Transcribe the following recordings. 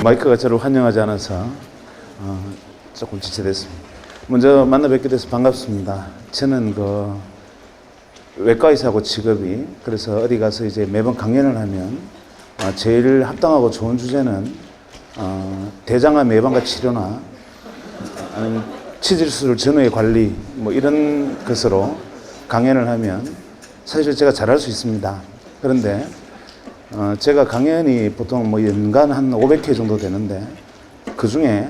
마이크가 저를 환영하지 않아서 조금 지체됐습니다. 먼저 만나 뵙게 돼서 반갑습니다. 저는 외과 의사고 직업이, 그래서 어디 가서 이제 매번 강연을 하면 제일 합당하고 좋은 주제는 대장암 예방과 치료나 아니면 치질술 전후의 관리 뭐 이런 것으로 강연을 하면 사실 제가 잘할 수 있습니다. 그런데 제가 강연이 보통 뭐 연간 한 500회 정도 되는데 그 중에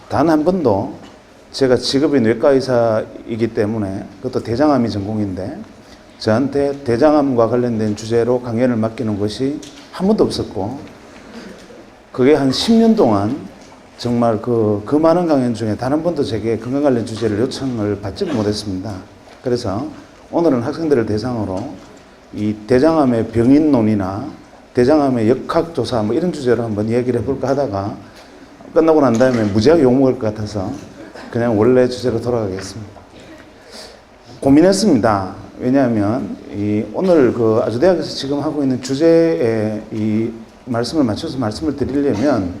단 한 번도 제가 직업이 외과 의사이기 때문에, 그것도 대장암이 전공인데 저한테 대장암과 관련된 주제로 강연을 맡기는 것이 한 번도 없었고, 그게 한 10년 동안 정말 그 많은 강연 중에 단 한 번도 제게 건강 관련 주제를 요청을 받지를 못했습니다. 그래서 오늘은 학생들을 대상으로 이 대장암의 병인론이나 대장암의 역학조사 뭐 이런 주제로 한번 이야기를 해볼까 하다가 끝나고 난 다음에 무지하게 욕먹을 것 같아서 그냥 원래 주제로 돌아가겠습니다. 고민했습니다. 왜냐하면 오늘 아주대학에서 지금 하고 있는 주제에 이 말씀을 맞춰서 말씀을 드리려면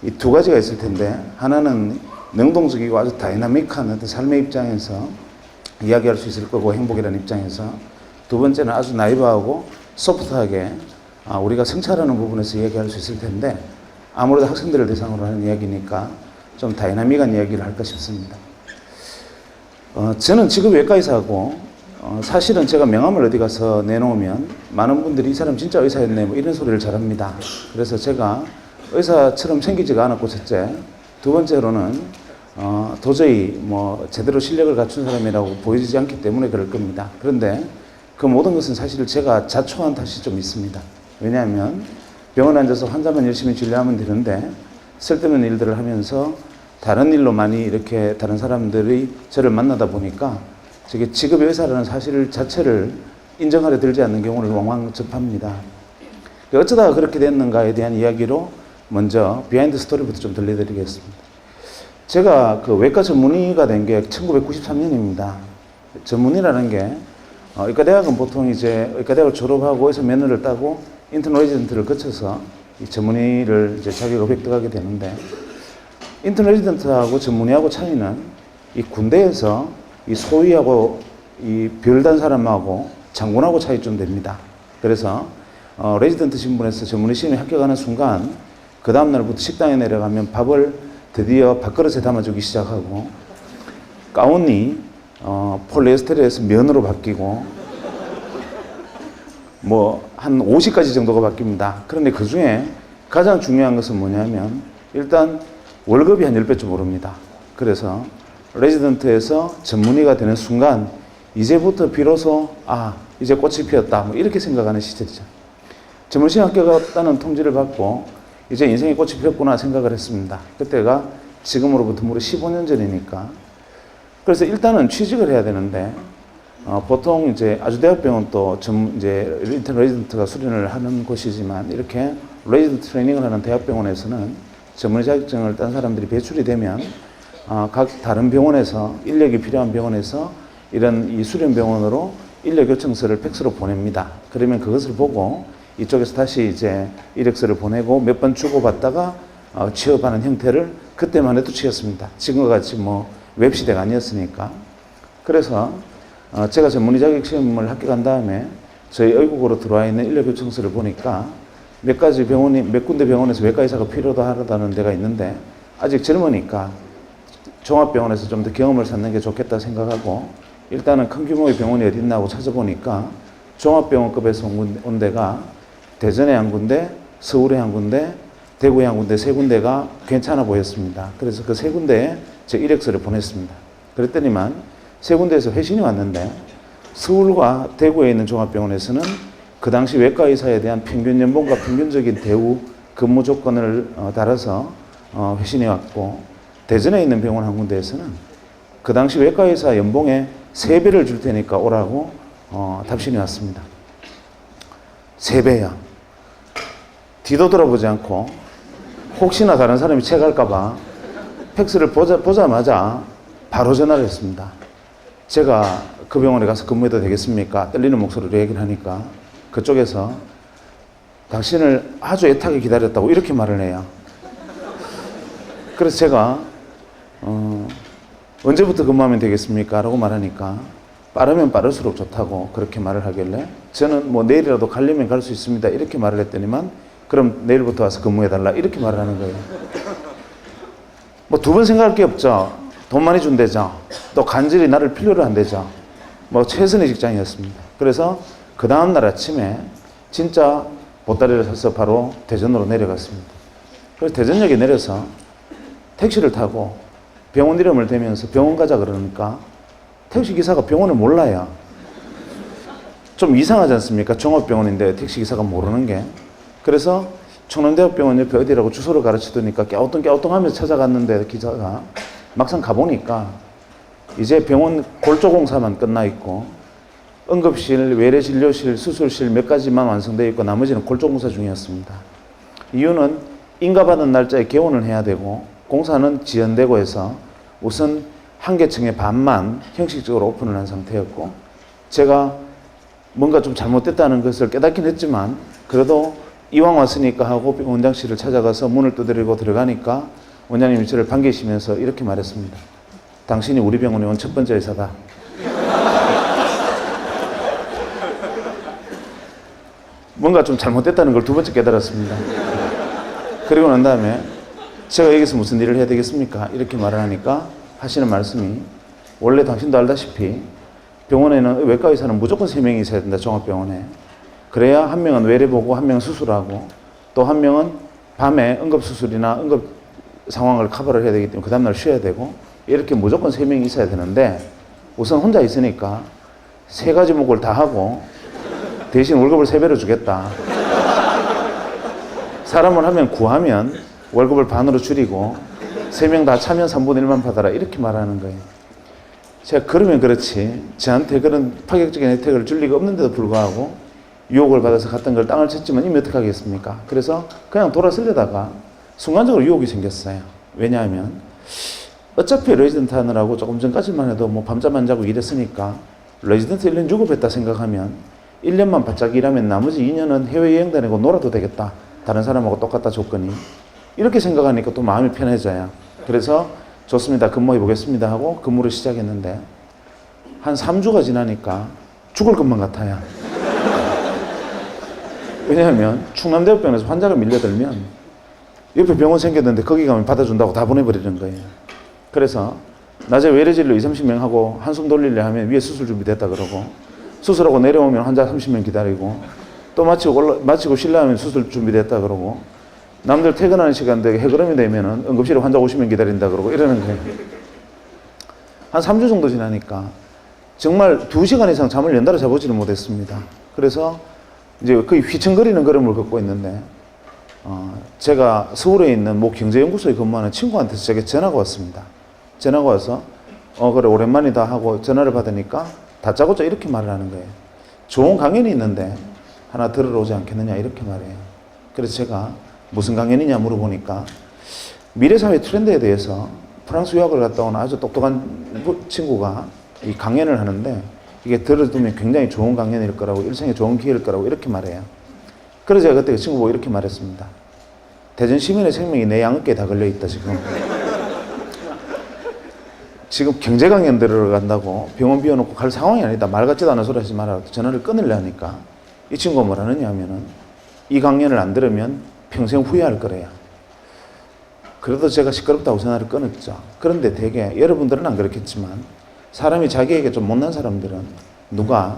이 두 가지가 있을 텐데, 하나는 능동적이고 아주 다이나믹한 어떤 삶의 입장에서 이야기할 수 있을 거고, 행복이라는 입장에서. 두 번째는 아주 나이브하고 소프트하게 우리가 성찰하는 부분에서 이야기할 수 있을 텐데, 아무래도 학생들을 대상으로 하는 이야기니까 좀 다이나믹한 이야기를 할까 싶습니다. 저는 직업이 외과의사고, 사실은 제가 명함을 어디 가서 내놓으면 많은 분들이 이 사람 진짜 의사였네 뭐 이런 소리를 잘합니다. 그래서 제가 의사처럼 생기지가 않았고, 첫째. 두 번째로는 도저히 뭐 제대로 실력을 갖춘 사람이라고 보이지 않기 때문에 그럴 겁니다. 그런데 그 모든 것은 사실 제가 자초한 탓이 좀 있습니다. 왜냐하면 병원에 앉아서 환자만 열심히 진료하면 되는데 쓸데없는 일들을 하면서 다른 일로 많이 이렇게 다른 사람들이 저를 만나다 보니까 저게 직업이 의사라는 사실 자체를 인정하려 들지 않는 경우를 왕왕 접합니다. 어쩌다가 그렇게 됐는가에 대한 이야기로 먼저 비하인드 스토리부터 좀 들려드리겠습니다. 제가 외과 전문의가 된 게 1993년입니다. 전문의라는 게 의과대학은 보통 이제 의과대학을 졸업하고 해서 면허를 따고 인턴 레지던트를 거쳐서 이 전문의를 이제 자격을 획득하게 되는데, 인턴 레지던트하고 전문의하고 차이는 이 군대에서 이 소위하고 이 별단 사람하고 장군하고 차이 좀 됩니다. 그래서 레지던트 신분에서 전문의 시험에 합격하는 순간 그 다음날부터 식당에 내려가면 밥을 드디어 밥그릇에 담아주기 시작하고, 가운이 폴리에스테르에서 면으로 바뀌고 뭐 한 50가지 정도가 바뀝니다. 그런데 그 중에 가장 중요한 것은 뭐냐면 일단 월급이 한 10배쯤 오릅니다. 그래서 레지던트에서 전문의가 되는 순간 이제부터 비로소 이제 꽃이 피었다 뭐 이렇게 생각하는 시절이죠. 전문의시험 합격했다는 통지를 받고 이제 인생의 꽃이 피었구나 생각을 했습니다. 그때가 지금으로부터 무려 15년 전이니까. 그래서 일단은 취직을 해야 되는데 보통 이제 아주대학병원 또 이제 인턴 레지던트가 수련을 하는 곳이지만, 이렇게 레지던트 트레이닝을 하는 대학병원에서는 전문의 자격증을 딴 사람들이 배출이 되면 각 다른 병원에서, 인력이 필요한 병원에서 이런 이 수련병원으로 인력 요청서를 팩스로 보냅니다. 그러면 그것을 보고 이쪽에서 다시 이제 이력서를 보내고 몇 번 주고받다가 취업하는 형태를 그때만 해도 취했습니다. 지금과 같이 뭐 웹시대가 아니었으니까. 그래서 제가 전문의 자격 시험을 합격한 다음에 저희 의국으로 들어와 있는 인력 요청서를 보니까 몇 군데 병원에서 외과 의사가 필요하다는 데가 있는데, 아직 젊으니까 종합병원에서 좀 더 경험을 쌓는 게 좋겠다 생각하고 일단은 큰 규모의 병원이 어디 있나 하고 찾아보니까 종합병원급에서 온 데가 대전에 한 군데, 서울에 한 군데, 대구에 한 군데, 세 군데가 괜찮아 보였습니다. 그래서 그 세 군데에 제 이력서를 보냈습니다. 그랬더니만 세 군데에서 회신이 왔는데, 서울과 대구에 있는 종합병원에서는 그 당시 외과 의사에 대한 평균 연봉과 평균적인 대우, 근무 조건을 따라서 회신이 왔고, 대전에 있는 병원 한 군데에서는 그 당시 외과 의사 연봉의 3배를 줄 테니까 오라고 답신이 왔습니다. 3배야. 뒤도 돌아보지 않고 혹시나 다른 사람이 체갈까봐 팩스를 보자마자 바로 전화를 했습니다. 제가 그 병원에 가서 근무해도 되겠습니까? 떨리는 목소리로 얘기를 하니까 그쪽에서 당신을 아주 애타게 기다렸다고 이렇게 말을 해요. 그래서 제가 언제부터 근무하면 되겠습니까? 라고 말하니까 빠르면 빠를수록 좋다고 그렇게 말을 하길래 저는 뭐 내일이라도 가려면 갈 수 있습니다. 이렇게 말을 했더니만 그럼 내일부터 와서 근무해달라 이렇게 말을 하는 거예요. 뭐 두 번 생각할 게 없죠. 돈 많이 준대죠. 또 간절히 나를 필요로 한대죠. 뭐 최선의 직장이었습니다. 그래서 그 다음날 아침에 진짜 보따리를 사서 바로 대전으로 내려갔습니다. 그래서 대전역에 내려서 택시를 타고 병원 이름을 대면서 병원 가자 그러니까 택시기사가 병원을 몰라요. 좀 이상하지 않습니까? 종합병원인데 택시기사가 모르는 게. 그래서 청년대학병원 옆에 어디라고 주소를 가르치더니까 깨우뚱깨우뚱하면서 찾아갔는데 기사가 막상 가보니까 이제 병원 골조공사만 끝나 있고 응급실, 외래진료실, 수술실 몇 가지만 완성되어 있고 나머지는 골조공사 중이었습니다. 이유는 인가받은 날짜에 개원을 해야 되고 공사는 지연되고 해서 우선 한 개층의 반만 형식적으로 오픈을 한 상태였고 제가 뭔가 좀 잘못됐다는 것을 깨닫긴 했지만 그래도 이왕 왔으니까 하고 원장실을 찾아가서 문을 두드리고 들어가니까 원장님이 저를 반기시면서 이렇게 말했습니다. 당신이 우리 병원에 온 첫 번째 의사다. 뭔가 좀 잘못됐다는 걸 두 번째 깨달았습니다. 그리고 난 다음에 제가 여기서 무슨 일을 해야 되겠습니까? 이렇게 말을 하니까 하시는 말씀이 원래 당신도 알다시피 병원에는 외과 의사는 무조건 3명이 있어야 된다. 종합병원에. 그래야 한 명은 외래 보고 한 명은 수술하고 또 한 명은 밤에 응급수술이나 응급 상황을 커버를 해야 되기 때문에 그 다음날 쉬어야 되고 이렇게 무조건 3명이 있어야 되는데 우선 혼자 있으니까 3가지 목을 다 하고 대신 월급을 3배로 주겠다. 사람을 하면 구하면 월급을 반으로 줄이고 3명 다 차면 3분의 1만 받아라 이렇게 말하는 거예요. 제가 그러면 그렇지 저한테 그런 파격적인 혜택을 줄 리가 없는데도 불구하고 유혹을 받아서 갔던 걸 땅을 쳤지만 이미 어떻게 하겠습니까? 그래서 그냥 돌아서려다가 순간적으로 유혹이 생겼어요. 왜냐하면 어차피 레지던트 하느라고 조금 전까지만 해도 뭐 밤잠 안 자고 일했으니까 레지던트 1년 유급했다 생각하면 1년만 바짝 일하면 나머지 2년은 해외여행 다니고 놀아도 되겠다. 다른 사람하고 똑같다 조건이. 이렇게 생각하니까 또 마음이 편해져요. 그래서 좋습니다. 근무해 보겠습니다 하고 근무를 시작했는데 한 3주가 지나니까 죽을 것만 같아요. 왜냐하면 충남대학병원에서 환자가 밀려들면 옆에 병원 생겼는데 거기 가면 받아준다고 다 보내버리는 거예요. 그래서 낮에 외래진료 20-30명 하고 한숨 돌리려 하면 위에 수술 준비됐다 그러고 수술하고 내려오면 환자 30명 기다리고 또 마치고 실려하면 수술 준비됐다 그러고 남들 퇴근하는 시간 되게 해그름이 되면은 응급실에 환자 50명 기다린다 그러고 이러는 거예요. 한 3주 정도 지나니까 정말 2시간 이상 잠을 연달아 자보지는 못했습니다. 그래서 이제 거의 휘청거리는 걸음을 걷고 있는데 제가 서울에 있는 모 경제연구소에 근무하는 친구한테서 제게 전화가 왔습니다. 전화가 와서 그래 오랜만이다 하고 전화를 받으니까 다짜고짜 이렇게 말을 하는 거예요. 좋은 강연이 있는데 하나 들으러 오지 않겠느냐 이렇게 말해요. 그래서 제가 무슨 강연이냐 물어보니까 미래사회 트렌드에 대해서 프랑스 유학을 갔다 온 아주 똑똑한 친구가 이 강연을 하는데 이게 들어두면 굉장히 좋은 강연일 거라고 일생에 좋은 기회일 거라고 이렇게 말해요. 그래서 제가 그때 그 친구 보고 이렇게 말했습니다. 대전 시민의 생명이 내 양어깨에 다 걸려있다 지금. 지금 경제 강연 들어간다고 병원 비워놓고 갈 상황이 아니다. 말 같지도 않은 소리 하지 마라. 전화를 끊으려 하니까 이 친구가 뭐라 하느냐 하면은 이 강연을 안 들으면 평생 후회할 거래요. 그래도 제가 시끄럽다고 전화를 끊었죠. 그런데 되게 여러분들은 안 그렇겠지만 사람이 자기에게 좀 못난 사람들은 누가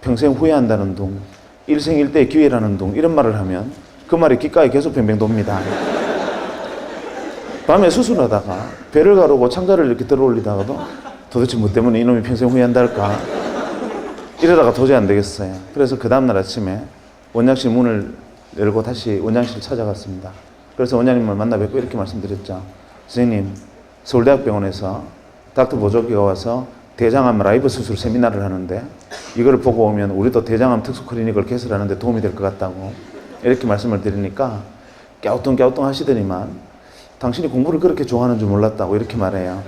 평생 후회한다는 둥, 일생일대의 기회라는 둥 이런 말을 하면 그 말이 귓가에 계속 뱅뱅 돕니다. 밤에 수술하다가 배를 가르고 창자를 이렇게 들어 올리다가도 도대체 뭐 때문에 이놈이 평생 후회한다 할까 이러다가 도저히 안 되겠어요. 그래서 그 다음날 아침에 원장실 문을 열고 다시 원장실 찾아갔습니다. 그래서 원장님을 만나 뵙고 이렇게 말씀드렸죠. 선생님, 서울대학병원에서 닥터 보조기가 와서 대장암 라이브 수술 세미나를 하는데 이걸 보고 오면 우리도 대장암 특수 클리닉을 개설하는데 도움이 될 것 같다고 이렇게 말씀을 드리니까 깨우뚱깨우뚱 하시더니만 당신이 공부를 그렇게 좋아하는 줄 몰랐다고 이렇게 말해요.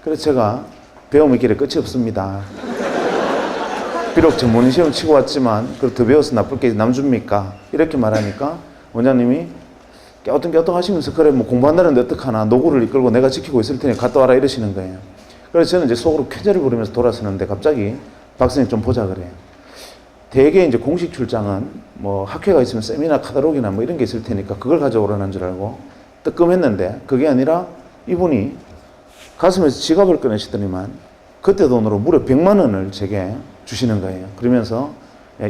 그래서 제가 배움의 길에 끝이 없습니다. 비록 전문의 시험 치고 왔지만 그걸 더 배워서 나쁠 게 남줍니까? 이렇게 말하니까 원장님이 깨우뚱깨우뚱 하시면서 그래 뭐 공부한다는데 어떡하나 노구를 이끌고 내가 지키고 있을 테니 갔다 와라 이러시는 거예요. 그래서 저는 이제 속으로 쾌재를 부르면서 돌아서는데 갑자기 박사님 좀 보자 그래요. 대개 이제 공식 출장은 뭐 학회가 있으면 세미나 카탈로그나 뭐 이런 게 있을 테니까 그걸 가져오라는 줄 알고 뜨끔했는데 그게 아니라 이분이 가슴에서 지갑을 꺼내시더니만 그때 돈으로 무려 100만 원을 제게 주시는 거예요. 그러면서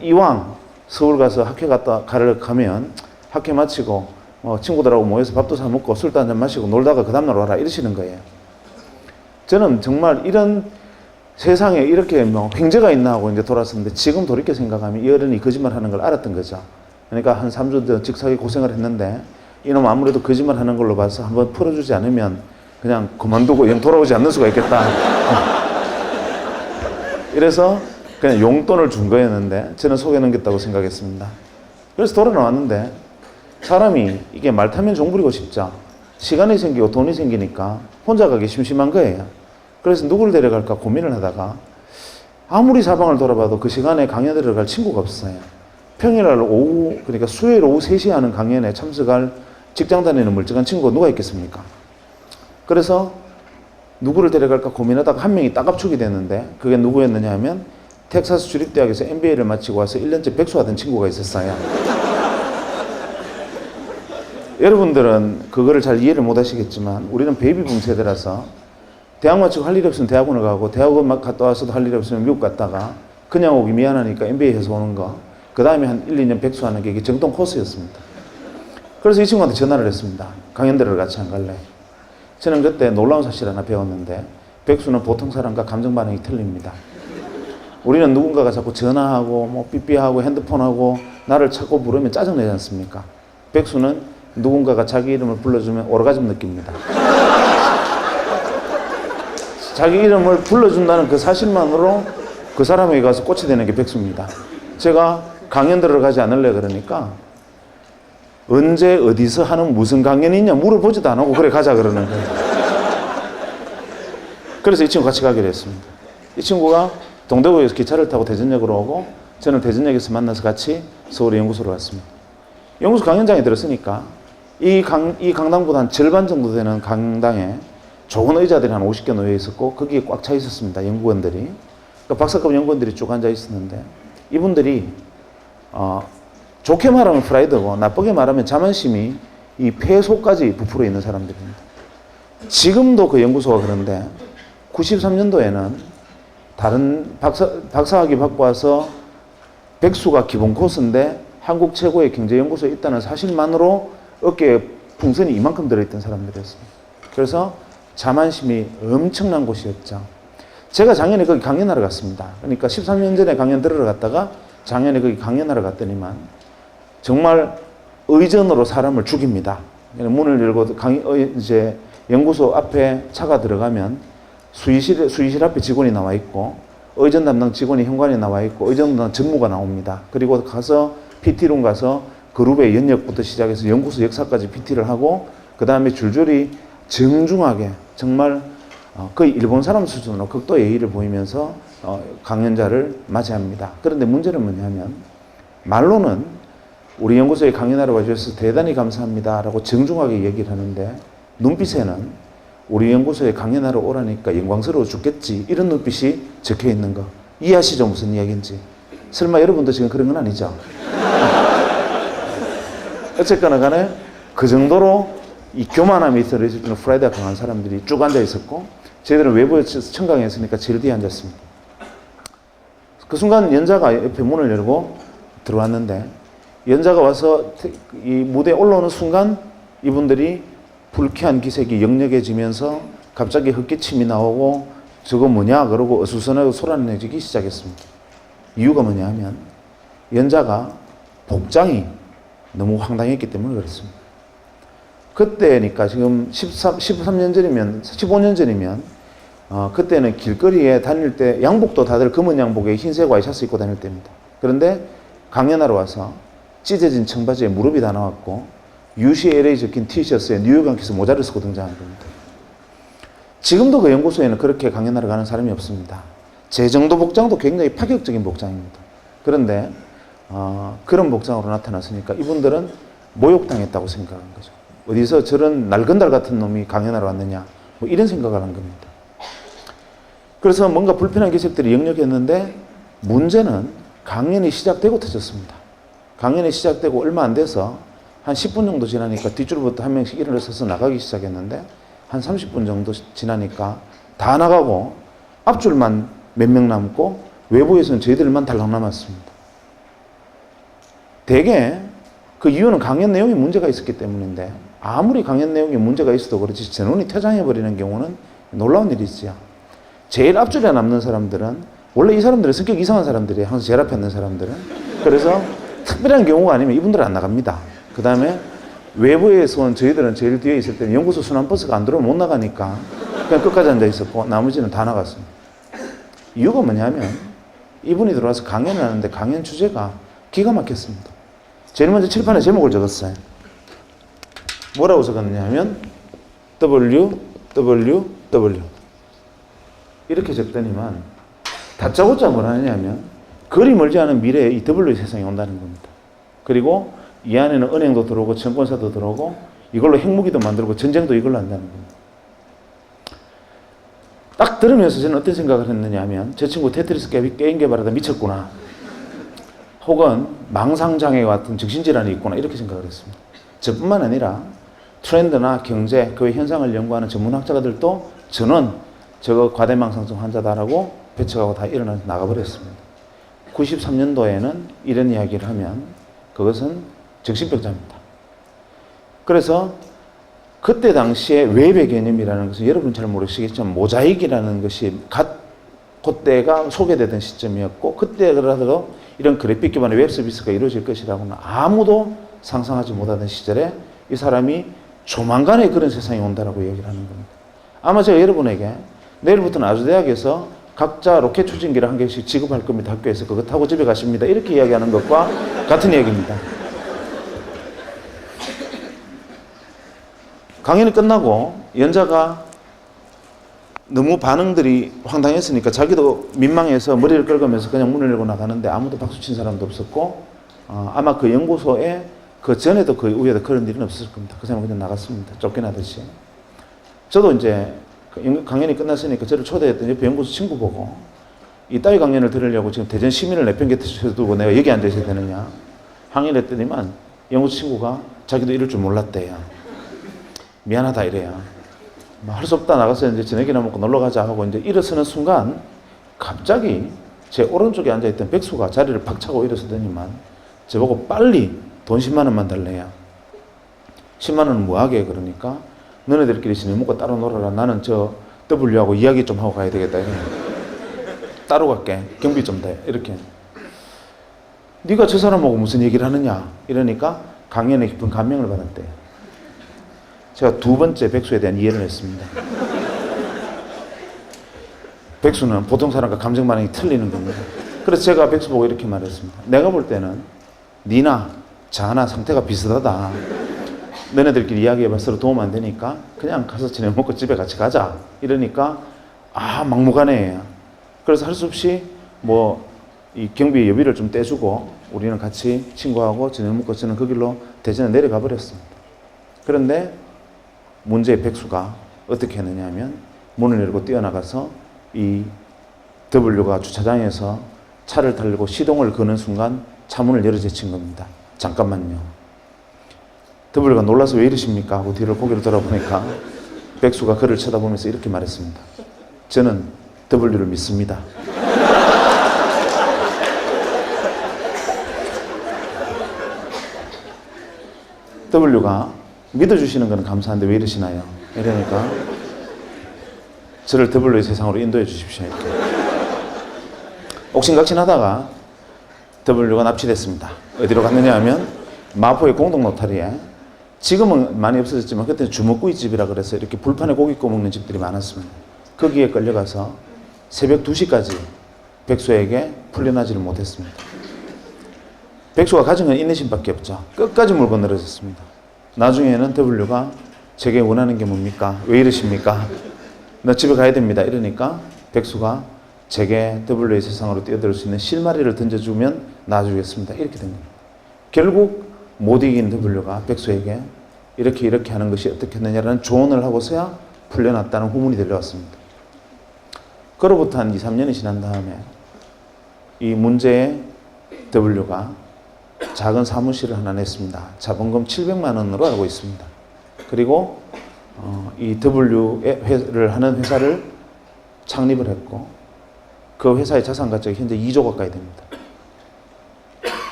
이왕 서울 가서 학회 가면 학회 마치고 친구들하고 모여서 밥도 사 먹고 술도 한잔 마시고 놀다가 그 다음날 와라 이러시는 거예요. 저는 정말 이런 세상에 이렇게 뭐 횡재가 있나 하고 이제 돌았었는데 지금 돌이켜 생각하면 이 어른이 거짓말 하는 걸 알았던 거죠. 그러니까 한 3주 더 직사게 고생을 했는데 이놈 아무래도 거짓말 하는 걸로 봐서 한번 풀어주지 않으면 그냥 그만두고 영 돌아오지 않는 수가 있겠다. 이래서 그냥 용돈을 준 거였는데 저는 속여 넘겼다고 생각했습니다. 그래서 돌아 나왔는데 사람이 이게 말 타면 종 부리고 싶죠. 시간이 생기고 돈이 생기니까 혼자 가기 심심한 거예요. 그래서 누구를 데려갈까 고민을 하다가 아무리 사방을 돌아봐도 그 시간에 강연 들어갈 친구가 없어요. 평일날 오후, 그러니까 수요일 오후 3시에 하는 강연에 참석할 직장 다니는 멀쩡한 친구가 누가 있겠습니까? 그래서 누구를 데려갈까 고민하다가 한 명이 딱 압축이 됐는데 그게 누구였느냐 하면 텍사스 주립대학에서 MBA를 마치고 와서 1년째 백수하던 친구가 있었어요. 여러분들은 그거를 잘 이해를 못 하시겠지만 우리는 베이비붐 세대라서 대학 마치고 할 일이 없으면 대학원을 가고 대학원 갔다 와서도 할 일이 없으면 미국 갔다가 그냥 오기 미안하니까 MBA 해서 오는 거 그 다음에 한 1, 2년 백수하는 게 이게 정통 코스였습니다. 그래서 이 친구한테 전화를 했습니다. 강연대를 같이 안 갈래? 저는 그때 놀라운 사실 하나 배웠는데 백수는 보통 사람과 감정 반응이 틀립니다. 우리는 누군가가 자꾸 전화하고 뭐 삐삐하고 핸드폰하고 나를 찾고 부르면 짜증내지 않습니까? 백수는 누군가가 자기 이름을 불러주면 오르가즘 느낍니다. 자기 이름을 불러준다는 그 사실만으로 그 사람에게 가서 꽃이 되는 게 백수입니다. 제가 강연 들어가지 않을래 그러니까 언제 어디서 하는 무슨 강연이 있냐 물어보지도 안 하고 그래 가자 그러는 거예요. 그래서 이 친구 같이 가기로 했습니다. 이 친구가 동대구에서 기차를 타고 대전역으로 오고 저는 대전역에서 만나서 같이 서울의 연구소로 왔습니다. 연구소 강연장에 들었으니까 이 강당보다 한 절반 정도 되는 강당에 좋은 의자들이 한 50개 놓여 있었고 거기에 꽉 차 있었습니다. 연구원들이. 그러니까 박사급 연구원들이 쭉 앉아 있었는데 이분들이 좋게 말하면 프라이드고 나쁘게 말하면 자만심이 이 폐속까지 부풀어 있는 사람들입니다. 지금도 그 연구소가 그런데 93년도에는 다른 박사학위 받고 와서 백수가 기본 코스인데 한국 최고의 경제연구소에 있다는 사실만으로 어깨에 풍선이 이만큼 들어있던 사람들이었습니다. 그래서 자만심이 엄청난 곳이었죠. 제가 작년에 거기 강연하러 갔습니다. 그러니까 13년 전에 강연 들으러 갔다가 작년에 거기 강연하러 갔더니만 정말 의전으로 사람을 죽입니다. 문을 열고 이제 연구소 앞에 차가 들어가면 수의실 앞에 직원이 나와 있고 의전 담당 직원이 현관에 나와 있고 의전 담당 전무가 나옵니다. 그리고 가서 PT룸 가서 그룹의 연역부터 시작해서 연구소 역사까지 PT를 하고 그 다음에 줄줄이 정중하게 정말 거의 일본 사람 수준으로 극도 예의를 보이면서 강연자를 맞이합니다. 그런데 문제는 뭐냐면 말로는 우리 연구소에 강연하러 와주셔서 대단히 감사합니다 라고 정중하게 얘기를 하는데 눈빛에는 우리 연구소에 강연하러 오라니까 영광스러워 죽겠지 이런 눈빛이 적혀 있는 거 이해하시죠? 무슨 이야기인지. 설마 여러분도 지금 그런 건 아니죠? 어쨌거나 간에 그 정도로 이 교만함이 있어질 때는 프라이드가 강한 사람들이 쭉 앉아 있었고 저희들은 외부에서 청강에 있으니까 제일 뒤에 앉았습니다. 그 순간 연자가 옆에 문을 열고 들어왔는데 연자가 와서 이 무대에 올라오는 순간 이분들이 불쾌한 기색이 역력해지면서 갑자기 헛기침이 나오고 저거 뭐냐 그러고 어수선하고 소란내지기 시작했습니다. 이유가 뭐냐 하면 연자가 복장이 너무 황당했기 때문에 그렇습니다. 그때니까 지금 13년 전이면 15년 전이면 그때는 길거리에 다닐 때 양복도 다들 검은 양복에 흰색 와이셔츠 입고 다닐 때입니다. 그런데 강연하러 와서 찢어진 청바지에 무릎이 다 나왔고 UCLA 적힌 티셔츠에 뉴욕 양키스 모자를 쓰고 등장한 겁니다. 지금도 그 연구소에는 그렇게 강연하러 가는 사람이 없습니다. 제 정도 복장도 굉장히 파격적인 복장입니다. 그런데 그런 복장으로 나타났으니까 이분들은 모욕당했다고 생각한 거죠. 어디서 저런 날건달 같은 놈이 강연하러 왔느냐. 뭐 이런 생각을 한 겁니다. 그래서 뭔가 불편한 기색들이 역력했는데 문제는 강연이 시작되고 터졌습니다. 강연이 시작되고 얼마 안 돼서 한 10분 정도 지나니까 뒷줄부터 한 명씩 일어서서 나가기 시작했는데 한 30분 정도 지나니까 다 나가고 앞줄만 몇 명 남고 외부에서는 저희들만 달랑 남았습니다. 대개 그 이유는 강연 내용에 문제가 있었기 때문인데 아무리 강연 내용에 문제가 있어도 그렇지 전원이 퇴장해버리는 경우는 놀라운 일이지요. 제일 앞줄에 남는 사람들은 원래 이 사람들은 성격이 이상한 사람들이에요. 항상 제일 앞에 있는 사람들은. 그래서 특별한 경우가 아니면 이분들은 안 나갑니다. 그 다음에 외부에서 온 저희들은 제일 뒤에 있을 때는 연구소 순환버스가 안 들어오면 못 나가니까 그냥 끝까지 앉아 있었고 나머지는 다 나갔습니다. 이유가 뭐냐면 이분이 들어와서 강연을 하는데 강연 주제가 기가 막혔습니다. 제일 먼저 칠판에 제목을 적었어요. 뭐라고 적었냐면 W 이렇게 적더니만 다짜고짜 뭘 하느냐면 그리 멀지 않은 미래에 이 W의 세상이 온다는 겁니다. 그리고 이 안에는 은행도 들어오고 증권사도 들어오고 이걸로 핵무기도 만들고 전쟁도 이걸로 한다는 겁니다. 딱 들으면서 저는 어떤 생각을 했느냐 하면 저 친구 테트리스 게임 개발하다 미쳤구나. 혹은 망상장애 같은 정신질환이 있구나 이렇게 생각을 했습니다. 저뿐만 아니라 트렌드나 경제, 그 현상을 연구하는 전문학자들도 저는 저거 과대망상증 환자다라고 배척하고 다 일어나서 나가버렸습니다. 93년도에는 이런 이야기를 하면 그것은 정신병자입니다. 그래서 그때 당시에 외배 개념이라는 것은 여러분 잘 모르시겠지만 모자익이라는 것이 그때가 소개되던 시점이었고 그때라도 이런 그래픽 기반의 웹 서비스가 이루어질 것이라고는 아무도 상상하지 못하던 시절에 이 사람이 조만간에 그런 세상이 온다라고 얘기를 하는 겁니다. 아마 제가 여러분에게 내일부터는 아주대학에서 각자 로켓 추진기를 한 개씩 지급할 겁니다. 학교에서 그거 타고 집에 가십니다. 이렇게 이야기하는 것과 같은 얘기입니다. 강연이 끝나고 연자가 너무 반응들이 황당했으니까 자기도 민망해서 머리를 긁으면서 그냥 문을 열고 나가는데 아무도 박수 친 사람도 없었고 아마 그 연구소에 그 전에도 그 위에도 그런 일은 없었을 겁니다. 그 사람은 그냥 나갔습니다. 쫓겨나듯이. 저도 이제 강연이 끝났으니까 저를 초대했던 옆에 연구소 친구 보고 이따위 강연을 들으려고 지금 대전 시민을 내팽개쳐 두고 내가 여기 앉아 있어야 되느냐 항의를 했더니만 연구소 친구가 자기도 이럴 줄 몰랐대요. 미안하다 이래요. 할 수 없다 나가서 이제 저녁이나 먹고 놀러 가자 하고 이제 일어서는 순간 갑자기 제 오른쪽에 앉아있던 백수가 자리를 팍 차고 일어서더니만 저보고 빨리 돈 10만 원만 달래요. 10만 원은 뭐하게 그러니까 너네들끼리 저녁 먹고 따로 놀아라. 나는 저 W하고 이야기 좀 하고 가야 되겠다. 따로 갈게. 경비 좀 돼. 이렇게. 네가 저 사람하고 무슨 얘기를 하느냐 이러니까 강연에 깊은 감명을 받았대요. 제가 두 번째 백수에 대한 이해를 했습니다. 백수는 보통 사람과 감정 반응이 틀리는 겁니다. 그래서 제가 백수 보고 이렇게 말했습니다. 내가 볼 때는 니나 자나 상태가 비슷하다. 너네들끼리 이야기해봐 서로 도움 안 되니까 그냥 가서 저녁 먹고 집에 같이 가자. 이러니까 막무가내예요. 그래서 할 수 없이 이 경비 여비를 좀 떼주고 우리는 같이 친구하고 저녁 먹고 저는 그 길로 대전에 내려가 버렸습니다. 그런데 문제의 백수가 어떻게 했느냐 하면 문을 열고 뛰어나가서 이 W가 주차장에서 차를 달고 시동을 거는 순간 차문을 열어제친 겁니다. 잠깐만요. W가 놀라서 왜 이러십니까? 하고 뒤를 고개를 돌아보니까 백수가 그를 쳐다보면서 이렇게 말했습니다. 저는 W를 믿습니다. W가 믿어주시는 건 감사한데 왜 이러시나요? 이러니까 저를 W의 세상으로 인도해 주십시오. 이렇게. 옥신각신하다가 W가 납치됐습니다. 어디로 갔느냐 하면 마포의 공동 노타리에 지금은 많이 없어졌지만 그때는 주먹구이집이라 그래서 이렇게 불판에 고기 구워 먹는 집들이 많았습니다. 거기에 끌려가서 새벽 2시까지 백수에게 풀려나지를 못했습니다. 백수가 가진 건 인내심밖에 없죠. 끝까지 물고 늘어졌습니다. 나중에는 W가 제게 원하는 게 뭡니까? 왜 이러십니까? 나 집에 가야 됩니다. 이러니까 백수가 제게 W의 세상으로 뛰어들 수 있는 실마리를 던져주면 놔주겠습니다. 이렇게 된 겁니다. 결국 못 이긴 W가 백수에게 이렇게 하는 것이 어떻겠느냐라는 조언을 하고서야 풀려났다는 후문이 들려왔습니다. 그로부터 한 2, 3년이 지난 다음에 이 문제의 W가 작은 사무실을 하나 냈습니다. 자본금 700만 원으로 알고 있습니다. 그리고 이 W를 하는 회사를 창립을 했고 그 회사의 자산 가치가 현재 2조 가까이 됩니다.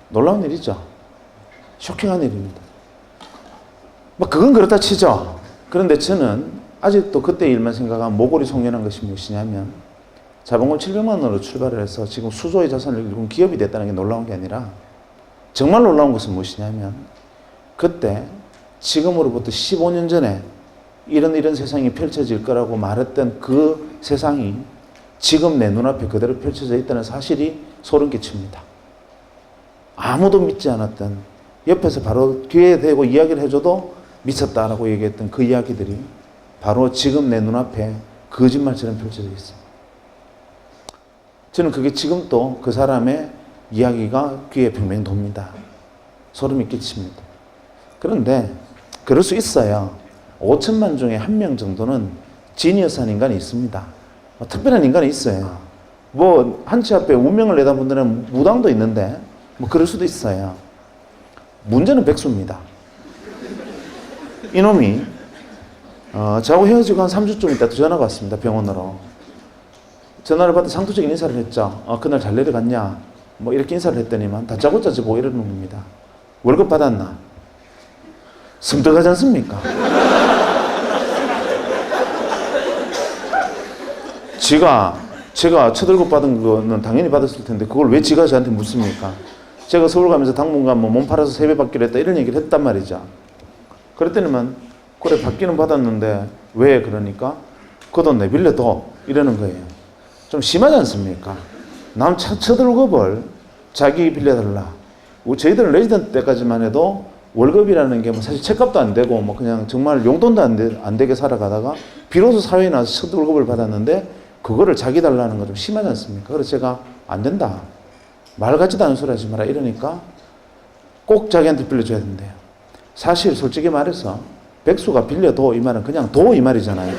놀라운 일이죠. 쇼킹한 일입니다. 뭐 그건 그렇다 치죠. 그런데 저는 아직도 그때 일만 생각하면 모골이 송연한 것이 무엇이냐면 자본금 700만 원으로 출발을 해서 지금 수조의 자산을 일군 기업이 됐다는 게 놀라운 게 아니라 정말 놀라운 것은 무엇이냐면 그때 지금으로부터 15년 전에 이런 세상이 펼쳐질 거라고 말했던 그 세상이 지금 내 눈앞에 그대로 펼쳐져 있다는 사실이 소름 끼칩니다. 아무도 믿지 않았던 옆에서 바로 귀에 대고 이야기를 해줘도 미쳤다라고 얘기했던 그 이야기들이 바로 지금 내 눈앞에 거짓말처럼 펼쳐져 있어요. 저는 그게 지금도 그 사람의 이야기가 귀에 뱅뱅 돕니다. 소름이 끼칩니다. 그런데 그럴 수 있어요. 5천만 중에 1명 정도는 지니어스한 인간이 있습니다. 특별한 인간이 있어요. 뭐 한치 앞에 운명을 내다본 분들은 무당도 있는데 뭐 그럴 수도 있어요. 문제는 백수입니다. 이놈이 저하고 헤어지고 한 3주쯤 있다 전화가 왔습니다. 병원으로. 전화를 받아 상투적인 인사를 했죠. 그날 잘 내려갔냐? 뭐 이렇게 인사를 했더니만 다짜고짜 보고 이러는 겁니다. 월급 받았나? 섬뜩하지 않습니까? 제가 첫 월급 받은 거는 당연히 받았을 텐데 그걸 왜 지가 저한테 묻습니까? 제가 서울 가면서 당분간 뭐 몸 팔아서 세배 받기로 했다 이런 얘기를 했단 말이죠. 그랬더니만 그래 받기는 받았는데 왜 그러니까 그 돈 내 빌려둬 이러는 거예요. 좀 심하지 않습니까? 남 첫 월급을 자기 빌려달라. 저희들은 레지던트 때까지만 해도 월급이라는 게 뭐 사실 책값도 안 되고 뭐 그냥 정말 용돈도 안 되게 살아가다가 비로소 사회에 나와서 첫 월급을 받았는데 그거를 자기 달라는 거 좀 심하지 않습니까? 그래서 제가 안 된다. 말 같지도 않은 소리 하지 마라 이러니까 꼭 자기한테 빌려줘야 된대요. 사실 솔직히 말해서 백수가 빌려도 이 말은 그냥 도 이 말이잖아요.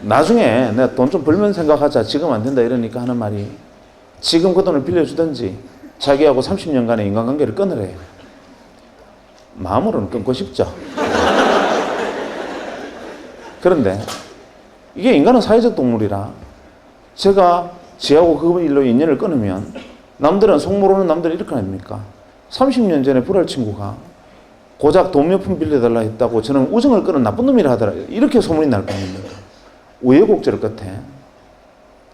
나중에 내가 돈 좀 벌면 생각하자 지금 안 된다 이러니까 하는 말이 지금 그 돈을 빌려주든지 자기하고 30년간의 인간관계를 끊으래요. 마음으로는 끊고 싶죠. 그런데 이게 인간은 사회적 동물이라 제가 지하고 그 일로 인연을 끊으면 남들은 속 모르는 남들이 이렇게 합니까? 30년 전에 불알 친구가 고작 돈 몇 푼 빌려달라 했다고 저는 우정을 끊은 나쁜 놈이라 하더라. 이렇게 소문이 날 거 아닙니까? 우여곡절 끝에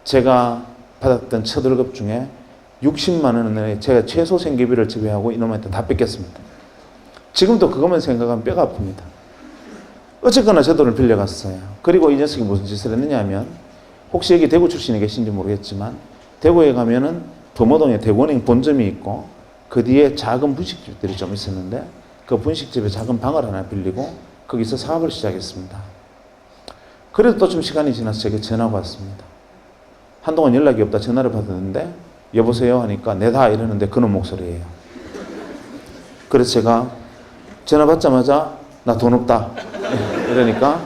제가 받았던 첫 월급 중에 60만 원을 제가 최소 생계비를 지배하고 이놈한테 다 뺏겼습니다. 지금도 그것만 생각하면 뼈가 아픕니다. 어쨌거나 제 돈을 빌려갔어요. 그리고 이 녀석이 무슨 짓을 했느냐 하면 혹시 여기 대구 출신에 계신지 모르겠지만 대구에 가면은 범어동에 대구은행 본점이 있고 그 뒤에 작은 분식집들이 좀 있었는데 그 분식집에 작은 방을 하나 빌리고 거기서 사업을 시작했습니다. 그래도 또 좀 시간이 지나서 제게 전화가 왔습니다. 한동안 연락이 없다 전화를 받았는데 여보세요 하니까 내다 이러는데 그놈 목소리예요. 그래서 제가 전화 받자마자 나 돈 없다 이러니까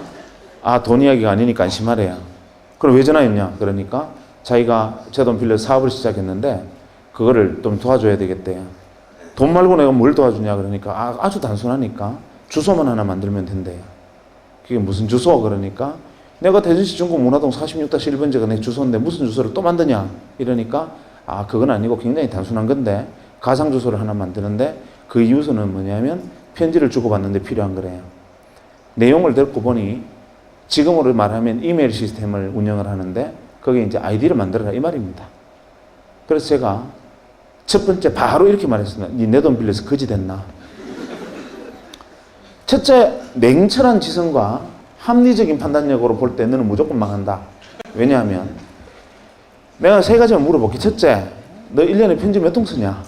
돈 이야기가 아니니까 안심하래요. 그럼 왜 전화했냐 그러니까 자기가 제 돈 빌려 사업을 시작했는데 그거를 좀 도와줘야 되겠대요. 돈 말고 내가 뭘 도와주냐 그러니까 아주 단순하니까 주소만 하나 만들면 된대요. 그게 무슨 주소 그러니까 내가 대전시 중구 문화동 46-1번지가 내 주소인데 무슨 주소를 또 만드냐 이러니까 그건 아니고 굉장히 단순한 건데 가상 주소를 하나 만드는데 그 이유서는 뭐냐면 편지를 주고받는데 필요한 거래요. 내용을 듣고 보니 지금으로 말하면 이메일 시스템을 운영을 하는데 거기에 이제 아이디를 만들어라 이 말입니다. 그래서 제가 첫 번째 바로 이렇게 말했습니다. 니 내 돈 빌려서 거지 됐나? 첫째, 냉철한 지성과 합리적인 판단력으로 볼 때 너는 무조건 망한다. 왜냐하면 내가 세 가지만 물어볼게. 첫째, 너 1년에 편지 몇 통 쓰냐?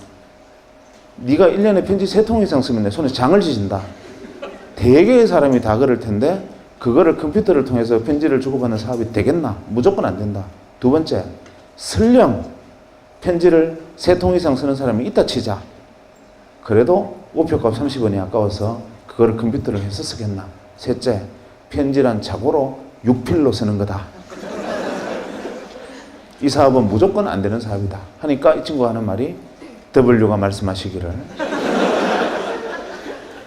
네가 1년에 편지 3통 이상 쓰면 내 손에 장을 지진다. 대개의 사람이 다 그럴 텐데 그거를 컴퓨터를 통해서 편지를 주고받는 사업이 되겠나? 무조건 안 된다. 두 번째, 설령 편지를 3통 이상 쓰는 사람이 있다 치자. 그래도 우표값 30원이 아까워서 그거를 컴퓨터를 해서 쓰겠나. 셋째, 편지란 자고로 6필로 쓰는 거다. 이 사업은 무조건 안 되는 사업이다 하니까 이 친구가 하는 말이 W가 말씀하시기를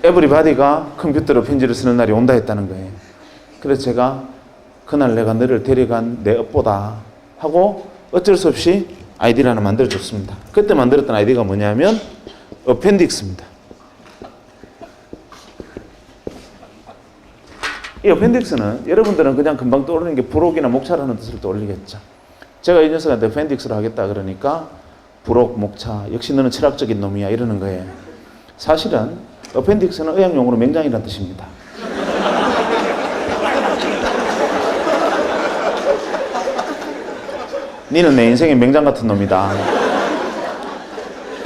에브리바디가 컴퓨터로 편지를 쓰는 날이 온다 했다는 거예요. 그래서 제가 그날 내가 너를 데려간 내 업보다 하고 어쩔 수 없이 아이디를 하나 만들어줬습니다. 그때 만들었던 아이디가 뭐냐면 어펜딕스입니다. 이 어펜딕스는 여러분들은 그냥 금방 떠오르는 게 부록이나 목차라는 뜻을 떠올리겠죠. 제가 이 녀석한테 어펜딕스를 하겠다 그러니까 부록, 목차, 역시 너는 철학적인 놈이야 이러는 거예요. 사실은 어펜딕스는 의학용어로 맹장이라는 뜻입니다. 니는 내 인생의 맹장 같은 놈이다.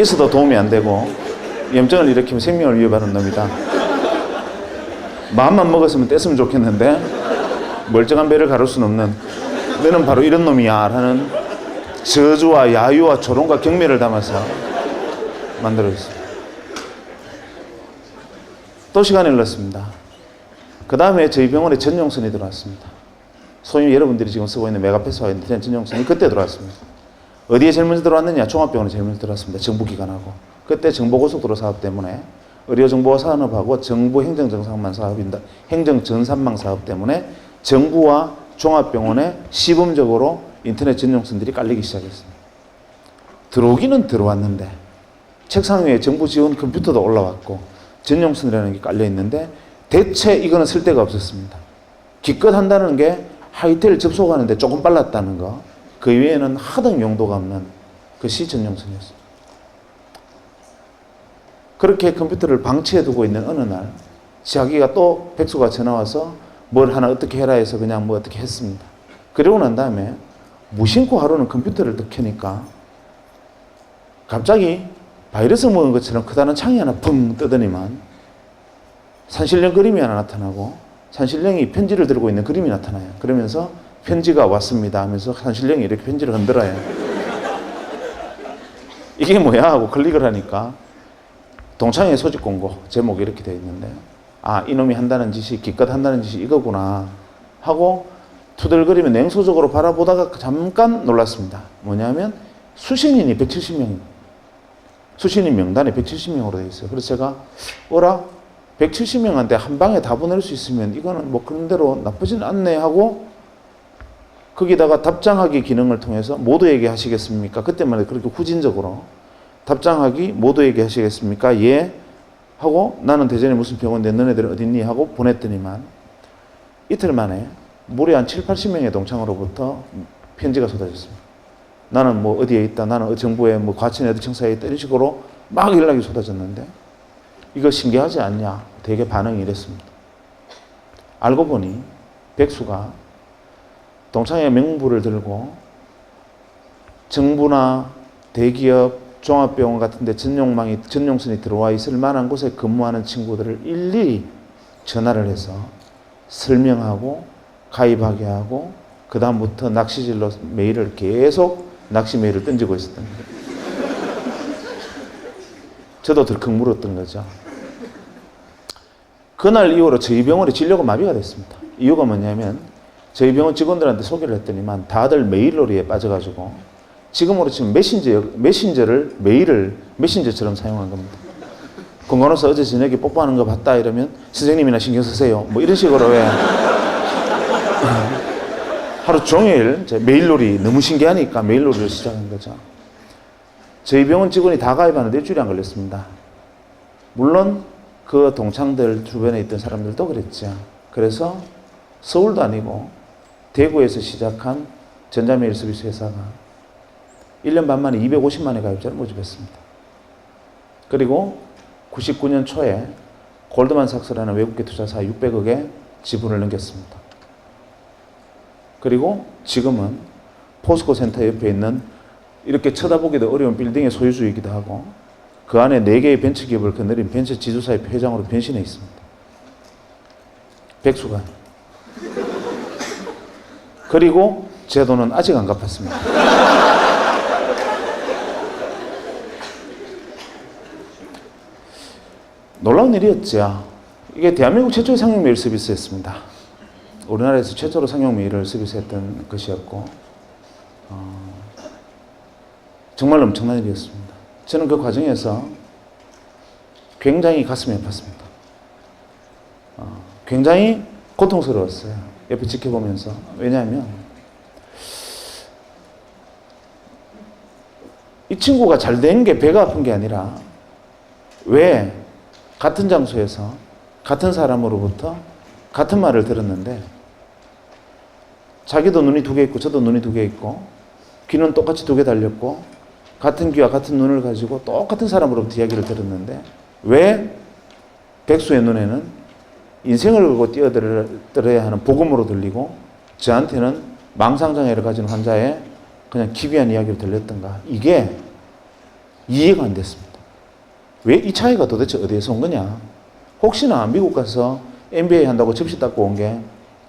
있어도 도움이 안 되고 염증을 일으키면 생명을 위협하는 놈이다. 마음만 먹었으면 뗐으면 좋겠는데 멀쩡한 배를 가를 수는 없는 너는 바로 이런 놈이야 라는 저주와 야유와 조롱과 경멸을 담아서 만들어졌습니다. 또 시간이 흘렀습니다. 그 다음에 저희 병원에 전용선이 들어왔습니다. 소위 여러분들이 지금 쓰고 있는 메가패스와 인터넷 전용선이 그때 들어왔습니다. 어디에 제일 먼저 들어왔느냐? 종합병원에 제일 먼저 들어왔습니다. 정부기관하고. 그때 정보고속도로 사업 때문에 의료정보산업하고 정부행정정상망 사업인다. 행정전산망 사업 때문에 정부와 종합병원에 시범적으로 인터넷 전용선들이 깔리기 시작했습니다. 들어오기는 들어왔는데 책상 위에 정부 지원 컴퓨터도 올라왔고 전용선이라는 게 깔려 있는데 대체 이거는 쓸 데가 없었습니다. 기껏 한다는 게 하이텔 접속하는데 조금 빨랐다는 거, 그 외에는 하등 용도가 없는 그 시전용선이었습니다. 그렇게 컴퓨터를 방치해두고 있는 어느 날 자기가 또 백수가 전화와서 뭘 하나 어떻게 해라 해서 그냥 뭐 어떻게 했습니다. 그러고 난 다음에 무심코 하루는 컴퓨터를 딱 켜니까 갑자기 바이러스 먹은 것처럼 크다는 창이 하나 붕 뜨더니만 산신령 그림이 하나 나타나고 산신령이 편지를 들고 있는 그림이 나타나요. 그러면서 편지가 왔습니다 하면서 산신령이 이렇게 편지를 흔들어요. 이게 뭐야 하고 클릭을 하니까 동창회 소집 공고 제목이 이렇게 되어 있는데 아 이놈이 한다는 짓이 기껏 한다는 짓이 이거구나 하고 투덜거리며 냉소적으로 바라보다가 잠깐 놀랐습니다. 뭐냐면 수신인이 170명입니다. 수신인 명단에 170명으로 되어 있어요. 그래서 제가 어라 170명한테 한 방에 다 보낼 수 있으면 이거는 뭐 그런 대로 나쁘진 않네 하고 거기다가 답장하기 기능을 통해서 모두에게 하시겠습니까? 그때만 해도 그렇게 후진적으로 답장하기 모두에게 하시겠습니까? 예 하고 나는 대전에 무슨 병원인데 너네들은 어딨니? 하고 보냈더니만 이틀 만에 무려 한 7, 80명의 동창으로부터 편지가 쏟아졌습니다. 나는 뭐 어디에 있다, 나는 정부의 뭐 과천에 어디 청사에 있다 이런 식으로 막 연락이 쏟아졌는데 이거 신기하지 않냐? 되게 반응이 이랬습니다. 알고 보니 백수가 동창회 명부를 들고 정부나 대기업, 종합병원 같은 데 전용선이 들어와 있을 만한 곳에 근무하는 친구들을 일일이 전화를 해서 설명하고 가입하게 하고 그 다음부터 낚시질로 메일을 계속 낚시 메일을 던지고 있었던 거예요. 저도 덜컥 물었던 거죠. 그날 이후로 저희 병원의 진료가 마비가 됐습니다. 이유가 뭐냐면 저희 병원 직원들한테 소개를 했더니만 다들 메일놀이에 빠져가지고 지금으로 치면 메신저를 메일을 메신저처럼 사용한 겁니다. 건강원서 어제 저녁에 뽀뽀하는 거 봤다 이러면 선생님이나 신경 쓰세요. 뭐 이런 식으로 왜 하루 종일 메일놀이 너무 신기하니까 메일놀이를 시작한 거죠. 저희 병원 직원이 다 가입하는데 일주일이 안 걸렸습니다. 물론 그 동창들 주변에 있던 사람들도 그랬죠. 그래서 서울도 아니고 대구에서 시작한 전자메일 서비스 회사가 1년 반 만에 250만의 가입자를 모집했습니다. 그리고 99년 초에 골드만삭스라는 외국계 투자사 600억의 지분을 넘겼습니다. 그리고 지금은 포스코 센터 옆에 있는 이렇게 쳐다보기도 어려운 빌딩의 소유주이기도 하고 그 안에 4개의 벤처기업을 거느린 벤처 지주사의 회장으로 변신해 있습니다. 백수가. 그리고 제 돈은 아직 안 갚았습니다. 놀라운 일이었죠. 이게 대한민국 최초의 상용 메일 서비스였습니다. 우리나라에서 최초로 상용 메일을 서비스했던 것이었고 정말 엄청난 일이었습니다. 저는 그 과정에서 굉장히 가슴이 아팠습니다. 굉장히 고통스러웠어요. 옆에 지켜보면서. 왜냐하면 이 친구가 잘 된 게 배가 아픈 게 아니라 왜 같은 장소에서 같은 사람으로부터 같은 말을 들었는데 자기도 눈이 두 개 있고 저도 눈이 두 개 있고 귀는 똑같이 두 개 달렸고 같은 귀와 같은 눈을 가지고 똑같은 사람으로부터 이야기를 들었는데 왜 백수의 눈에는 인생을 걸고 뛰어들어야 하는 복음으로 들리고 저한테는 망상장애를 가진 환자의 그냥 기괴한 이야기를 들렸던가. 이게 이해가 안 됐습니다. 왜 이 차이가 도대체 어디에서 온 거냐. 혹시나 미국 가서 MBA 한다고 접시 닦고 온 게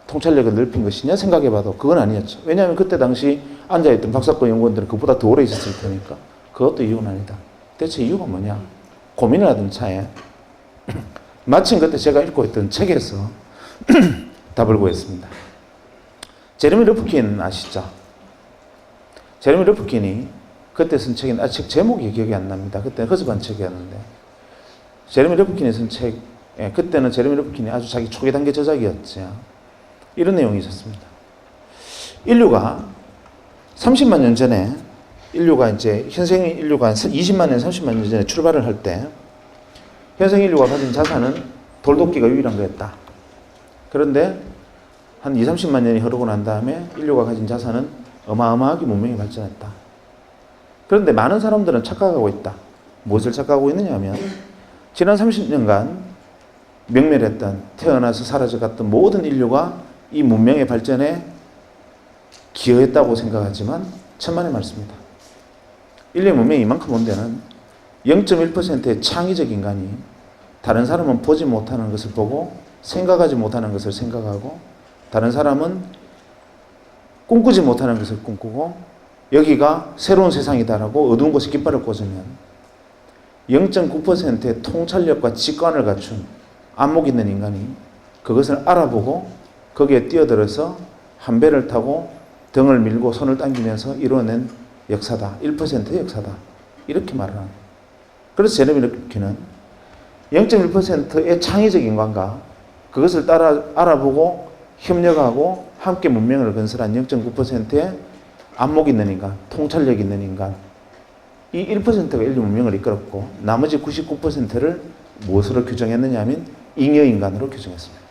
통찰력을 넓힌 것이냐 생각해봐도 그건 아니었죠. 왜냐하면 그때 당시 앉아있던 박사과 연구원들은 그보다 더 오래 있었을 테니까. 그것도 이유는 아니다. 대체 이유가 뭐냐. 고민을 하던 차에 마침 그때 제가 읽고 있던 책에서 답을 구했습니다. 제레미 러프킨 아시죠? 제레미 러프킨이 그때 쓴 책인, 책 제목이 기억이 안 납니다. 그때 허접한 책이었는데. 제레미 러프킨이 쓴 책, 그때는 제레미 러프킨이 아주 자기 초기 단계 저작이었죠. 이런 내용이 있었습니다. 인류가 30만 년 전에, 현생 인류가 20만 년, 30만 년 전에 출발을 할 때, 현생 인류가 가진 자산은 돌도끼가 유일한 거였다. 그런데 한 20, 30만 년이 흐르고 난 다음에 인류가 가진 자산은 어마어마하게 문명이 발전했다. 그런데 많은 사람들은 착각하고 있다. 무엇을 착각하고 있느냐 하면 지난 30년간 명멸했던, 태어나서 사라져갔던 모든 인류가 이 문명의 발전에 기여했다고 생각하지만 천만의 말씀이다. 인류의 문명이 이만큼 온 데는 0.1%의 창의적 인간이 다른 사람은 보지 못하는 것을 보고 생각하지 못하는 것을 생각하고 다른 사람은 꿈꾸지 못하는 것을 꿈꾸고 여기가 새로운 세상이다라고 어두운 곳에 깃발을 꽂으면 0.9%의 통찰력과 직관을 갖춘 안목 있는 인간이 그것을 알아보고 거기에 뛰어들어서 한 배를 타고 등을 밀고 손을 당기면서 이루어낸 역사다. 1%의 역사다. 이렇게 말을 합니다. 그래서 제레미 러프킨은 0.1%의 창의적 인간과 그것을 따라 알아보고 협력하고 함께 문명을 건설한 0.9%의 안목 있는 인간, 통찰력 있는 인간, 이 1%가 인류 문명을 이끌었고 나머지 99%를 무엇으로 규정했느냐 하면 잉여인간으로 규정했습니다.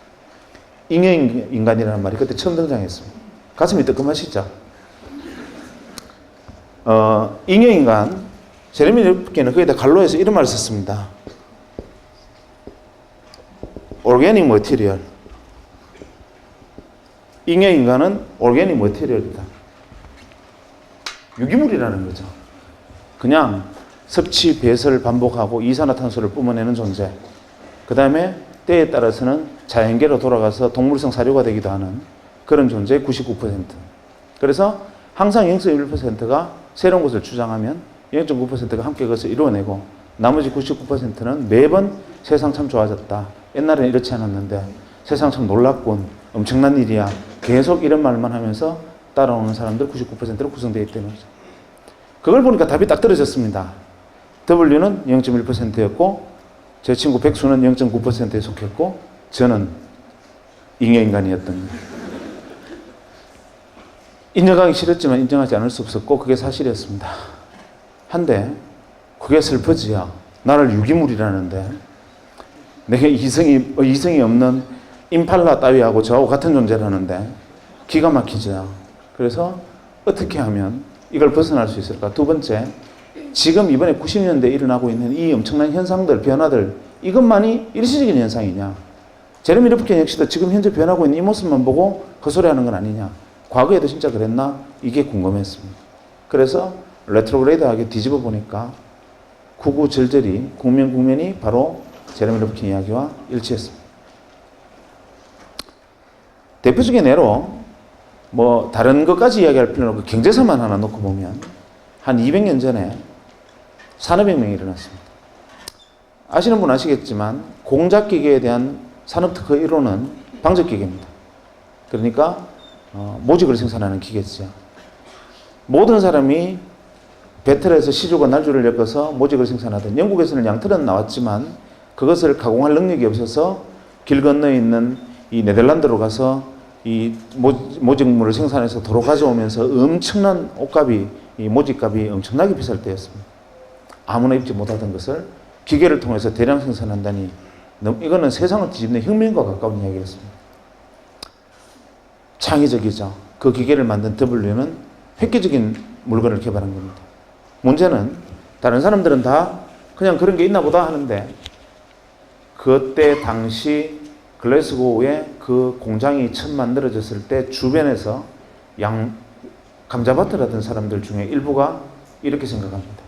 잉여인간이라는 말이 그때 처음 등장했습니다. 가슴이 뜨끔하시죠? 잉여인간, 제레미 러프킨은 거기다 갈로에서 이런 말을 썼습니다. Organic material. 잉여인간은 organic material이다. 유기물이라는 거죠. 그냥 섭취, 배설을 반복하고 이산화탄소를 뿜어내는 존재. 그 다음에 때에 따라서는 자연계로 돌아가서 동물성 사료가 되기도 하는 그런 존재의 99%. 그래서 항상 0.1%가 새로운 것을 주장하면 0.9%가 함께 그것을 이루어내고 나머지 99%는 매번 세상 참 좋아졌다. 옛날에는 이렇지 않았는데 세상 참 놀랍군. 엄청난 일이야. 계속 이런 말만 하면서 따라오는 사람들 99%로 구성되어 있다는 거죠. 그걸 보니까 답이 딱 떨어졌습니다. W는 0.1%였고 제 친구 백수는 0.9%에 속했고 저는 잉여인간이었던 거예요. 인정하기 싫었지만 인정하지 않을 수 없었고 그게 사실이었습니다. 한데 그게 슬퍼지야. 나를 유기물이라는데 내게 이성이 없는 임팔라 따위하고 저하고 같은 존재라는데 기가 막히죠. 그래서 어떻게 하면 이걸 벗어날 수 있을까? 두 번째, 지금 이번에 90년대에 일어나고 있는 이 엄청난 현상들, 변화들, 이것만이 일시적인 현상이냐? 제레미 러프킨 역시도 지금 현재 변하고 있는 이 모습만 보고 헛소리하는 건 아니냐? 과거에도 진짜 그랬나? 이게 궁금했습니다. 그래서 레트로그레이드하게 뒤집어 보니까 구구절절이 국면이 바로 제레미 러프킨 이야기와 일치했습니다. 대표적인 예로 뭐 다른 것까지 이야기할 필요는 없고 경제사만 하나 놓고 보면 한 200년 전에 산업혁명이 일어났습니다. 아시는 분 아시겠지만 공작기계에 대한 산업특허 1호는 방적기계입니다. 그러니까 모직을 생산하는 기계죠. 모든 사람이 배틀에서 시조가 날줄을 엮어서 모직을 생산하던 영국에서는 양털은 나왔지만 그것을 가공할 능력이 없어서 길 건너에 있는 이 네덜란드로 가서 이 모직물을 생산해서 도로 가져오면서 엄청난 옷값이, 이 모직값이 엄청나게 비쌀 때였습니다. 아무나 입지 못하던 것을 기계를 통해서 대량 생산한다니 이거는 세상을 뒤집는 혁명과 가까운 이야기였습니다. 창의적이죠. 그 기계를 만든 W는 획기적인 물건을 개발한 겁니다. 문제는 다른 사람들은 다 그냥 그런 게 있나 보다 하는데 그때 당시 글래스고에 그 공장이 처음 만들어졌을 때 주변에서 감자밭을 하던 사람들 중에 일부가 이렇게 생각합니다.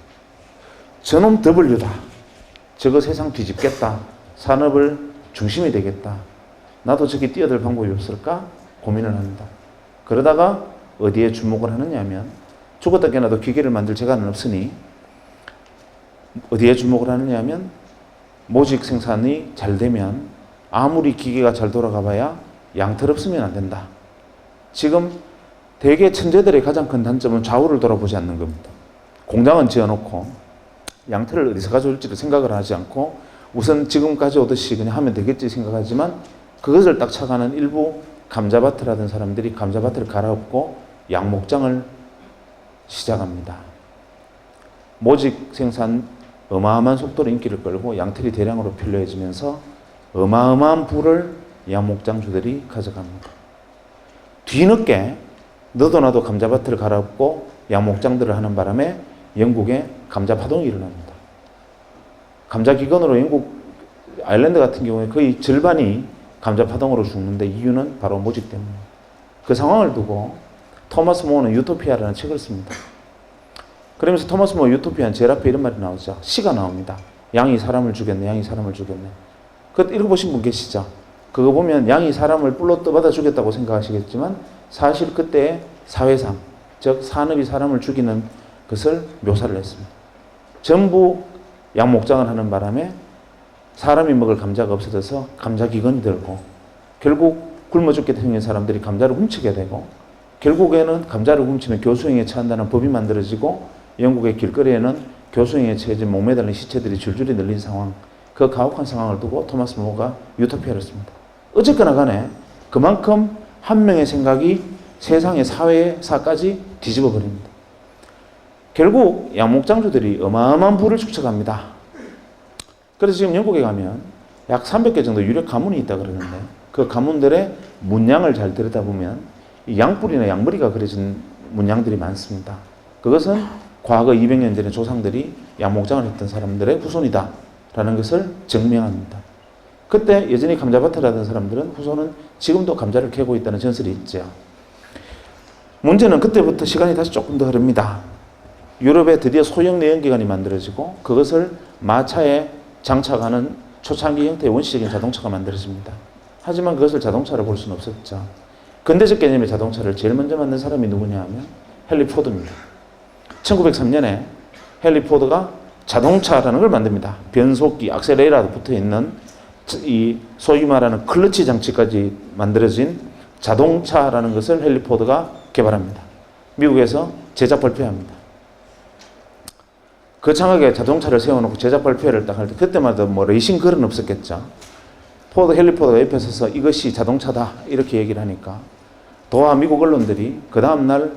저놈 W다. 저거 세상 뒤집겠다. 산업을 중심이 되겠다. 나도 저기 뛰어들 방법이 없을까? 고민을 합니다. 그러다가 어디에 주목을 하느냐 하면 죽었다 깨어나도 기계를 만들 재간은 없으니 어디에 주목을 하느냐 하면 모직 생산이 잘 되면 아무리 기계가 잘 돌아가 봐야 양털 없으면 안 된다. 지금 대개 천재들의 가장 큰 단점은 좌우를 돌아보지 않는 겁니다. 공장은 지어놓고 양털을 어디서 가져올지를 생각을 하지 않고 우선 지금 가져오듯이 그냥 하면 되겠지 생각하지만 그것을 딱 착안한 일부 감자밭을 하던 사람들이 감자밭을 갈아엎고 양목장을 시작합니다. 모직 생산 어마어마한 속도로 인기를 끌고 양털이 대량으로 필요해지면서 어마어마한 부를 양목장주들이 가져갑니다. 뒤늦게 너도 나도 감자밭을 갈아엎고 양목장들을 하는 바람에 영국에 감자파동이 일어납니다. 감자기근으로 영국 아일랜드 같은 경우에 거의 절반이 감자파동으로 죽는데 이유는 바로 모직 때문입니다. 그 상황을 두고 토마스 모어는 유토피아라는 책을 씁니다. 그러면서 토마스 모어 유토피아는 제일 앞에 이런 말이 나오죠. 시가 나옵니다. 양이 사람을 죽였네, 양이 사람을 죽였네. 그거 읽어보신 분 계시죠? 그거 보면 양이 사람을 뿔로 떠받아 죽였다고 생각하시겠지만 사실 그때의 사회상, 즉 산업이 사람을 죽이는 것을 묘사를 했습니다. 전부 양목장을 하는 바람에 사람이 먹을 감자가 없어져서 감자기근이 들고 결국 굶어 죽게 생긴 사람들이 감자를 훔치게 되고 결국에는 감자를 훔치면 교수형에 처한다는 법이 만들어지고 영국의 길거리에는 교수형에 처해진 목매달린 시체들이 줄줄이 늘린 상황, 그 가혹한 상황을 두고 토마스 모어가 유토피아를 씁니다. 어쨌거나 간에 그만큼 한 명의 생각이 세상의 사회사까지 뒤집어 버립니다. 결국 양목장주들이 어마어마한 부를 축적합니다. 그래서 지금 영국에 가면 약 300개 정도 유력 가문이 있다 그러는데 그 가문들의 문양을 잘 들여다보면 이 양뿔이나 양머리가 그려진 문양들이 많습니다. 그것은 과거 200년 전에 조상들이 양목장을 했던 사람들의 후손이다 라는 것을 증명합니다. 그때 여전히 감자밭을 하던 사람들은 후손은 지금도 감자를 캐고 있다는 전설이 있죠. 문제는 그때부터 시간이 다시 조금 더 흐릅니다. 유럽에 드디어 소형 내연기관이 만들어지고 그것을 마차에 장착하는 초창기 형태의 원시적인 자동차가 만들어집니다. 하지만 그것을 자동차로 볼 수는 없었죠. 근대적 개념의 자동차를 제일 먼저 만든 사람이 누구냐 하면 헨리 포드입니다. 1903년에 헨리 포드가 자동차라는 걸 만듭니다. 변속기, 악셀레이터도 붙어 있는 이 소위 말하는 클러치 장치까지 만들어진 자동차라는 것을 헨리 포드가 개발합니다. 미국에서 제작 발표합니다. 거창하게 자동차를 세워놓고 제작 발표를 딱 할 때 그때마다 뭐 레이싱걸은 없었겠죠. 헨리 포드가 옆에 서서 이것이 자동차다 이렇게 얘기를 하니까 도하 미국 언론들이 그 다음날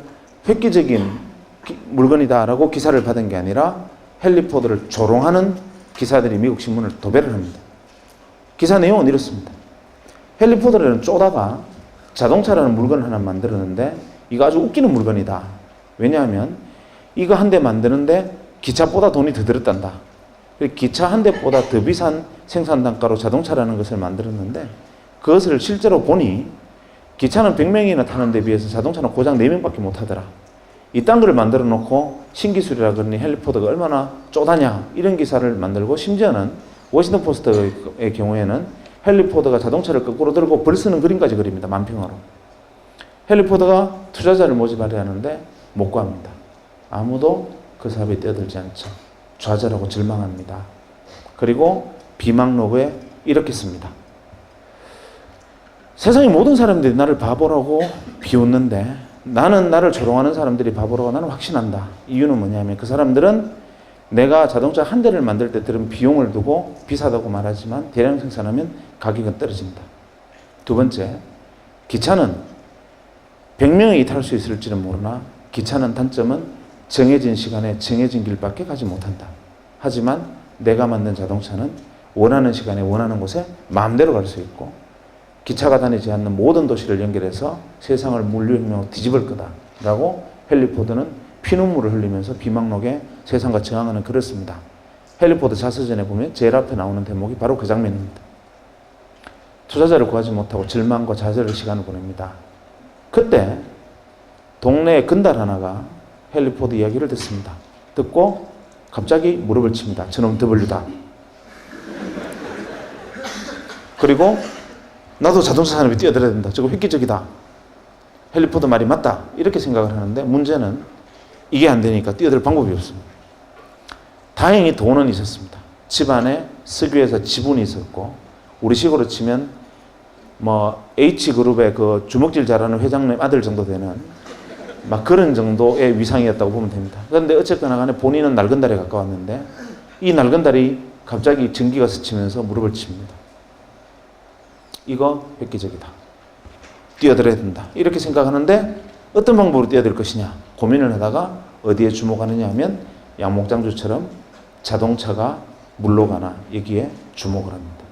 획기적인 물건이다라고 기사를 받은 게 아니라 헨리 포드를 조롱하는 기사들이 미국 신문을 도배를 합니다. 기사 내용은 이렇습니다. 헨리 포드라는 쪼다가 자동차라는 물건을 하나 만들었는데 이거 아주 웃기는 물건이다. 왜냐하면 이거 한 대 만드는데 기차보다 돈이 더 들었단다. 기차 한 대보다 더 비싼 생산 단가로 자동차라는 것을 만들었는데 그것을 실제로 보니 기차는 100명이나 타는 데 비해서 자동차는 고작 4명밖에 못 타더라. 이딴 걸 만들어 놓고 신기술이라 그러니 헨리 포드가 얼마나 쪼다냐 이런 기사를 만들고 심지어는 워싱턴 포스트의 경우에는 헨리 포드가 자동차를 거꾸로 들고 벌 쓰는 그림까지 그립니다. 만평으로. 헨리 포드가 투자자를 모집하려 하는데 못 구합니다. 아무도 그 사업에 뛰어들지 않죠. 좌절하고 절망합니다. 그리고 비망록에 이렇게 씁니다. 세상의 모든 사람들이 나를 바보라고 비웃는데 나는 나를 조롱하는 사람들이 바보라고 나는 확신한다. 이유는 뭐냐면 그 사람들은 내가 자동차 한 대를 만들 때 들은 비용을 두고 비싸다고 말하지만 대량 생산하면 가격은 떨어진다. 두 번째, 기차는 100명이 탈 수 있을지는 모르나 기차는 단점은 정해진 시간에 정해진 길밖에 가지 못한다. 하지만 내가 만든 자동차는 원하는 시간에 원하는 곳에 마음대로 갈 수 있고 기차가 다니지 않는 모든 도시를 연결해서 세상을 물류혁명으로 뒤집을 거다 라고 헨리 포드는 피눈물을 흘리면서 비망록에 세상과 저항하는 글을 씁니다. 헨리 포드 자서전에 보면 제일 앞에 나오는 대목이 바로 그 장면입니다. 투자자를 구하지 못하고 절망과 좌절의 시간을 보냅니다. 그때 동네에 건달 하나가 헨리 포드 이야기를 듣습니다. 듣고 갑자기 무릎을 칩니다. 저놈 더블유다. 그리고 나도 자동차 산업에 뛰어들어야 된다. 저거 획기적이다. 헨리 포드 말이 맞다. 이렇게 생각을 하는데 문제는 이게 안 되니까 뛰어들 방법이 없습니다. 다행히 돈은 있었습니다. 집안에 석유회사 지분이 있었고 우리식으로 치면 뭐 H그룹의 그 주먹질 잘하는 회장님 아들 정도 되는 막 그런 정도의 위상이었다고 보면 됩니다. 그런데 어쨌거나 간에 본인은 낡은 달에 가까웠는데 이 낡은 달이 갑자기 전기가 스치면서 무릎을 칩니다. 이거 획기적이다. 뛰어들어야 된다. 이렇게 생각하는데 어떤 방법으로 뛰어들 것이냐 고민을 하다가 어디에 주목하느냐 하면 양목장주처럼 자동차가 물러가나 여기에 주목을 합니다.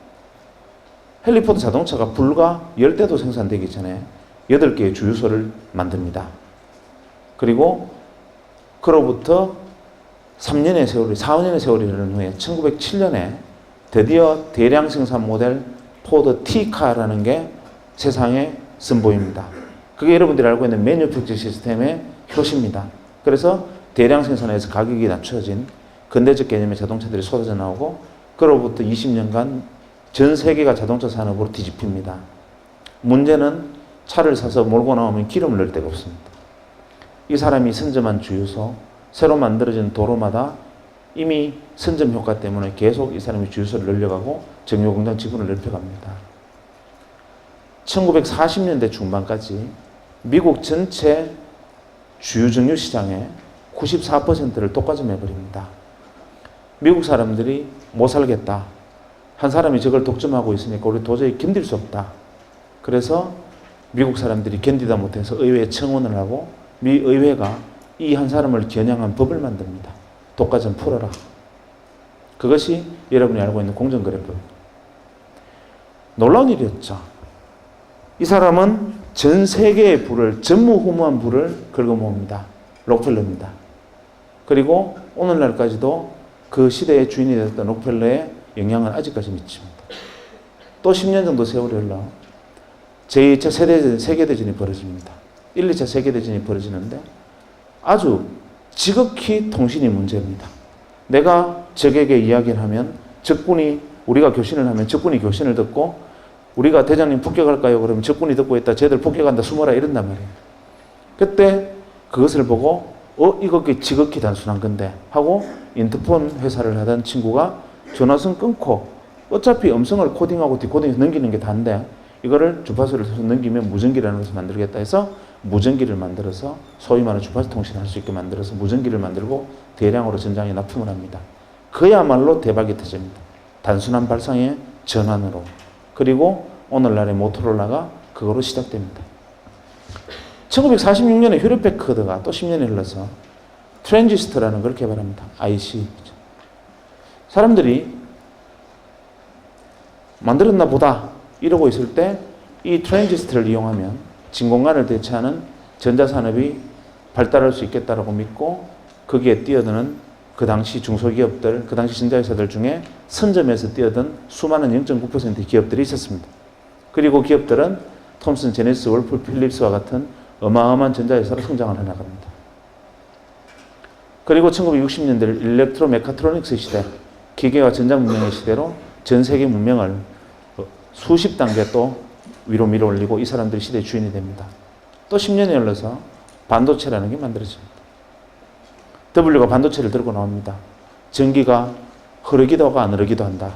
헨리 포드 자동차가 불과 10대도 생산되기 전에 8개의 주유소를 만듭니다. 그리고 그로부터 3년의 세월이, 4, 5년의 세월이 흐른 후에 1907년에 드디어 대량 생산 모델 포드 T카라는 게 세상에 선보입니다. 그게 여러분들이 알고 있는 매뉴팩처 시스템의 효시입니다. 그래서 대량 생산에서 가격이 낮춰진 근대적 개념의 자동차들이 쏟아져 나오고 그로부터 20년간 전 세계가 자동차 산업으로 뒤집힙니다. 문제는 차를 사서 몰고 나오면 기름을 넣을 데가 없습니다. 이 사람이 선점한 주유소, 새로 만들어진 도로마다 이미 선점 효과 때문에 계속 이 사람이 주유소를 늘려가고 정유공장 지분을 넓혀갑니다. 1940년대 중반까지 미국 전체 주유정유 시장의 94%를 독과점해버립니다. 미국 사람들이 못 살겠다. 한 사람이 저걸 독점하고 있으니까 우리 도저히 견딜 수 없다. 그래서 미국 사람들이 견디다 못해서 의회에 청원을 하고 미 의회가 이 한 사람을 겨냥한 법을 만듭니다. 독과점 풀어라. 그것이 여러분이 알고 있는 공정거래법. 놀라운 일이었죠. 이 사람은 전 세계의 부를, 전무후무한 부를 긁어모읍니다. 록펠러입니다. 그리고 오늘날까지도 그 시대의 주인이 되었던 록펠러의 영향은 아직까지 미칩니다. 또 10년 정도 세월이 흘러 제2차 세계대전이 벌어집니다. 1, 2차 세계대전이 벌어지는데 아주 지극히 통신이 문제입니다. 내가 적에게 이야기를 하면 적군이, 우리가 교신을 하면 적군이 교신을 듣고 우리가 대장님 폭격할까요? 그러면 적군이 듣고 있다. 쟤들 폭격한다. 숨어라. 이런단 말이에요. 그때 그것을 보고 이거 지극히 단순한 건데 하고 인터폰 회사를 하던 친구가 전화선 끊고 어차피 음성을 코딩하고 디코딩해서 넘기는 게 다인데 이거를 주파수를 써서 넘기면 무전기라는 것을 만들겠다 해서 무전기를 만들어서 소위 말하는 주파수 통신을 할 수 있게 만들어서 무전기를 만들고 대량으로 전장에 납품을 합니다. 그야말로 대박이 터집니다. 단순한 발상의 전환으로. 그리고 오늘날의 모토로라가 그거로 시작됩니다. 1946년에 휴레패커드가 또 10년이 흘러서 트랜지스터라는 걸 개발합니다. IC. 사람들이 만들었나 보다 이러고 있을 때 이 트랜지스터를 이용하면 진공관을 대체하는 전자산업이 발달할 수 있겠다라고 믿고 거기에 뛰어드는 그 당시 중소기업들, 그 당시 전자회사들 중에 선점에서 뛰어든 수많은 0.9%의 기업들이 있었습니다. 그리고 기업들은 톰슨, 제네시스, 월풀, 필립스와 같은 어마어마한 전자회사로 성장을 해나갑니다. 그리고 1960년대 일렉트로 메카트로닉스 시대, 기계와 전자문명의 시대로 전 세계 문명을 수십 단계 또 위로 밀어올리고 이 사람들이 시대의 주인이 됩니다. 또 10년이 흘러서 반도체라는 게 만들어집니다. W가 반도체를 들고 나옵니다. 전기가 흐르기도 하고 안 흐르기도 한다.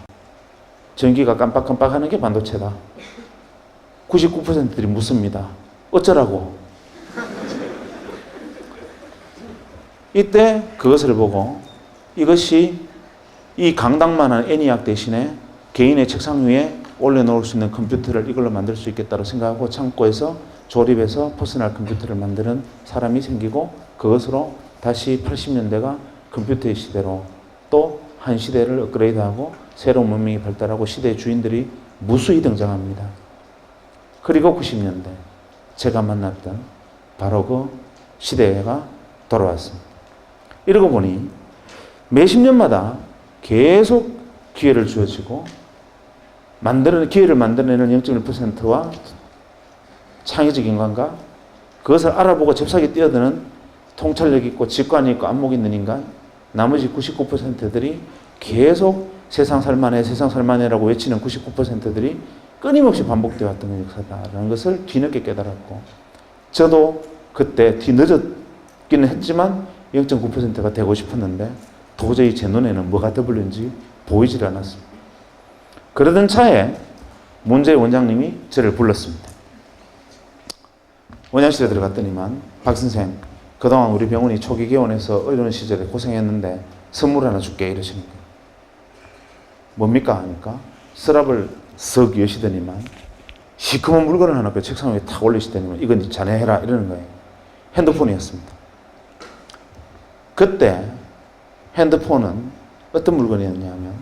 전기가 깜빡깜빡하는 게 반도체다. 99%들이 묻습니다. 어쩌라고? 이때 그것을 보고 이것이 이 강당만한 애니악 대신에 개인의 책상 위에 올려놓을 수 있는 컴퓨터를 이걸로 만들 수 있겠다고 생각하고 창고에서 조립해서 퍼스널 컴퓨터를 만드는 사람이 생기고 그것으로 다시 80년대가 컴퓨터의 시대로 또 한 시대를 업그레이드하고 새로운 문명이 발달하고 시대의 주인들이 무수히 등장합니다. 그리고 90년대 제가 만났던 바로 그 시대가 돌아왔습니다. 이러고 보니 몇십 년마다 계속 기회를 주어지고 기회를 만들어내는 0.1%와 창의적인 감각, 그것을 알아보고 잽싸게 뛰어드는 통찰력 있고 직관이 있고 안목 있는 인간, 나머지 99%들이 계속 세상 살만해라고 외치는 99%들이 끊임없이 반복되어 왔던 역사다라는 것을 뒤늦게 깨달았고, 저도 그때 뒤늦었기는 했지만 0.9%가 되고 싶었는데 도저히 제 눈에는 뭐가 더블인지 보이질 않았습니다. 그러던 차에 문재인 원장님이 저를 불렀습니다. 원장실에 들어갔더니만 박 선생, 그동안 우리 병원이 초기 개원해서 어려운 시절에 고생했는데 선물 하나 줄게 이러시는 거예요. 뭡니까 하니까 서랍을 석 여시더니만 시커먼 물건을 하나 그 책상 위에 탁 올리시더니만 이건 자네 해라 이러는 거예요. 핸드폰이었습니다. 그때 핸드폰은 어떤 물건이었냐면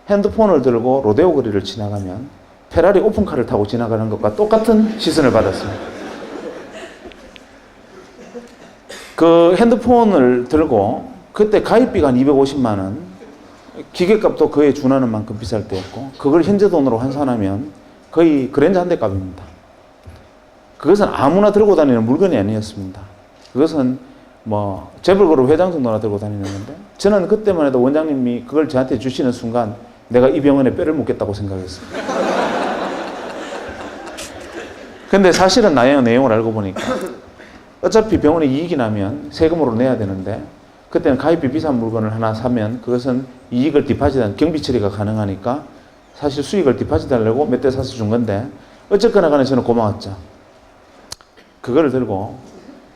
핸드폰을 들고 로데오 거리를 지나가면 페라리 오픈카를 타고 지나가는 것과 똑같은 시선을 받았습니다. 그 핸드폰을 들고 그때 가입비가 한 250만 원, 기계값도 그에 준하는 만큼 비쌀 때였고 그걸 현재 돈으로 환산하면 거의 그랜저 한 대 값입니다. 그것은 아무나 들고 다니는 물건이 아니었습니다. 그것은 뭐 재벌그룹 회장 정도나 들고 다니는 건데 저는 그때만 해도 원장님이 그걸 저한테 주시는 순간 내가 이 병원에 뼈를 묻겠다고 생각했습니다. 근데 사실은 내용을 알고 보니까 어차피 병원에 이익이 나면 세금으로 내야 되는데 그때는 가입비 비싼 물건을 하나 사면 그것은 이익을 디파짓한 경비 처리가 가능하니까 사실 수익을 디파짓하려고 몇 대 사서 준 건데 어쨌거나 간에 저는 고마웠죠. 그거를 들고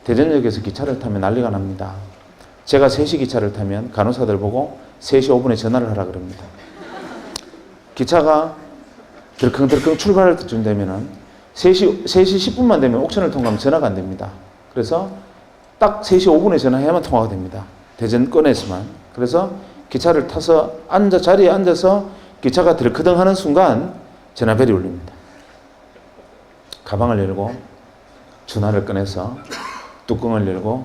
대전역에서 기차를 타면 난리가 납니다. 제가 3시 기차를 타면 간호사들 보고 3시 5분에 전화를 하라 그럽니다. 기차가 덜컹덜컹 출발할 때쯤 되면은 3시 10분만 되면 옥천을 통과하면 전화가 안 됩니다. 그래서 딱 3시 5분에 전화해야만 통화가 됩니다. 대전권에서만. 그래서 기차를 타서 자리에 앉아서 기차가 들크덩 하는 순간 전화벨이 울립니다. 가방을 열고 전화를 꺼내서 뚜껑을 열고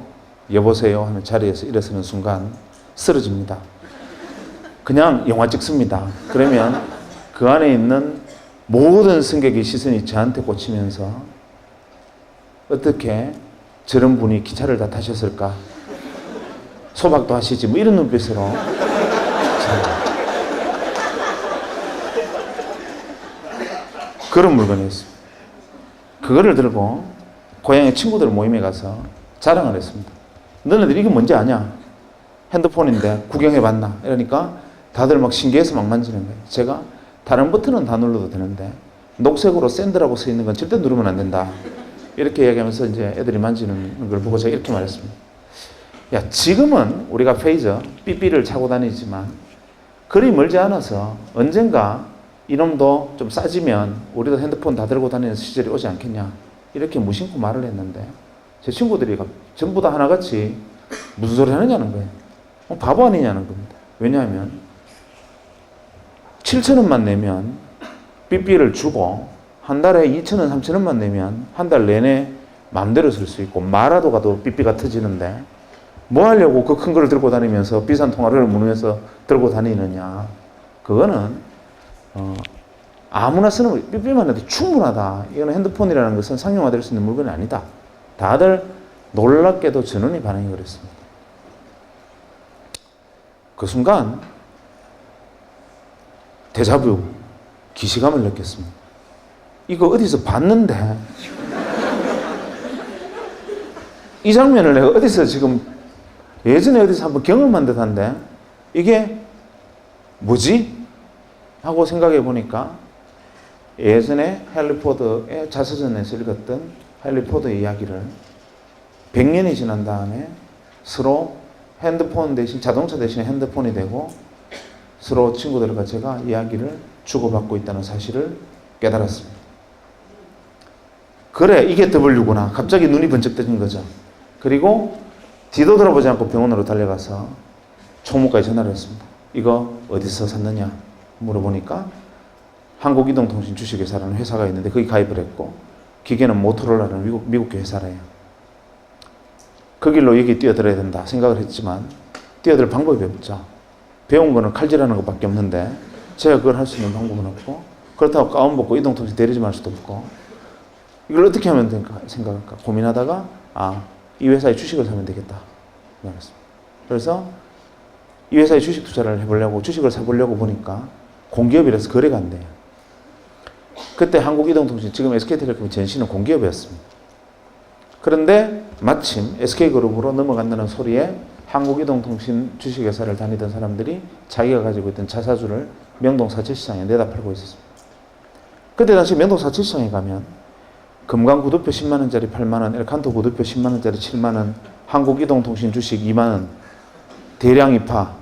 여보세요 하는 자리에서 일어서는 순간 쓰러집니다. 그냥 영화 찍습니다. 그러면 그 안에 있는 모든 승객의 시선이 저한테 꽂히면서 어떻게 저런 분이 기차를 다 타셨을까? 소박도 하시지 뭐 이런 눈빛으로 그런 물건이었습니다. 그거를 들고 고향의 친구들 모임에 가서 자랑을 했습니다. 너네들 이게 뭔지 아냐? 핸드폰인데 구경해봤나? 이러니까 다들 막 신기해서 막 만지는 거예요. 제가 다른 버튼은 다 눌러도 되는데 녹색으로 샌드라고 써 있는 건 절대 누르면 안 된다. 이렇게 얘기하면서 이제 애들이 만지는 걸 보고 제가 이렇게 말했습니다. 야, 지금은 우리가 페이저, 삐삐를 차고 다니지만 그리 멀지 않아서 언젠가 이놈도 좀 싸지면 우리도 핸드폰 다 들고 다니는 시절이 오지 않겠냐. 이렇게 무심코 말을 했는데 제 친구들이 전부 다 하나같이 무슨 소리 하느냐는 거예요. 바보 아니냐는 겁니다. 왜냐하면 7,000원만 내면 삐삐를 주고 한 달에 2,000원, 3,000원만 내면 한 달 내내 마음대로 쓸 수 있고 말아도 가도 삐삐가 터지는데 뭐 하려고 그 큰 거를 들고 다니면서 비싼 통화를 무누면서 들고 다니느냐. 그거는 아무나 쓰는 삐삐만 해도 충분하다. 이거는 핸드폰이라는 것은 상용화될 수 있는 물건이 아니다. 다들 놀랍게도 전원이 반응이 그랬습니다. 그 순간 데자뷰, 기시감을 느꼈습니다. 이거 어디서 봤는데 이 장면을 내가 어디서 지금 예전에 어디서 한번 경험한 듯한데 이게 뭐지? 하고 생각해 보니까 예전에 헨리 포드의 자서전에서 읽었던 헨리 포드의 이야기를 100년이 지난 다음에 서로 핸드폰 대신 자동차 대신 핸드폰이 되고 서로 친구들과 제가 이야기를 주고받고 있다는 사실을 깨달았습니다. 그래, 이게 W구나. 갑자기 눈이 번쩍 뜨는 거죠. 그리고 뒤도 돌아보지 않고 병원으로 달려가서 총무과에 전화를 했습니다. 이거 어디서 샀느냐 물어보니까 한국이동통신 주식회사라는 회사가 있는데 거기 가입을 했고 기계는 모토로라는 미국 회사래요. 그 길로 여기 뛰어들어야 된다 생각을 했지만 뛰어들 방법이 없죠. 배운 거는 칼질하는 것밖에 없는데 제가 그걸 할 수 있는 방법은 없고 그렇다고 가운 벗고 이동통신 대리점 할 수도 없고 이걸 어떻게 하면 될까 생각할까 고민하다가 이 회사의 주식을 사면 되겠다 말했습니다. 그래서 이 회사에 주식 투자를 해보려고 주식을 사보려고 보니까 공기업이라서 거래가 안 돼요. 그때 한국이동통신 지금 SK텔레콤이 전신은 공기업이었습니다. 그런데 마침 SK그룹으로 넘어간다는 소리에 한국이동통신 주식회사를 다니던 사람들이 자기가 가지고 있던 자사주를 명동 사채시장에 내다 팔고 있었습니다. 그때 당시 명동 사채시장에 가면 금강 구두표 10만원짜리 8만원, 엘칸토 구두표 10만원짜리 7만원, 한국이동통신 주식 2만원, 대량 입하,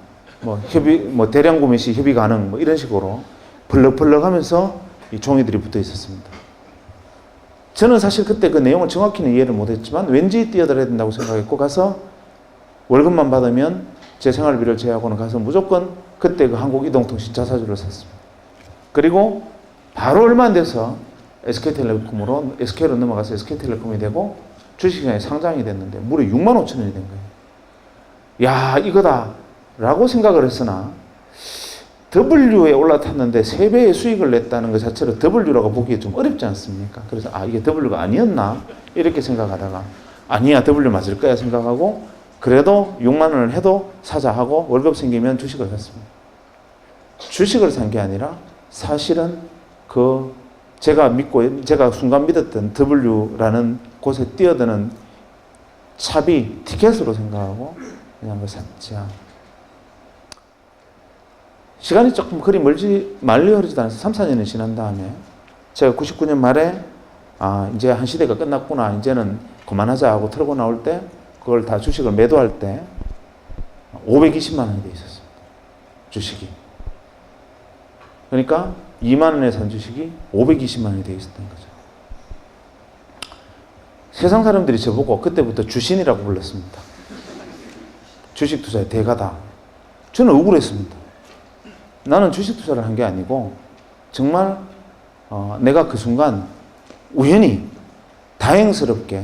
대량 구매 시 협의 가능, 이런 식으로 벌럭벌럭 하면서 이 종이들이 붙어 있었습니다. 저는 사실 그때 그 내용을 정확히는 이해를 못했지만 왠지 뛰어들어야 된다고 생각했고 가서 월급만 받으면 제 생활비를 제외하고는 가서 무조건 그때 그 한국이동통신 자사주를 샀습니다. 그리고 바로 얼마 안 돼서 SK로 넘어가서 SK텔레콤이 되고 주식시장에 상장이 됐는데 무려 6만 5천 원이 된 거예요. 야, 이거다 라고 생각을 했으나 W에 올라탔는데 3배의 수익을 냈다는 것 자체로 W라고 보기에 좀 어렵지 않습니까? 그래서 이게 W가 아니었나? 이렇게 생각하다가 아니야, W 맞을 거야 생각하고 그래도 6만 원을 해도 사자 하고 월급 생기면 주식을 샀습니다. 주식을 산 게 아니라 사실은 제가 순간 믿었던 W라는 곳에 뛰어드는 차비, 티켓으로 생각하고 그냥 그걸 샀죠. 시간이 조금 그리 멀리 흐르지도 않아서 3, 4년이 지난 다음에 제가 99년 말에 이제 한 시대가 끝났구나. 이제는 그만하자 하고 털고 나올 때 그걸 다 주식을 매도할 때 520만 원이 돼 있었습니다. 주식이. 그러니까 2만 원에 산 주식이 520만 원이 돼 있었던 거죠. 세상 사람들이 저보고 그때부터 주신이라고 불렀습니다. 주식 투자의 대가다. 저는 억울했습니다. 나는 주식 투자를 한 게 아니고 정말 내가 그 순간 우연히 다행스럽게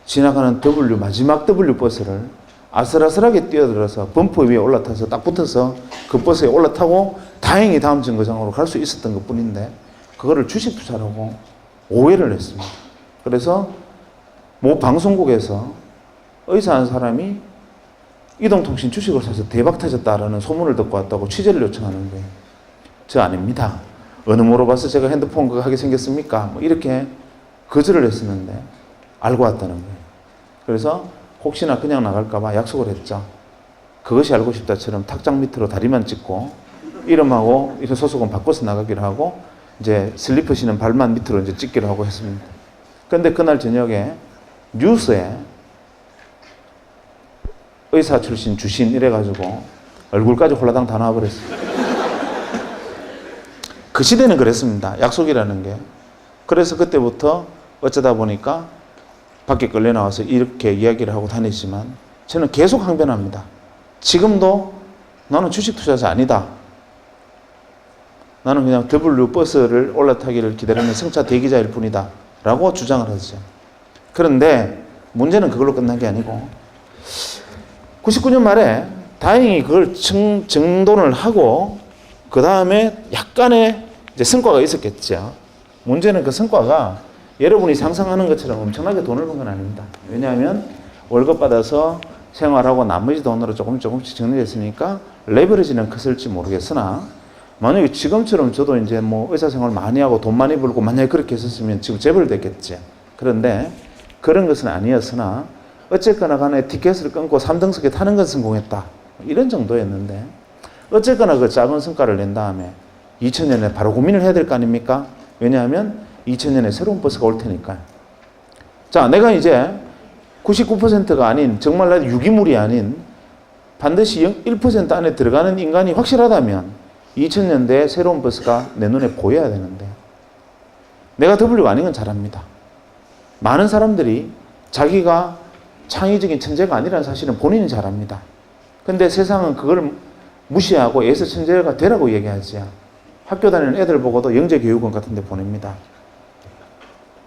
지나가는 마지막 W 버스를 아슬아슬하게 뛰어들어서 범퍼 위에 올라타서 딱 붙어서 그 버스에 올라타고 다행히 다음 정거장으로 갈 수 있었던 것 뿐인데 그거를 주식 투자라고 오해를 했습니다. 그래서 모 방송국에서 의사 한 사람이 이동통신 주식을 사서 대박 터졌다라는 소문을 듣고 왔다고 취재를 요청하는데 저 아닙니다. 어느 물어봐서 제가 핸드폰 그거 하게 생겼습니까? 이렇게 거절을 했었는데 알고 왔다는 거예요. 그래서 혹시나 그냥 나갈까봐 약속을 했죠. 그것이 알고 싶다처럼 탁장 밑으로 다리만 찍고 이름하고 이런 소속은 바꿔서 나가기로 하고 이제 슬리퍼 신은 발만 밑으로 이제 찍기로 하고 했습니다. 그런데 그날 저녁에 뉴스에 의사 출신 주신 이래가지고 얼굴까지 홀라당 다 나와버렸어요. 그 시대는 그랬습니다. 약속이라는 게. 그래서 그때부터 어쩌다 보니까 밖에 끌려 나와서 이렇게 이야기를 하고 다니지만 저는 계속 항변합니다. 지금도 나는 주식 투자자 아니다. 나는 그냥 W 버스를 올라타기를 기다리는 승차 대기자일 뿐이다. 라고 주장을 하죠. 그런데 문제는 그걸로 끝난 게 아니고 99년 말에 다행히 그걸 정돈을 하고 그 다음에 약간의 이제 성과가 있었겠죠. 문제는 그 성과가 여러분이 상상하는 것처럼 엄청나게 돈을 번 건 아닙니다. 왜냐하면 월급 받아서 생활하고 나머지 돈으로 조금씩 정리했으니까 레버리지는 컸을지 모르겠으나 만약에 지금처럼 저도 이제 의사생활 많이 하고 돈 많이 벌고 만약에 그렇게 했었으면 지금 재벌 됐겠지. 그런데 그런 것은 아니었으나 어쨌거나 간에 티켓을 끊고 3등석에 타는 건 성공했다. 이런 정도였는데 어쨌거나 그 작은 성과를 낸 다음에 2000년에 바로 고민을 해야 될 거 아닙니까? 왜냐하면 2000년에 새로운 버스가 올 테니까요. 자, 내가 이제 99%가 아닌, 정말 나 유기물이 아닌 반드시 1% 안에 들어가는 인간이 확실하다면 2000년대에 새로운 버스가 내 눈에 보여야 되는데, 내가 W가 아닌 건 잘 압니다. 많은 사람들이 자기가 창의적인 천재가 아니라는 사실은 본인은 잘 압니다. 근데 세상은 그걸 무시하고 애서 천재가 되라고 얘기하지. 학교 다니는 애들 보고도 영재교육원 같은 데 보냅니다.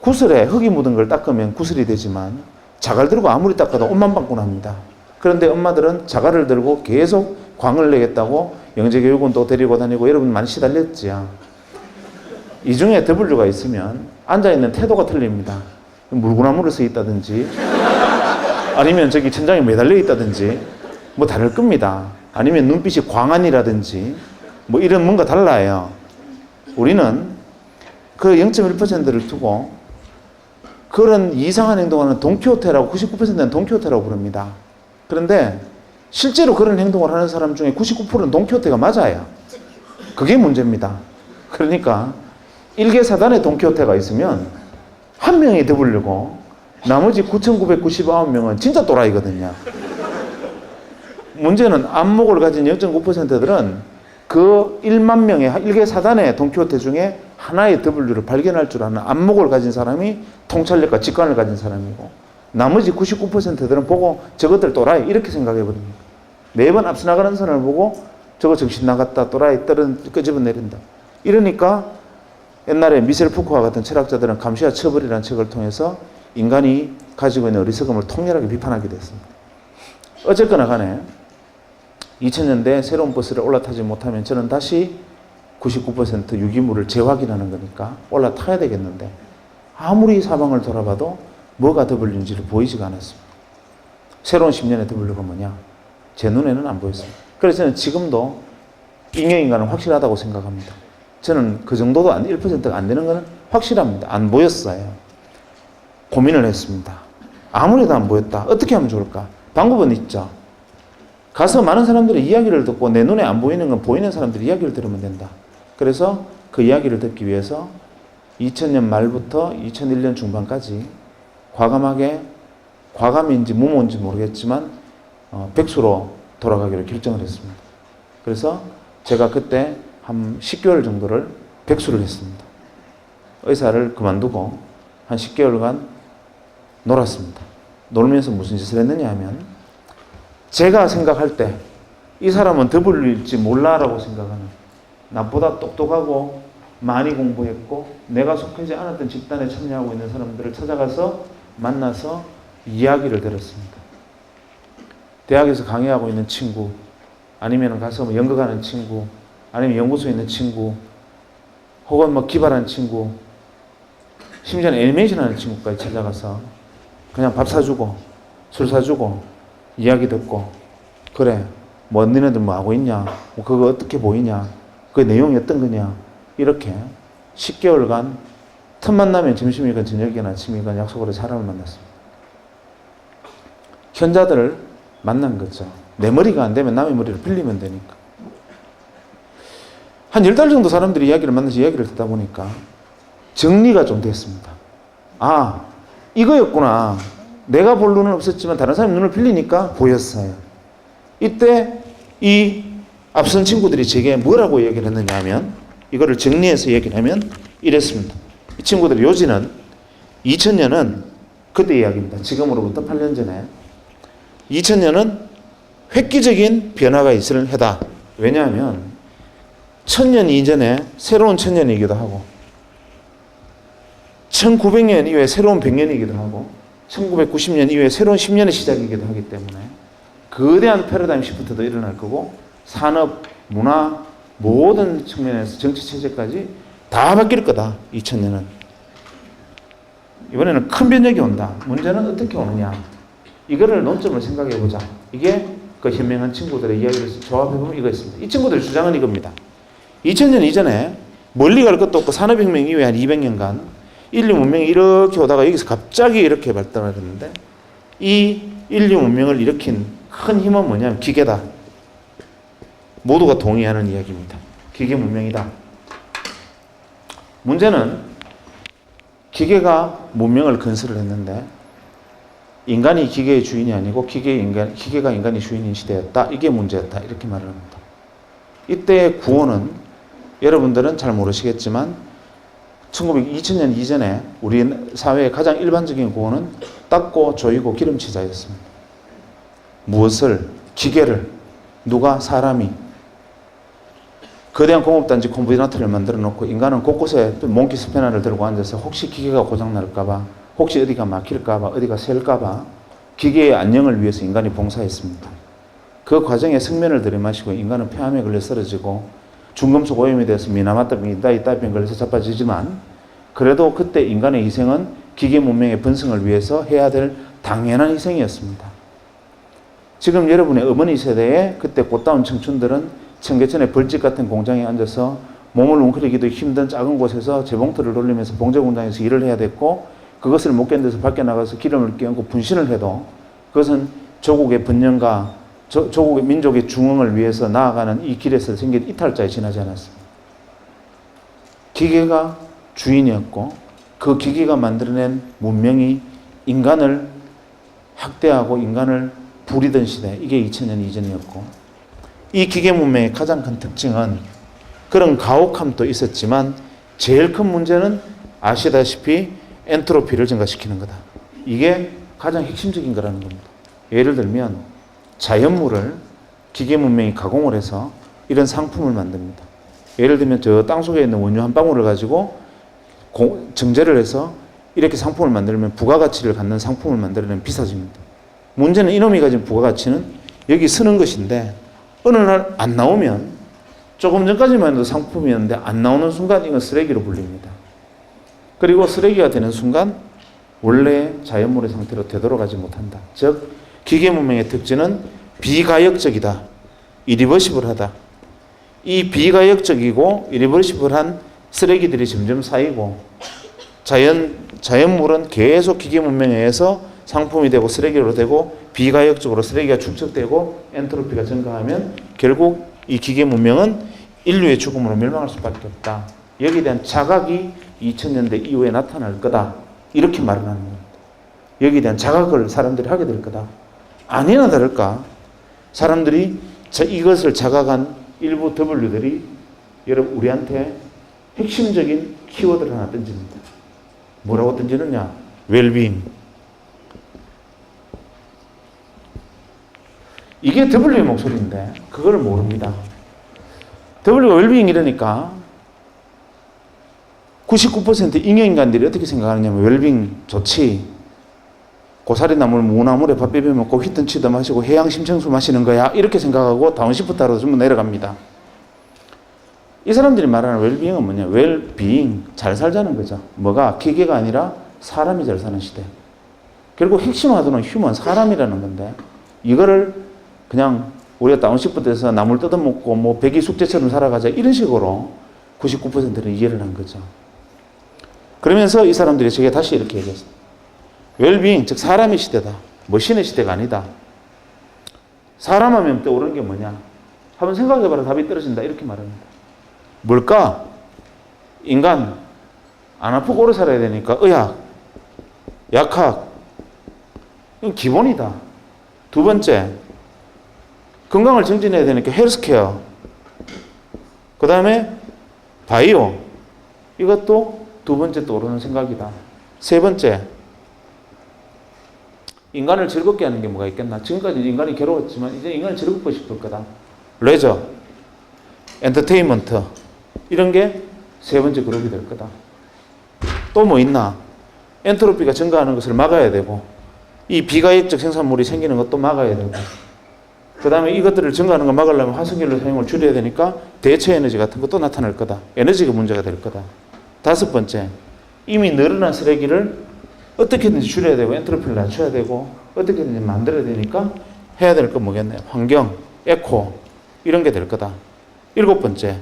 구슬에 흙이 묻은 걸 닦으면 구슬이 되지만 자갈 들고 아무리 닦아도 옷만 방꾼합니다. 그런데 엄마들은 자갈을 들고 계속 광을 내겠다고 영재교육원 또 데리고 다니고 여러분 많이 시달렸지요. 이 중에 W가 있으면 앉아있는 태도가 틀립니다. 물구나무를 서 있다든지 아니면 저기 천장에 매달려 있다든지 뭐 다를 겁니다. 아니면 눈빛이 광안이라든지 뭐 이런 뭔가 달라요. 우리는 그 0.1%를 두고 그런 이상한 행동하는 돈키호테라고, 99%는 돈키호테라고 부릅니다. 그런데 실제로 그런 행동을 하는 사람 중에 99%는 돈키호테가 맞아요. 그게 문제입니다. 그러니까 일개사단에 돈키호테가 있으면 한 명이 W고 나머지 9,999명은 진짜 또라이거든요. 문제는 안목을 가진 0.9%들은 그 1만 명의 일개사단의 돈키호테 중에 하나의 W를 발견할 줄 아는 안목을 가진 사람이 통찰력과 직관을 가진 사람이고, 나머지 99%들은 보고 저것들 또라이 이렇게 생각해 버립니다. 매번 앞서 나가는 사람을 보고 저거 정신 나갔다, 또라이 끄집어 내린다. 이러니까 옛날에 미셀 푸코와 같은 철학자들은 감시와 처벌이라는 책을 통해서 인간이 가지고 있는 어리석음을 통렬하게 비판하게 됐습니다. 어쨌거나 간에 2000년대 새로운 버스를 올라타지 못하면 저는 다시 99% 유기물을 재확인하는 거니까 올라타야 되겠는데, 아무리 사방을 돌아봐도 뭐가 W인지를 보이지가 않았습니다. 새로운 10년의 W가 뭐냐? 제 눈에는 안 보였습니다. 그래서 저는 지금도 인형인간은 확실하다고 생각합니다. 저는 그 정도도 1%가 안 되는 것은 확실합니다. 안 보였어요. 고민을 했습니다. 아무래도 안 보였다. 어떻게 하면 좋을까? 방법은 있죠. 가서 많은 사람들의 이야기를 듣고 내 눈에 안 보이는 건 보이는 사람들의 이야기를 들으면 된다. 그래서 그 이야기를 듣기 위해서 2000년 말부터 2001년 중반까지 과감인지 무모인지 모르겠지만 백수로 돌아가기로 결정을 했습니다. 그래서 제가 그때 한 10개월 정도를 백수를 했습니다. 의사를 그만두고 한 10개월간 놀았습니다. 놀면서 무슨 짓을 했느냐 하면, 제가 생각할 때 이 사람은 W일지 몰라라고 생각하는, 나보다 똑똑하고 많이 공부했고 내가 속하지 않았던 집단에 참여하고 있는 사람들을 찾아가서 만나서 이야기를 들었습니다. 대학에서 강의하고 있는 친구, 아니면 가서 뭐 연극하는 친구, 아니면 연구소에 있는 친구, 혹은 뭐 기발한 친구, 심지어는 애니메이션 하는 친구까지 찾아가서 그냥 밥 사주고 술 사주고 이야기 듣고, 그래 뭐 너네들 뭐 하고 있냐, 뭐 그거 어떻게 보이냐, 그 내용이 어떤 거냐, 이렇게 10개월간 틈만 나면 점심이건 저녁이건 아침이건 약속으로 사람을 만났습니다. 현자들을 만난 거죠. 내 머리가 안 되면 남의 머리를 빌리면 되니까. 한 10달 정도 사람들이 이야기를 만나서 이야기를 듣다 보니까 정리가 좀 됐습니다. 아, 이거였구나. 내가 볼 눈은 없었지만 다른 사람 눈을 빌리니까 보였어요. 이때 이 앞선 친구들이 제게 뭐라고 얘기를 했느냐 하면, 이거를 정리해서 얘기를 하면 이랬습니다. 이 친구들의 요지는 2000년은 그때 이야기입니다. 지금으로부터 8년 전에 2000년은 획기적인 변화가 있을 해다. 왜냐하면 1000년 이전에 새로운 1000년이기도 하고 1900년 이후에 새로운 100년이기도 하고 1990년 이후에 새로운 10년의 시작이기도 하기 때문에 거대한 패러다임 시프트도 일어날 거고, 산업, 문화, 모든 측면에서 정치 체제까지 다 바뀔 거다. 2000년은. 이번에는 큰 변혁이 온다. 문제는 어떻게 오느냐. 이거를 논점을 생각해 보자. 이게 그 현명한 친구들의 이야기를 조합해보면 이거였습니다. 이 친구들의 주장은 이겁니다. 2000년 이전에 멀리 갈 것도 없고 산업혁명 이후에 한 200년간 인류 문명이 이렇게 오다가 여기서 갑자기 이렇게 발전을 했는데, 이 인류 문명을 일으킨 큰 힘은 뭐냐면 기계다. 모두가 동의하는 이야기입니다. 기계 문명이다. 문제는 기계가 문명을 건설을 했는데 인간이 기계의 주인이 아니고 기계가 인간의 주인인 시대였다. 이게 문제였다. 이렇게 말을 합니다. 이때의 구호는 여러분들은 잘 모르시겠지만 2000년 이전에 우리 사회의 가장 일반적인 구호는 닦고 조이고 기름치자였습니다. 무엇을? 기계를. 누가? 사람이. 거대한 공업단지 콤비나트를 만들어 놓고 인간은 곳곳에 몽키 스패너를 들고 앉아서 혹시 기계가 고장날까봐, 혹시 어디가 막힐까봐, 어디가 셀까봐 기계의 안녕을 위해서 인간이 봉사했습니다. 그 과정에 생면을 들이마시고 인간은 폐암에 걸려 쓰러지고 중금속 오염이 돼서 미나마병, 이따이따병 걸려서 자빠지지만 그래도 그때 인간의 희생은 기계 문명의 번성을 위해서 해야 될 당연한 희생이었습니다. 지금 여러분의 어머니 세대의 그때 꽃다운 청춘들은 청계천의 벌집 같은 공장에 앉아서 몸을 웅크리기도 힘든 작은 곳에서 재봉틀을 돌리면서 봉제 공장에서 일을 해야 됐고 그것을 못 견뎌서 밖에 나가서 기름을 끼얹고 분신을 해도 그것은 조국의 번영과 조국의 민족의 중흥을 위해서 나아가는 이 길에서 생긴 이탈자에 지나지 않았습니다. 기계가 주인이었고 그 기계가 만들어낸 문명이 인간을 학대하고 인간을 부리던 시대, 이게 2000년 이전이었고 이 기계 문명의 가장 큰 특징은 그런 가혹함도 있었지만 제일 큰 문제는 아시다시피 엔트로피를 증가시키는 거다. 이게 가장 핵심적인 거라는 겁니다. 예를 들면 자연물을 기계 문명이 가공을 해서 이런 상품을 만듭니다. 예를 들면 저 땅속에 있는 원유 한 방울을 가지고 정제를 해서 이렇게 상품을 만들면 부가가치를 갖는 상품을 만들어내면 비싸집니다. 문제는 이놈이 가진 부가가치는 여기 쓰는 것인데 어느 날 안 나오면 조금 전까지만 해도 상품이었는데 안 나오는 순간 이건 쓰레기로 불립니다. 그리고 쓰레기가 되는 순간 원래 자연물의 상태로 되돌아가지 못한다. 즉 기계 문명의 특징은 비가역적이다. 이리버시블하다. 이 비가역적이고 이리버시블한 쓰레기들이 점점 쌓이고 자연물은 계속 기계 문명에 의해서 상품이 되고 쓰레기로 되고 비가역적으로 쓰레기가 축적되고 엔트로피가 증가하면 결국 이 기계 문명은 인류의 죽음으로 멸망할 수밖에 없다. 여기에 대한 자각이 2000년대 이후에 나타날 거다. 이렇게 말을 하는 겁니다. 여기에 대한 자각을 사람들이 하게 될 거다. 아니나 다를까 사람들이 이것을 자각한 일부 W들이 여러분 우리한테 핵심적인 키워드를 하나 던집니다. 뭐라고 던지느냐? 웰빙. 이게 W의 목소리인데 그걸 모릅니다. W가 웰빙 이러니까 99% 잉여인간들이 어떻게 생각하느냐면 웰빙 좋지. 고사리 나물, 무나물에 밥 비벼 먹고 휘տն치도 마시고 해양 심청수 마시는 거야. 이렇게 생각하고 다운시프트하러 전부 내려갑니다. 이 사람들이 말하는 웰빙은 뭐냐? 웰빙, 잘 살자는 거죠. 뭐가? 기계가 아니라 사람이 잘 사는 시대. 결국 핵심 화두는 휴먼, 사람이라는 건데 이거를 그냥 우리가 다운시프트에서 나물 뜯어먹고 뭐 백이 숙제처럼 살아가자 이런 식으로 99%는 이해를 한 거죠. 그러면서 이 사람들이 제게 다시 이렇게 얘기했어요. 웰빙, 즉 사람의 시대다. 머신의 시대가 아니다. 사람 하면 떠오르는 게 뭐냐? 한번 생각해봐라. 답이 떨어진다. 이렇게 말합니다. 뭘까? 인간, 안 아프고 오래 살아야 되니까 의학, 약학, 이건 기본이다. 두 번째, 건강을 증진해야 되니까 헬스케어. 그 다음에 바이오. 이것도 두 번째 떠오르는 생각이다. 세 번째, 인간을 즐겁게 하는 게 뭐가 있겠나? 지금까지 인간이 괴로웠지만 이제 인간을 즐겁고 싶을 거다. 레저, 엔터테인먼트 이런 게 세 번째 그룹이 될 거다. 또 뭐 있나? 엔트로피가 증가하는 것을 막아야 되고 이 비가역적 생산물이 생기는 것도 막아야 되고 그 다음에 이것들을 증가하는 걸 막으려면 화석연료 사용을 줄여야 되니까 대체 에너지 같은 것도 나타날 거다. 에너지가 문제가 될 거다. 다섯 번째, 이미 늘어난 쓰레기를 어떻게든지 줄여야 되고 엔트로피를 낮춰야 되고 어떻게든지 만들어야 되니까 해야 될 건 뭐겠네요. 환경, 에코 이런 게 될 거다. 일곱 번째,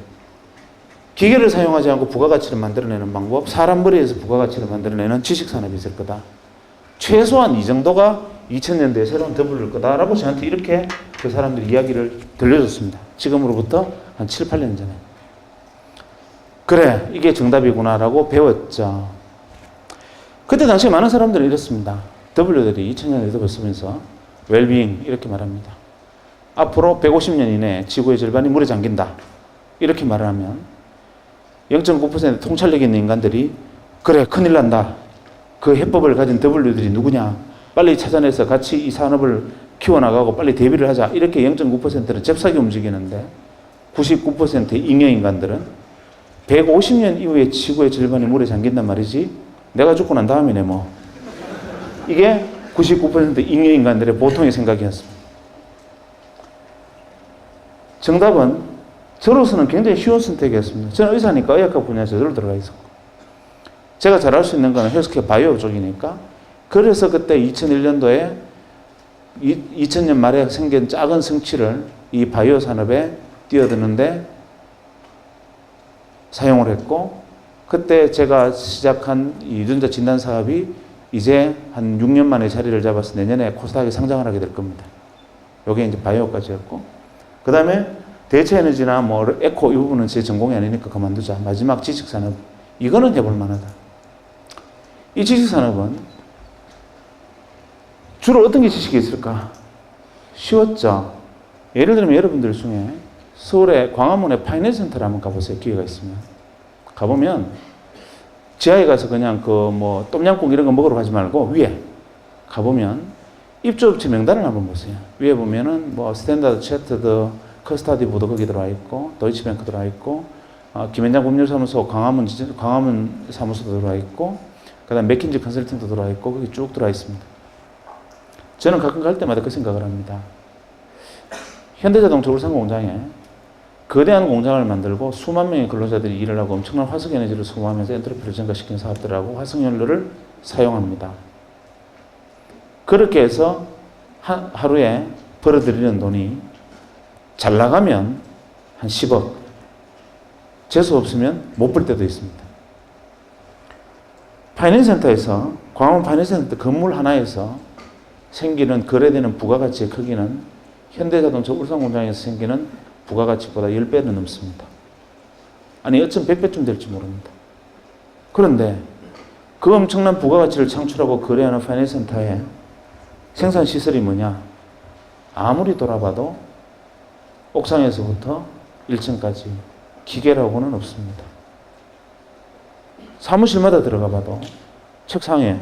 기계를 사용하지 않고 부가가치를 만들어내는 방법, 사람 머리에서 부가가치를 만들어내는 지식산업이 있을 거다. 최소한 이 정도가 2000년대에 새로운 W일 거다라고 저한테 이렇게 그 사람들이 이야기를 들려줬습니다. 지금으로부터 한 7, 8년 전에. 그래, 이게 정답이구나라고 배웠죠. 그때 당시 많은 사람들은 이랬습니다. W들이 2000년에 W를 쓰면서 웰빙 이렇게 말합니다. 앞으로 150년 이내에 지구의 절반이 물에 잠긴다. 이렇게 말을 하면 0.9% 통찰력 있는 인간들이 그래, 큰일 난다. 그 해법을 가진 W들이 누구냐. 빨리 찾아내서 같이 이 산업을 키워나가고 빨리 대비를 하자. 이렇게 0.9%는 잽싸게 움직이는데 99%의 잉여인간들은 150년 이후에 지구의 절반이 물에 잠긴단 말이지. 내가 죽고 난 다음이네 뭐. 이게 99% 잉여인간들의 보통의 생각이었습니다. 정답은 저로서는 굉장히 쉬운 선택이었습니다. 저는 의사니까 의학과 분야에 저절로 들어가 있었고 제가 잘할 수 있는 건 헬스케어 바이오 쪽이니까 그래서 그때 2001년도에 2000년 말에 생긴 작은 성취를 이 바이오 산업에 뛰어드는데 사용을 했고 그때 제가 시작한 이 유전자 진단 사업이 이제 한 6년 만에 자리를 잡아서 내년에 코스닥에 상장을 하게 될 겁니다. 요게 이제 바이오까지였고 그 다음에 대체 에너지나 뭐 에코 이 부분은 제 전공이 아니니까 그만두자. 마지막 지식산업 이거는 해볼 만하다. 이 지식산업은 주로 어떤 게 지식이 있을까? 쉬웠죠. 예를 들면 여러분들 중에 서울의 광화문에 파이낸스 센터를 한번 가보세요. 기회가 있으면. 가보면 지하에 가서 그냥 그 뭐 똠양꿍 이런 거 먹으러 가지 말고 위에 가보면 입주업체 명단을 한번 보세요. 위에 보면은 뭐 스탠다드 채터드 커스타디부도 거기 들어와 있고 도이치뱅크 들어와 있고 김현장 법률사무소 광화문 사무소도 들어와 있고 그다음 맥킨지 컨설팅도 들어와 있고 거기 쭉 들어와 있습니다. 저는 가끔 갈 때마다 그 생각을 합니다. 현대자동차 울산 공장에 거대한 공장을 만들고 수만 명의 근로자들이 일을 하고 엄청난 화석에너지를 소모하면서 엔트로피를 증가시키는 사업들하고 화석연료를 사용합니다. 그렇게 해서 하루에 벌어들이는 돈이 잘 나가면 한 10억, 재수 없으면 못 벌 때도 있습니다. 파이낸스 센터에서 광화문 파이낸스 센터 건물 하나에서 생기는 거래되는 부가가치의 크기는 현대자동차 울산 공장에서 생기는 부가가치보다 10배는 넘습니다. 아니 어쩜 100배쯤 될지 모릅니다. 그런데 그 엄청난 부가가치를 창출하고 거래하는 파이낸스 센터의 생산시설이 뭐냐? 아무리 돌아봐도 옥상에서부터 1층까지 기계라고는 없습니다. 사무실마다 들어가 봐도 책상에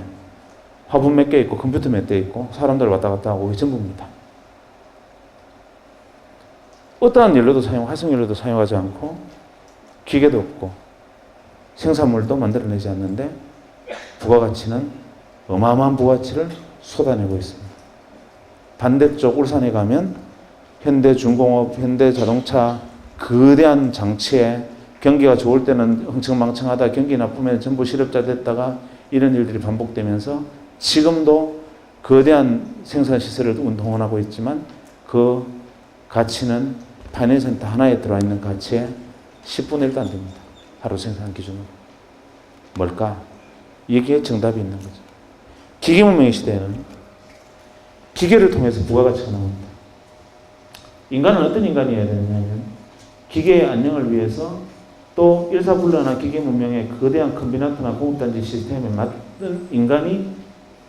화분 몇 개 있고 컴퓨터 몇 대 있고 사람들 왔다 갔다 하고 이게 전부입니다. 어떠한 연료도 화석연료도 사용하지 않고 기계도 없고 생산물도 만들어내지 않는데 부가가치는 어마어마한 부가가치를 쏟아내고 있습니다. 반대쪽 울산에 가면 현대중공업, 현대자동차 거대한 장치에 경기가 좋을 때는 흥청망청하다 경기 나쁘면 전부 실업자 됐다가 이런 일들이 반복되면서 지금도 거대한 생산시설을 운동하고 있지만 그 가치는 파이낸스 센터 하나에 들어와 있는 가치의 10분의 1도 안 됩니다. 하루 생산 기준으로. 뭘까? 여기에 정답이 있는 거죠. 기계문명의 시대에는 기계를 통해서 부가가치가 나옵니다. 인간은 어떤 인간이어야 되느냐면 기계의 안녕을 위해서 또 일사불란한 기계문명의 거대한 컴비나트나 공급단지 시스템에 맞는 인간이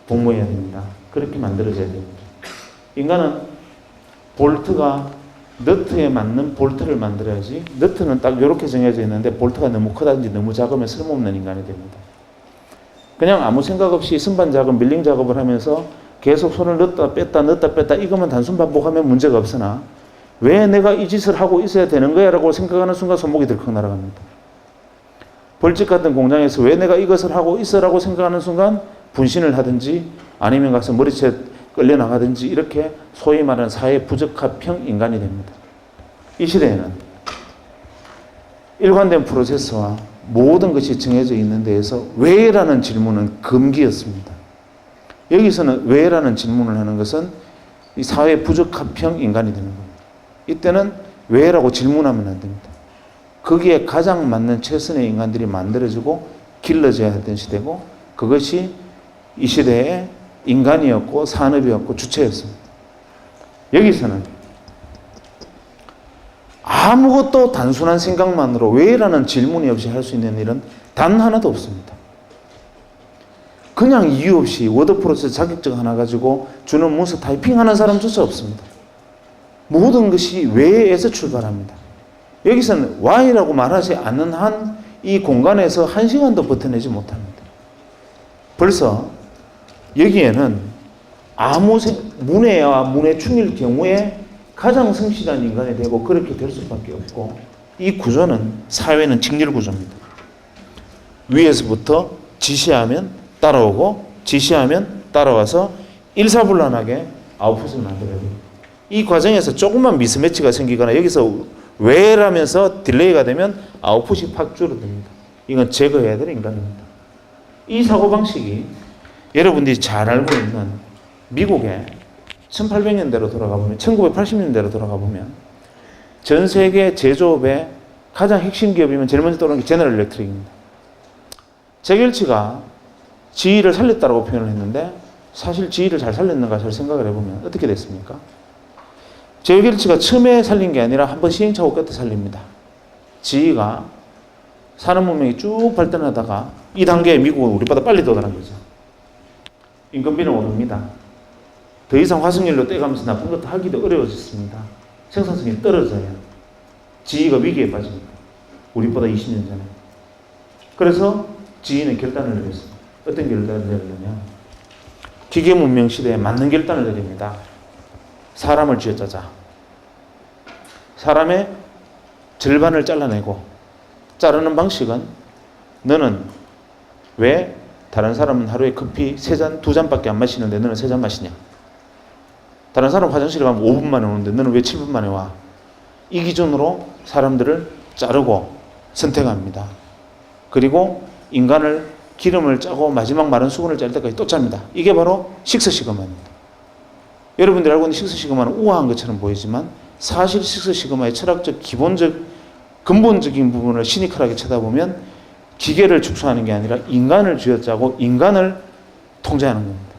복무해야 됩니다. 그렇게 만들어져야 됩니다. 인간은 볼트가 너트에 맞는 볼트를 만들어야지 너트는 딱 이렇게 정해져 있는데 볼트가 너무 크다든지 너무 작으면 쓸모없는 인간이 됩니다. 그냥 아무 생각 없이 선반 작업, 밀링 작업을 하면서 계속 손을 넣었다 뺐다 이것만 단순 반복하면 문제가 없으나 왜 내가 이 짓을 하고 있어야 되는 거야 라고 생각하는 순간 손목이 들컥 날아갑니다. 벌집 같은 공장에서 왜 내가 이것을 하고 있어라고 생각하는 순간 분신을 하든지 아니면 가서 머리채 끌려나가든지 이렇게 소위 말하는 사회 부적합형 인간이 됩니다. 이 시대에는 일관된 프로세스와 모든 것이 정해져 있는 데에서 왜라는 질문은 금기였습니다. 여기서는 왜라는 질문을 하는 것은 이 사회 부적합형 인간이 되는 겁니다. 이때는 왜라고 질문하면 안 됩니다. 거기에 가장 맞는 최선의 인간들이 만들어지고 길러져야 했던 시대고 그것이 이 시대의 인간이었고 산업이었고 주체였습니다. 여기서는 아무것도 단순한 생각만으로 왜라는 질문이 없이 할 수 있는 일은 단 하나도 없습니다. 그냥 이유 없이 워드 프로세스 자격증 하나 가지고 주는 문서 타이핑하는 사람조차 없습니다. 모든 것이 왜에서 출발합니다. 여기서는 why라고 말하지 않는 한 이 공간에서 한 시간도 버텨내지 못합니다. 벌써 여기에는 아무 문해와 문해충일 경우에 가장 성실한 인간이 되고 그렇게 될 수밖에 없고, 이 구조는, 사회는 직렬 구조입니다. 위에서부터 지시하면 따라오고 지시하면 따라와서 일사불란하게 아웃풋을 만들어야 됩니다. 이 과정에서 조금만 미스매치가 생기거나 여기서 왜라면서 딜레이가 되면 아웃풋이 팍 줄어듭니다. 이건 제거해야 될 인간입니다. 이 사고방식이 여러분들이 잘 알고 있는 미국의 1800년대로 돌아가 보면, 1980년대로 돌아가 보면 전 세계 제조업의 가장 핵심 기업이면 제일 먼저 떠오르는 게 제너럴 일렉트릭입니다. 잭 welch가 GE를 살렸다고 표현을 했는데 사실 GE를 잘 살렸는가 잘 생각을 해보면 어떻게 됐습니까? 잭 welch가 처음에 살린 게 아니라 한번 시행착오 끝에 살립니다. GE가 산업문명이 쭉 발전하다가 이 단계에 미국은 우리보다 빨리 도달한 거죠. 인건비는 오릅니다. 더 이상 화석연료 떼가면서 나쁜 것도 하기도 어려워졌습니다. 생산성이 떨어져요. GE가 위기에 빠집니다. 우리보다 20년 전에. 그래서 GE는 결단을 내렸습니다. 어떤 결단을 내렸느냐? 기계문명 시대에 맞는 결단을 내립니다. 사람을 쥐어짜자. 사람의 절반을 잘라내고, 자르는 방식은 너는 왜 다른 사람은 하루에 커피 3잔, 2잔밖에 안 마시는데 너는 3잔 마시냐? 다른 사람 화장실에 가면 5분 만에 오는데 너는 왜 7분 만에 와? 이 기준으로 사람들을 자르고 선택합니다. 그리고 인간을 기름을 짜고 마지막 마른 수분을 짤 때까지 또 짭니다. 이게 바로 식스시그마입니다. 여러분들이 알고 있는 식스시그마는 우아한 것처럼 보이지만 사실 식스시그마의 철학적 근본적인 부분을 시니컬하게 쳐다보면 기계를 축소하는 게 아니라 인간을 쥐어짜고 인간을 통제하는 겁니다.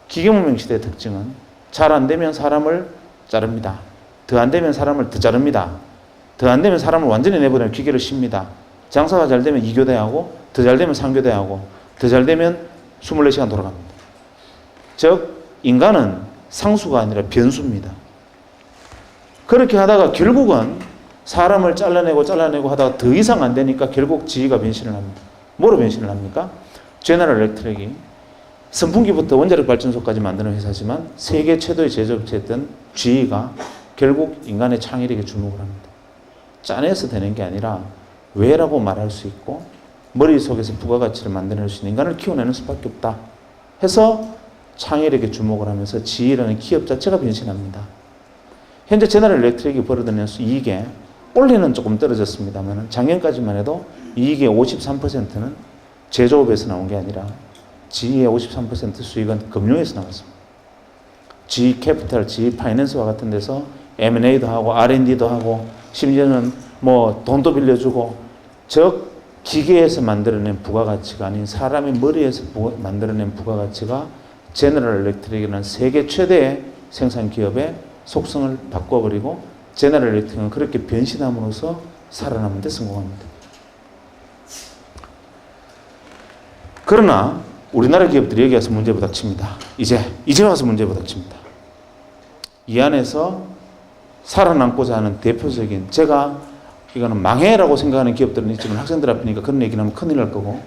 기계문명 시대의 특징은 잘 안 되면 사람을 자릅니다. 더 안 되면 사람을 더 자릅니다. 더 안 되면 사람을 완전히 내버리면 기계를 씁니다. 장사가 잘 되면 2교대하고 더 잘 되면 3교대하고 더 잘 되면 24시간 돌아갑니다. 즉 인간은 상수가 아니라 변수입니다. 그렇게 하다가 결국은 사람을 잘라내고 하다가 더 이상 안 되니까 결국 GE가 변신을 합니다. 뭐로 변신을 합니까? 제너럴 일렉트릭이 선풍기부터 원자력 발전소까지 만드는 회사지만 세계 최고의 제조업체였던 GE가 결국 인간의 창의력에 주목을 합니다. 짜내서 되는 게 아니라 왜라고 말할 수 있고 머릿속에서 부가가치를 만들어낼 수 있는 인간을 키워내는 수밖에 없다 해서 창의력에 주목을 하면서 GE라는 기업 자체가 변신합니다. 현재 제너럴 일렉트릭이 벌어들이는 이익에 올해는 조금 떨어졌습니다만 작년까지만 해도 이익의 53%는 제조업에서 나온 게 아니라 GE의 53% 수익은 금융에서 나왔습니다. GE 캐피탈, GE 파이낸스와 같은 데서 M&A도 하고 R&D도 하고 심지어는 뭐 돈도 빌려주고, 즉 기계에서 만들어낸 부가가치가 아닌 사람의 머리에서 만들어낸 부가가치가 제너럴 일렉트릭이라는 세계 최대의 생산 기업의 속성을 바꿔버리고 제너럴 일렉트릭은 그렇게 변신함으로써 살아남는 데 성공합니다. 그러나 우리나라 기업들이 여기 와서 문제 부닥칩니다. 이제 와서 문제 부닥칩니다. 이 안에서 살아남고자 하는 대표적인, 제가 이거는 망해라고 생각하는 기업들은 있지만 학생들 앞이니까 그런 얘기를 하면 큰일 날 거고,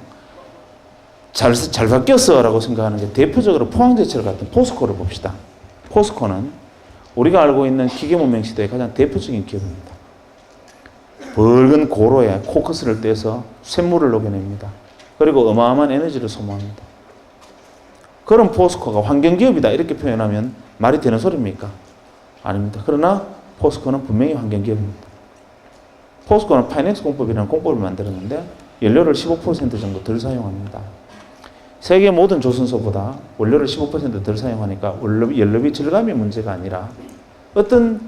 잘 바뀌었어 라고 생각하는 게 대표적으로 포항제철 같은 포스코를 봅시다. 포스코는 우리가 알고 있는 기계문명 시대의 가장 대표적인 기업입니다. 붉은 고로에 코크스를 떼서 쇳물을 녹여냅니다. 그리고 어마어마한 에너지를 소모합니다. 그런 포스코가 환경기업이다 이렇게 표현하면 말이 되는 소리입니까? 아닙니다. 그러나 포스코는 분명히 환경기업입니다. 포스코는 파이넥스 공법이라는 공법을 만들었는데 연료를 15% 정도 덜 사용합니다. 세계 모든 조선소보다 원료를 15% 덜 사용하니까 연료비 절감이 문제가 아니라 어떤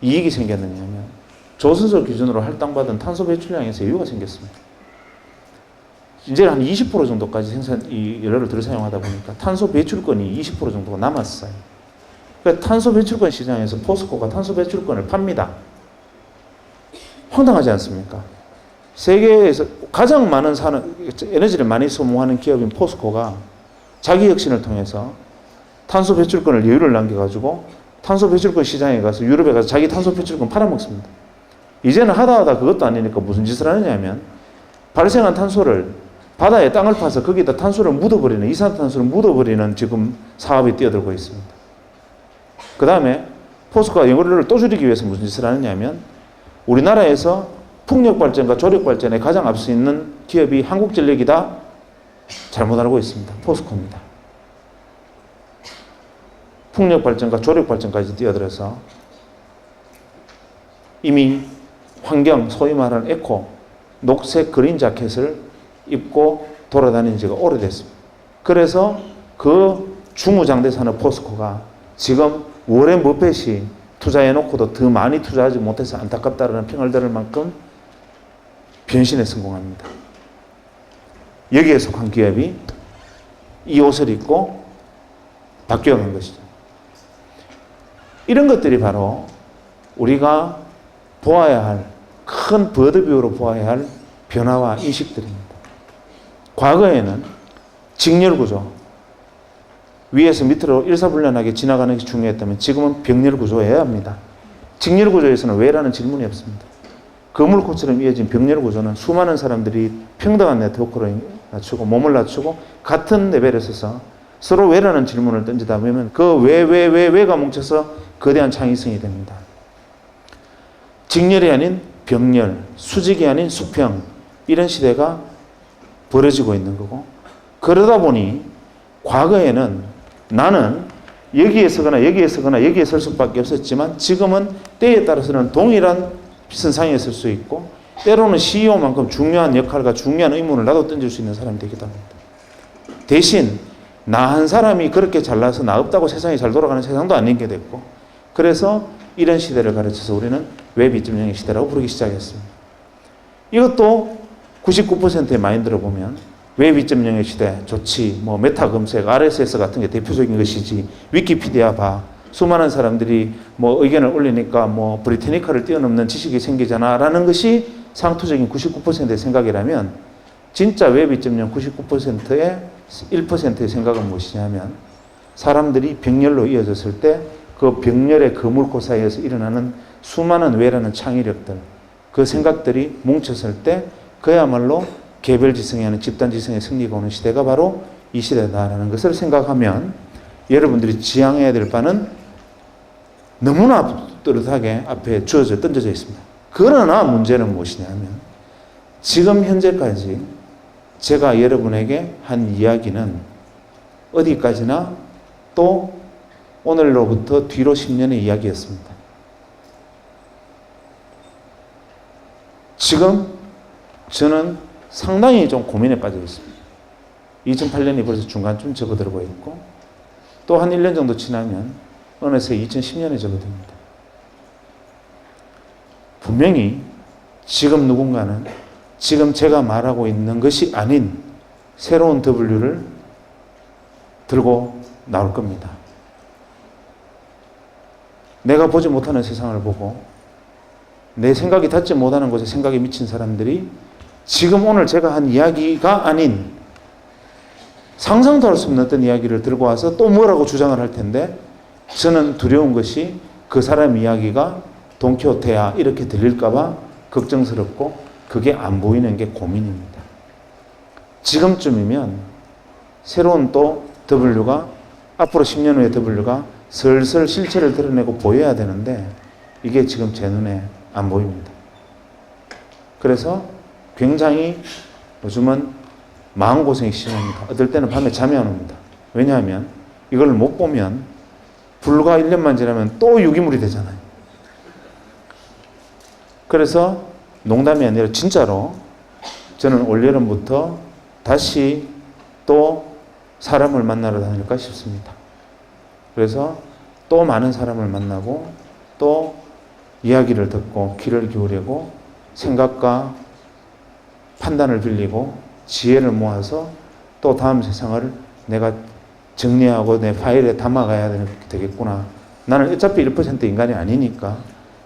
이익이 생겼느냐면 조선소 기준으로 할당받은 탄소 배출량에서 여유가 생겼습니다. 이제 한 20% 정도까지 이 연료를 덜 사용하다 보니까 탄소 배출권이 20% 정도가 남았어요. 그러니까 탄소 배출권 시장에서 포스코가 탄소 배출권을 팝니다. 황당하지 않습니까? 세계에서 가장 많은 에너지를 많이 소모하는 기업인 포스코가 자기 혁신을 통해서 탄소 배출권을 여유를 남겨가지고 탄소 배출권 시장에 가서 유럽에 가서 자기 탄소 배출권 팔아먹습니다. 이제는 하다 그것도 아니니까 무슨 짓을 하느냐면 발생한 탄소를 바다에 땅을 파서 거기다 탄소를 묻어버리는, 이산화탄소를 묻어버리는 지금 사업이 뛰어들고 있습니다. 그 다음에 포스코가 영업률을 또 줄이기 위해서 무슨 짓을 하느냐면 우리나라에서 풍력발전과 조력발전에 가장 앞서 있는 기업이 한국전력이다? 잘못 알고 있습니다. 포스코입니다. 풍력발전과 조력발전까지 뛰어들어서 이미 환경, 소위 말하는 에코, 녹색 그린 자켓을 입고 돌아다니는 지가 오래됐습니다. 그래서 그 중우장대산업 포스코가 지금 워렌 버핏이 투자해놓고도 더 많이 투자하지 못해서 안타깝다라는 평을 들을 만큼 변신에 성공합니다. 여기에 속한 기업이 이 옷을 입고 바뀌어간 것이죠. 이런 것들이 바로 우리가 보아야 할, 큰 버드뷰로 보아야 할 변화와 인식들입니다. 과거에는 직렬구조, 위에서 밑으로 일사불란하게 지나가는 게 중요했다면 지금은 병렬구조여야 합니다. 직렬구조에서는 왜라는 질문이 없습니다. 거물코처럼 이어진 병렬구조는 수많은 사람들이 평등한 네트워크를 낮추고 몸을 낮추고 같은 레벨에 서서 서로 왜라는 질문을 던지다 보면 그 왜가 뭉쳐서 거대한 창의성이 됩니다. 직렬이 아닌 병렬, 수직이 아닌 수평, 이런 시대가 벌어지고 있는 거고, 그러다 보니 과거에는 나는 여기에 서거나 여기에 서거나 여기에 설 수밖에 없었지만 지금은 때에 따라서는 동일한 선상에 설 수 있고 때로는 CEO만큼 중요한 역할과 중요한 의문을 나도 던질 수 있는 사람이 되기도 합니다. 대신 나 한 사람이 그렇게 잘나서 나 없다고 세상이 잘 돌아가는 세상도 아닌 게 됐고, 그래서 이런 시대를 가르쳐서 우리는 웹 2.0의 시대라고 부르기 시작했습니다. 이것도 99%의 마인드를 보면 웹 2.0의 시대 좋지, 뭐 메타 검색, RSS 같은 게 대표적인 것이지, 위키피디아 봐, 수많은 사람들이 뭐 의견을 올리니까 뭐 브리테니카를 뛰어넘는 지식이 생기잖아 라는 것이 상투적인 99%의 생각이라면, 진짜 웹 2.0 99%의 1%의 생각은 무엇이냐면 사람들이 병렬로 이어졌을 때 그 병렬의 거물코 사이에서 일어나는 수많은 왜라는 창의력들, 그 생각들이 뭉쳤을 때 그야말로 개별지성이 아닌 집단지성의 승리가 오는 시대가 바로 이 시대다라는 것을 생각하면 여러분들이 지향해야 될 바는 너무나 뚜렷하게 앞에 던져져 있습니다. 그러나 문제는 무엇이냐면 지금 현재까지 제가 여러분에게 한 이야기는 어디까지나 또 오늘로부터 뒤로 10년의 이야기였습니다. 지금 저는 상당히 좀 고민에 빠져 있습니다. 2008년이 벌써 중간쯤 접어들고 있고 또 한 1년 정도 지나면 어느새 2010년에 접어듭니다. 분명히 지금 누군가는 지금 제가 말하고 있는 것이 아닌 새로운 W를 들고 나올 겁니다. 내가 보지 못하는 세상을 보고 내 생각이 닿지 못하는 곳에 생각이 미친 사람들이 지금 오늘 제가 한 이야기가 아닌 상상도 할 수 없는 어떤 이야기를 들고 와서 또 뭐라고 주장을 할 텐데, 저는 두려운 것이 그 사람 이야기가 돈키호테야 이렇게 들릴까봐 걱정스럽고 그게 안 보이는 게 고민입니다. 지금쯤이면 새로운 또 W가, 앞으로 10년 후의 W가 슬슬 실체를 드러내고 보여야 되는데 이게 지금 제 눈에 안 보입니다. 그래서 굉장히 요즘은 마음고생이 심합니다. 어떨 때는 밤에 잠이 안 옵니다. 왜냐하면 이걸 못 보면 불과 1년만 지나면 또 유기물이 되잖아요. 그래서 농담이 아니라 진짜로 저는 올여름부터 다시 또 사람을 만나러 다닐까 싶습니다. 그래서 또 많은 사람을 만나고 또 이야기를 듣고 귀를 기울이고 생각과 판단을 빌리고 지혜를 모아서 또 다음 세상을 내가 정리하고 내 파일에 담아가야 되겠구나. 나는 어차피 1% 인간이 아니니까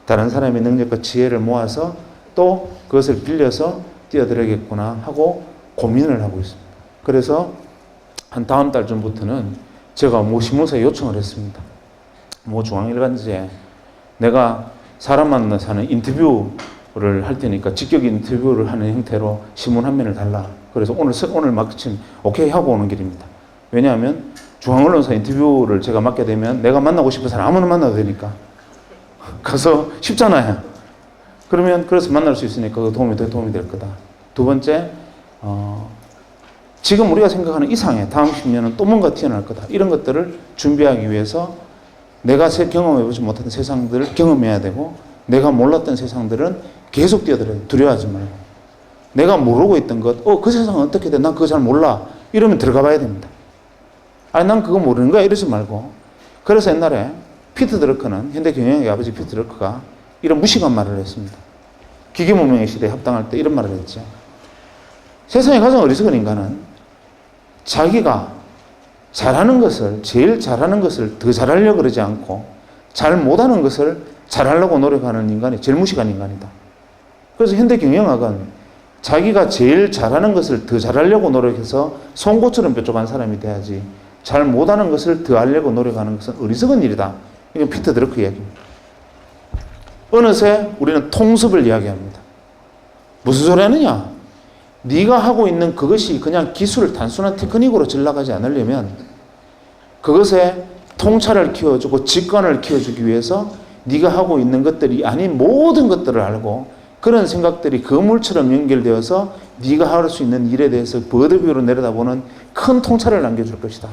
다른 사람의 능력과 지혜를 모아서 또 그것을 빌려서 뛰어들어야겠구나 하고 고민을 하고 있습니다. 그래서 한 다음 달 전부터는 제가 신문사에 요청을 했습니다. 중앙일간지에 내가 사람 만나서 하는 인터뷰를 할 테니까 직격 인터뷰를 하는 형태로 신문 한 면을 달라. 그래서 오늘 마침 오케이 하고 오는 길입니다. 왜냐하면 중앙언론사 인터뷰를 제가 맡게 되면 내가 만나고 싶은 사람 아무나 만나도 되니까 가서 쉽잖아요. 그래서 만날 수 있으니까 그 도움이 될 거다. 두 번째, 지금 우리가 생각하는 이상의 다음 10년은 또 뭔가 튀어나올 거다. 이런 것들을 준비하기 위해서 내가 경험해보지 못했던 세상들을 경험해야 되고, 내가 몰랐던 세상들은 계속 뛰어들어야 돼. 두려워하지 말고. 내가 모르고 있던 것, 그 세상은 어떻게 돼? 난 그거 잘 몰라. 이러면 들어가 봐야 됩니다. 아니, 난 그거 모르는 거야. 이러지 말고. 그래서 옛날에 피터 드러커는, 현대 경영의 아버지 피터 드러커가 이런 무식한 말을 했습니다. 기계문명의 시대에 합당할 때 이런 말을 했죠. 세상에 가장 어리석은 인간은 자기가 잘하는 것을, 제일 잘하는 것을 더 잘하려고 그러지 않고 잘 못하는 것을 잘하려고 노력하는 인간이 제일 무식한 인간이다. 그래서 현대 경영학은 자기가 제일 잘하는 것을 더 잘하려고 노력해서 송곳처럼 뾰족한 사람이 돼야지, 잘 못하는 것을 더 하려고 노력하는 것은 어리석은 일이다. 이건 피터 드러커 이야기입니다. 어느새 우리는 통습을 이야기합니다. 무슨 소리 하느냐? 네가 하고 있는 그것이 그냥 기술, 단순한 테크닉으로 잘 나가지 않으려면 그것에 통찰을 키워주고 직관을 키워주기 위해서 네가 하고 있는 것들이 아닌 모든 것들을 알고, 그런 생각들이 그물처럼 연결되어서 네가 할 수 있는 일에 대해서 버드뷰로 내려다보는 큰 통찰을 남겨줄 것이다.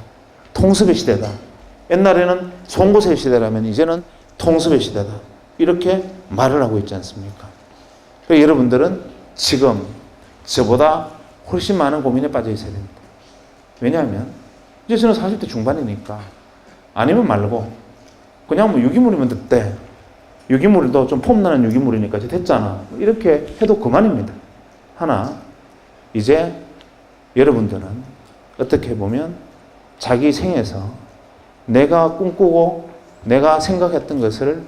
통습의 시대다. 옛날에는 송곳의 시대라면 이제는 통습의 시대다. 이렇게 말을 하고 있지 않습니까? 그러니까 여러분들은 지금 저보다 훨씬 많은 고민에 빠져 있어야 됩니다. 왜냐하면 이제 저는 40대 중반이니까 아니면 말고 그냥 유기물이면 됐대. 유기물도 좀 폼나는 유기물이니까 이제 됐잖아. 이렇게 해도 그만입니다. 하나, 이제 여러분들은 어떻게 보면 자기 생에서 내가 꿈꾸고 내가 생각했던 것을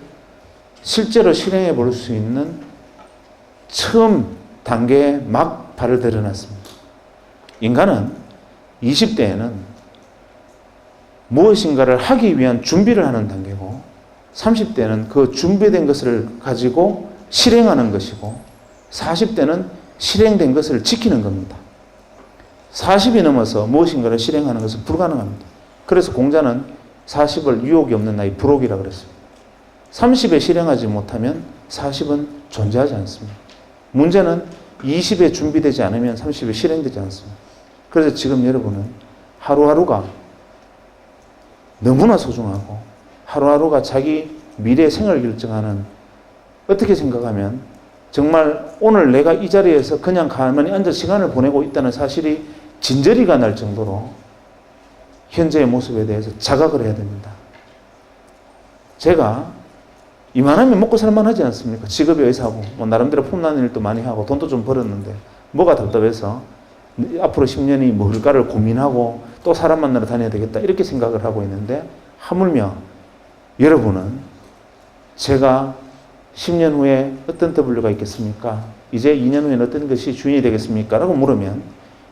실제로 실행해 볼 수 있는 처음 단계에 막 발을 들여놨습니다. 인간은 20대에는 무엇인가를 하기 위한 준비를 하는 단계고, 30대는 그 준비된 것을 가지고 실행하는 것이고, 40대는 실행된 것을 지키는 겁니다. 40이 넘어서 무엇인가를 실행하는 것은 불가능합니다. 그래서 공자는 40을 유혹이 없는 나이 불혹이라고 그랬습니다. 30에 실행하지 못하면 40은 존재하지 않습니다. 문제는 20에 준비되지 않으면 30에 실행되지 않습니다. 그래서 지금 여러분은 하루하루가 너무나 소중하고, 하루하루가 자기 미래의 생을 결정하는, 어떻게 생각하면 정말 오늘 내가 이 자리에서 그냥 가만히 앉아 시간을 보내고 있다는 사실이 진저리가 날 정도로 현재의 모습에 대해서 자각을 해야 됩니다. 제가 이만하면 먹고 살만 하지 않습니까? 직업이 의사고 나름대로 폼나는 일도 많이 하고 돈도 좀 벌었는데 뭐가 답답해서 앞으로 10년이 뭘까를 고민하고 또 사람 만나러 다녀야 되겠다 이렇게 생각을 하고 있는데, 하물며 여러분은 제가 10년 후에 어떤 W가 있겠습니까? 이제 2년 후에는 어떤 것이 주인이 되겠습니까? 라고 물으면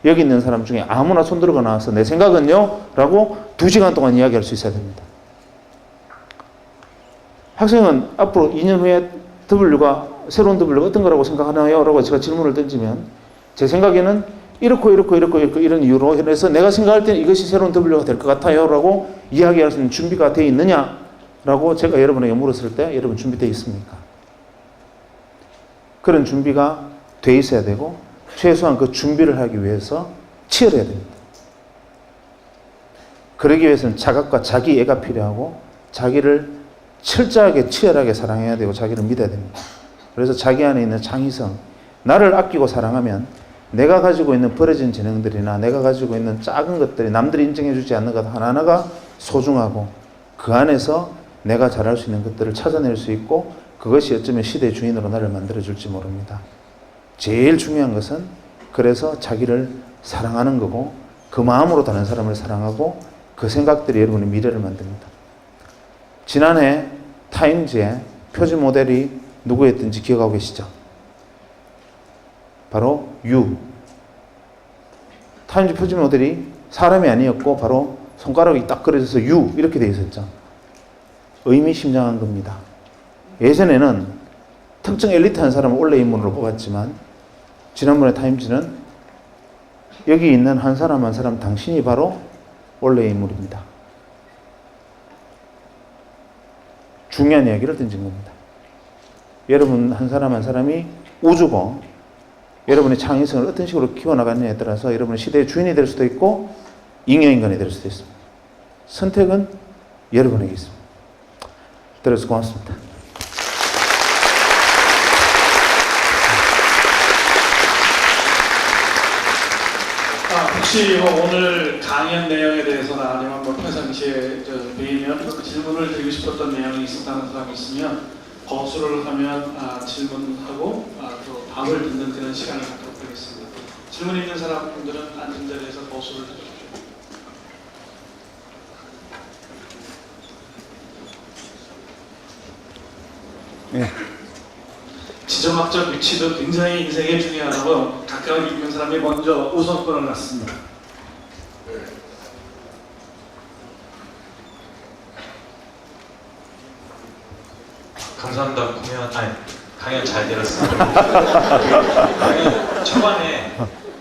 여기 있는 사람 중에 아무나 손 들고 나와서 내 생각은요? 라고 2시간 동안 이야기할 수 있어야 됩니다. 학생은 앞으로 2년 후에 새로운 W가 어떤 거라고 생각하나요? 라고 제가 질문을 던지면 제 생각에는 이렇고 이런 이유로 해서 내가 생각할 때는 이것이 새로운 W가 될 것 같아요. 라고 이야기할 수 있는 준비가 되어 있느냐? 라고 제가 여러분에게 물었을 때 여러분 준비되어 있습니까? 그런 준비가 돼 있어야 되고, 최소한 그 준비를 하기 위해서 치열해야 됩니다. 그러기 위해서는 자각과 자기애가 필요하고, 자기를 철저하게 치열하게 사랑해야 되고, 자기를 믿어야 됩니다. 그래서 자기 안에 있는 창의성, 나를 아끼고 사랑하면 내가 가지고 있는 버려진 재능들이나 내가 가지고 있는 작은 것들이 남들이 인정해 주지 않는 것 하나하나가 소중하고, 그 안에서 내가 잘할 수 있는 것들을 찾아낼 수 있고, 그것이 어쩌면 시대의 주인으로 나를 만들어줄지 모릅니다. 제일 중요한 것은 그래서 자기를 사랑하는 거고, 그 마음으로 다른 사람을 사랑하고, 그 생각들이 여러분의 미래를 만듭니다. 지난해 타임즈의 표지 모델이 누구였던지 기억하고 계시죠? 바로 U. 타임즈 표지 모델이 사람이 아니었고 바로 손가락이 딱 그려져서 U 이렇게 되어 있었죠. 의미심장한 겁니다. 예전에는 특정 엘리트한 사람을 원래 인물로 뽑았지만 지난번에 타임즈는 여기 있는 한 사람 한 사람 당신이 바로 원래 인물입니다. 중요한 이야기를 던진 겁니다. 여러분 한 사람 한 사람이 우주고 여러분의 창의성을 어떤 식으로 키워나가느냐에 따라서 여러분의 시대의 주인이 될 수도 있고 잉여인간이 될 수도 있습니다. 선택은 여러분에게 있습니다. 들어서 고맙습니다. 혹시 오늘 강연 내용에 대해서나 아니면 평상시에 매년 질문을 드리고 싶었던 내용이 있었다는 사람이 있으면 거수를 하면 질문하고 또 답을 듣는 그런 시간을 갖도록 하겠습니다. 질문 있는 사람들은 앉은 자리에서 거수를 해주십시오. 네. 지정학적 위치도 굉장히 인생에 중요하다고 가까이 있는 사람이 먼저 우선권을 갖습니다. 감사합니다. 강연 잘 들었습니다. 강연 초반에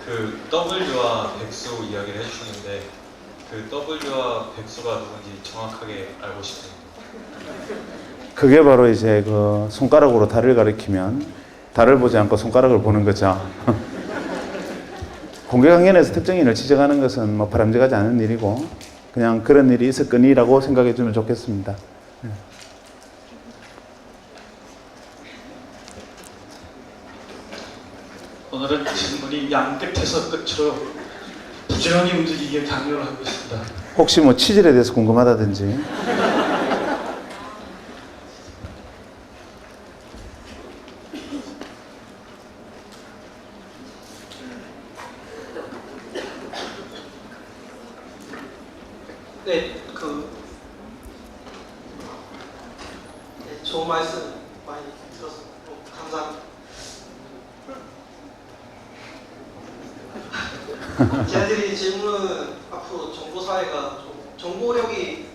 그 W와 백수 이야기를 해주시는데 그 W와 백수가 누군지 정확하게 알고 싶습니다. 그게 바로 이제 그 손가락으로 달을 가리키면 달을 보지 않고 손가락을 보는 거죠. 공개 강연에서 특정인을 지적하는 것은 뭐 바람직하지 않은 일이고 그냥 그런 일이 있었거니라고 생각해 주면 좋겠습니다. 오늘은 질문이 양 끝에서 끝으로 부지런히 움직이게 강요를 하고 있습니다. 혹시 뭐 치질에 대해서 궁금하다든지 네, 좋은 말씀 많이 들어서 감사합니다. 제가 드린 질문은 앞으로 정보사회가 좀 정보력이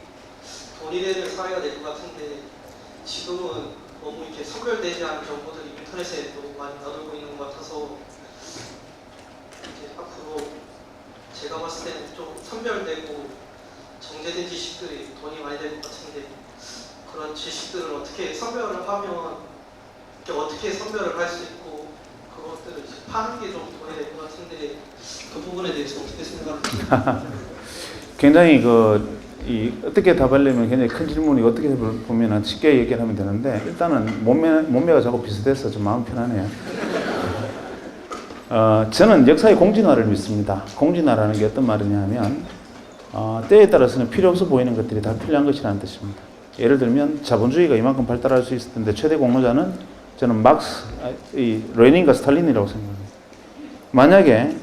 돈이 되는 사회가 될 것 같은데 지금은 너무 이렇게 선별되지 않은 정보들이 인터넷에 너무 많이 나돌고 있는 것 같아서 이제 앞으로 제가 봤을 때는 좀 선별되고 정제된 지식들이 돈이 많이 될 것 같은데 그런 지식들을 어떻게 선별을 하면 어떻게 선별을 할 수 있고 그것들을 이제 파는 게 좀 돈이 될 것 같은데 그 부분에 대해서 어떻게 생각하세요? 굉장히 어떻게 답하려면 굉장히 큰 질문이 어떻게 보면 쉽게 얘기를 하면 되는데 일단은 몸매가 자꾸 비슷해서 좀 마음 편하네요. 저는 역사의 공진화를 믿습니다. 공진화라는 게 어떤 말이냐면 때에 따라서는 필요 없어 보이는 것들이 다 필요한 것이라는 뜻입니다. 예를 들면 자본주의가 이만큼 발달할 수 있을 텐데 최대 공로자는 저는 레닌과 스탈린이라고 생각합니다. 만약에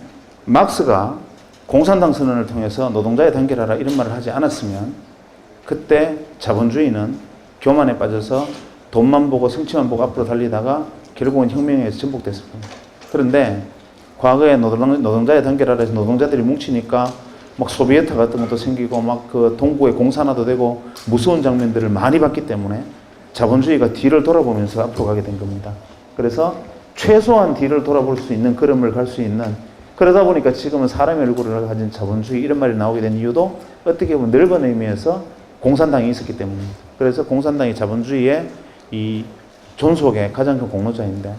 막스가 공산당 선언을 통해서 노동자의 단결하라 이런 말을 하지 않았으면 그때 자본주의는 교만에 빠져서 돈만 보고 성취만 보고 앞으로 달리다가 결국은 혁명에 의해서 전복됐을 겁니다. 그런데 과거에 노동자의 단결하라 해서 노동자들이 뭉치니까 막 소비에트 같은 것도 생기고 막 그 동부의 공산화도 되고 무서운 장면들을 많이 봤기 때문에 자본주의가 뒤를 돌아보면서 앞으로 가게 된 겁니다. 그래서 최소한 뒤를 돌아볼 수 있는 걸음을 갈 수 있는 그러다 보니까 지금은 사람의 얼굴을 가진 자본주의 이런 말이 나오게 된 이유도 어떻게 보면 넓은 의미에서 공산당이 있었기 때문입니다. 그래서 공산당이 자본주의의 이 존속의 가장 큰 공로자인데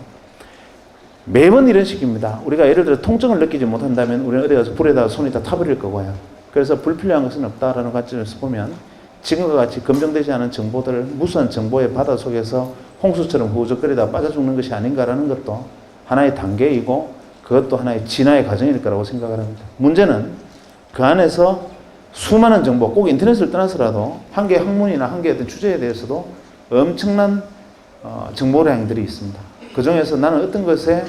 매번 이런 식입니다. 우리가 예를 들어 통증을 느끼지 못한다면 우리는 어디 가서 불에다가 손이 다 타버릴 거고요. 그래서 불필요한 것은 없다라는 관점에서 보면 지금과 같이 검증되지 않은 정보들, 무수한 정보의 바다 속에서 홍수처럼 후적거리다 빠져 죽는 것이 아닌가라는 것도 하나의 단계이고 그것도 하나의 진화의 과정일 거라고 생각을 합니다. 문제는 그 안에서 수많은 정보, 꼭 인터넷을 떠나서라도 한 개의 학문이나 한 개의 어떤 주제에 대해서도 엄청난 정보량들이 있습니다. 그 중에서 나는 어떤 것을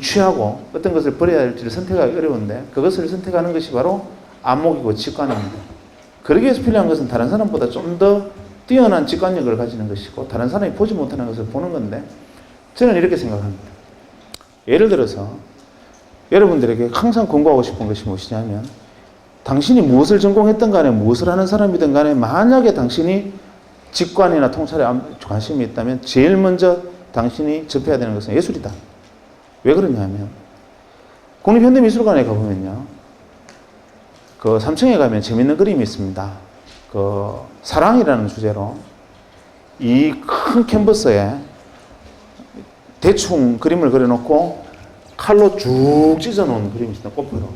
취하고 어떤 것을 버려야 할지를 선택하기 어려운데 그것을 선택하는 것이 바로 안목이고 직관입니다. 그러기 위해서 필요한 것은 다른 사람보다 좀 더 뛰어난 직관력을 가지는 것이고 다른 사람이 보지 못하는 것을 보는 건데 저는 이렇게 생각합니다. 예를 들어서 여러분들에게 항상 권고하고 싶은 것이 무엇이냐면 당신이 무엇을 전공했든 간에 무엇을 하는 사람이든 간에 만약에 당신이 직관이나 통찰에 관심이 있다면 제일 먼저 당신이 접해야 되는 것은 예술이다. 왜 그러냐면 국립현대미술관에 가보면요. 그 3층에 가면 재밌는 그림이 있습니다. 그 사랑이라는 주제로 이 큰 캔버스에 대충 그림을 그려놓고 칼로 쭉 찢어놓은 그림이 있습니다. 꽃으로.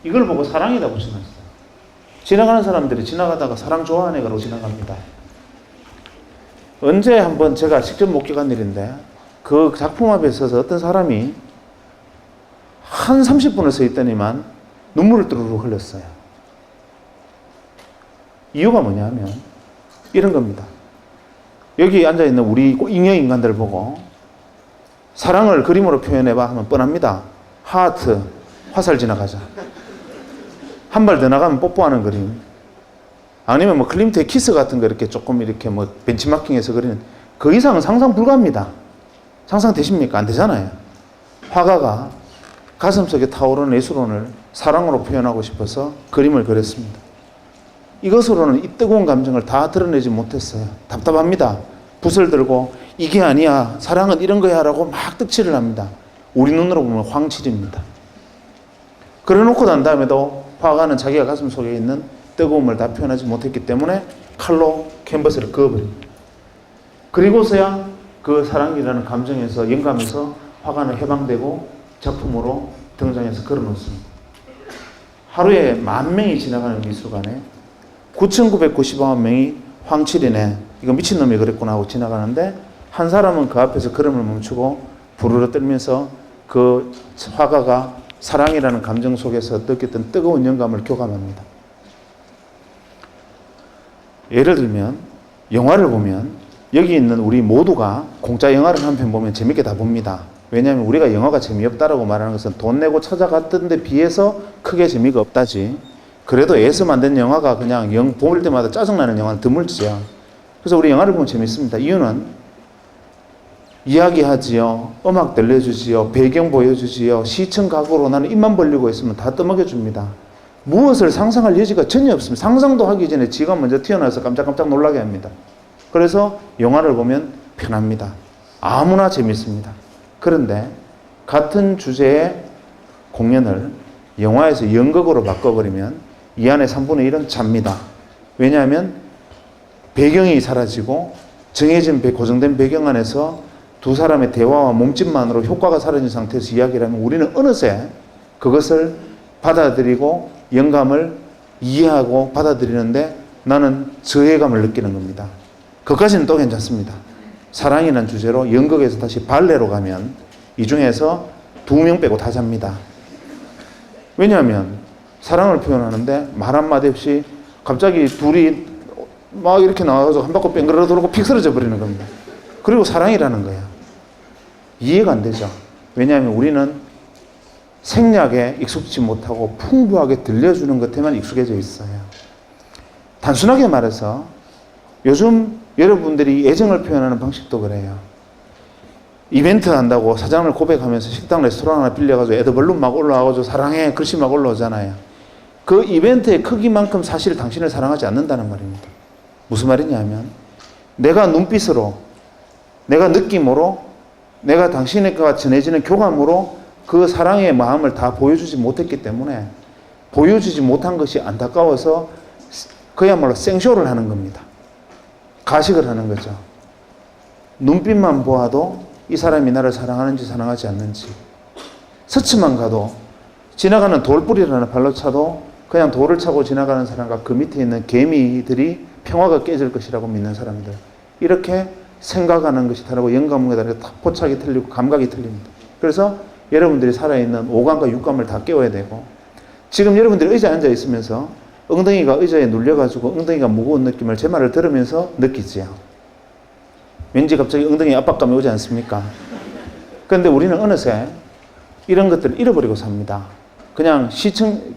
이걸 보고 사랑이다 붙여놨어요. 지나가는 사람들이 지나가다가 사랑 좋아하네 그러고 지나갑니다. 언제 한번 제가 직접 목격한 일인데 그 작품 앞에 서서 어떤 사람이 한 30분을 서 있더니만 눈물을 뚜루루 흘렸어요. 이유가 뭐냐면 이런 겁니다. 여기 앉아있는 우리 잉여 인간들 보고 사랑을 그림으로 표현해봐 하면 뻔합니다. 하트, 화살 지나가자. 한 발 더 나가면 뽀뽀하는 그림. 아니면 뭐 클림트의 키스 같은 거 이렇게 조금 이렇게 뭐 벤치마킹해서 그리는 그 이상은 상상 불가입니다. 상상되십니까? 안 되잖아요. 화가가 가슴속에 타오르는 예술혼을 사랑으로 표현하고 싶어서 그림을 그렸습니다. 이것으로는 이 뜨거운 감정을 다 드러내지 못했어요. 답답합니다. 붓을 들고 이게 아니야. 사랑은 이런 거야 라고 막 득칠을 합니다. 우리 눈으로 보면 황칠입니다. 그래놓고 난 다음에도 화가는 자기가 가슴 속에 있는 뜨거움을 다 표현하지 못했기 때문에 칼로 캔버스를 그어버립니다. 그리고서야 그 사랑이라는 감정에서 영감에서 화가는 해방되고 작품으로 등장해서 걸어놓습니다. 하루에 10,000명이 지나가는 미술관에 9,990만 명이 황칠이네 이거 미친놈이 그랬구나 하고 지나가는데 한 사람은 그 앞에서 걸음을 멈추고 부르르 떨면서 그 화가가 사랑이라는 감정 속에서 느꼈던 뜨거운 영감을 교감합니다. 예를 들면 영화를 보면 여기 있는 우리 모두가 공짜 영화를 한 편 보면 재밌게 다 봅니다. 왜냐하면 우리가 영화가 재미없다라고 말하는 것은 돈 내고 찾아갔던 데 비해서 크게 재미가 없다지. 그래도 애써 만든 영화가 그냥 볼 때마다 짜증나는 영화는 드물지요. 그래서 우리 영화를 보면 재밌습니다. 이유는 이야기하지요. 음악 들려주지요. 배경 보여주지요. 시청 각오로 나는 입만 벌리고 있으면 다 떠먹여줍니다. 무엇을 상상할 여지가 전혀 없습니다. 상상도 하기 전에 지가 먼저 튀어나와서 깜짝깜짝 놀라게 합니다. 그래서 영화를 보면 편합니다. 아무나 재밌습니다. 그런데 같은 주제의 공연을 영화에서 연극으로 바꿔버리면 이 안에 3분의 1은 잡니다. 왜냐하면 배경이 사라지고 정해진 고정된 배경 안에서 두 사람의 대화와 몸짓만으로 효과가 사라진 상태에서 이야기를 하면 우리는 어느새 그것을 받아들이고 영감을 이해하고 받아들이는데 나는 저해감을 느끼는 겁니다. 그것까지는 또 괜찮습니다. 사랑이라는 주제로 연극에서 다시 발레로 가면 이 중에서 2명 빼고 다 잡니다. 왜냐하면 사랑을 표현하는데 말 한마디 없이 갑자기 둘이 막 이렇게 나와서 한 바퀴 뺑그러 돌고 픽 쓰러져 버리는 겁니다. 그리고 사랑이라는 거야. 이해가 안 되죠. 왜냐하면 우리는 생략에 익숙지 못하고 풍부하게 들려주는 것에만 익숙해져 있어요. 단순하게 말해서 요즘 여러분들이 애정을 표현하는 방식도 그래요. 이벤트 한다고 사장을 고백하면서 식당 레스토랑 하나 빌려가지고 애드벌룬 막 올라와가지고 사랑해 글씨 막 올라오잖아요. 그 이벤트의 크기만큼 사실 당신을 사랑하지 않는다는 말입니다. 무슨 말이냐면 내가 눈빛으로 내가 느낌으로 내가 당신과 전해지는 교감으로 그 사랑의 마음을 다 보여주지 못했기 때문에 보여주지 못한 것이 안타까워서 그야말로 생쇼를 하는 겁니다. 가식을 하는 거죠. 눈빛만 보아도 이 사람이 나를 사랑하는지 사랑하지 않는지 스치만 가도 지나가는 돌뿌리라는 발로 차도 그냥 돌을 차고 지나가는 사람과 그 밑에 있는 개미들이 평화가 깨질 것이라고 믿는 사람들 이렇게 생각하는 것이 다르고 영감과 다르게 포착이 틀리고 감각이 틀립니다. 그래서 여러분들이 살아있는 오감과 육감을 다 깨워야 되고 지금 여러분들이 의자에 앉아 있으면서 엉덩이가 의자에 눌려가지고 엉덩이가 무거운 느낌을 제 말을 들으면서 느끼지요. 왠지 갑자기 엉덩이에 압박감이 오지 않습니까? 그런데 우리는 어느새 이런 것들을 잃어버리고 삽니다. 그냥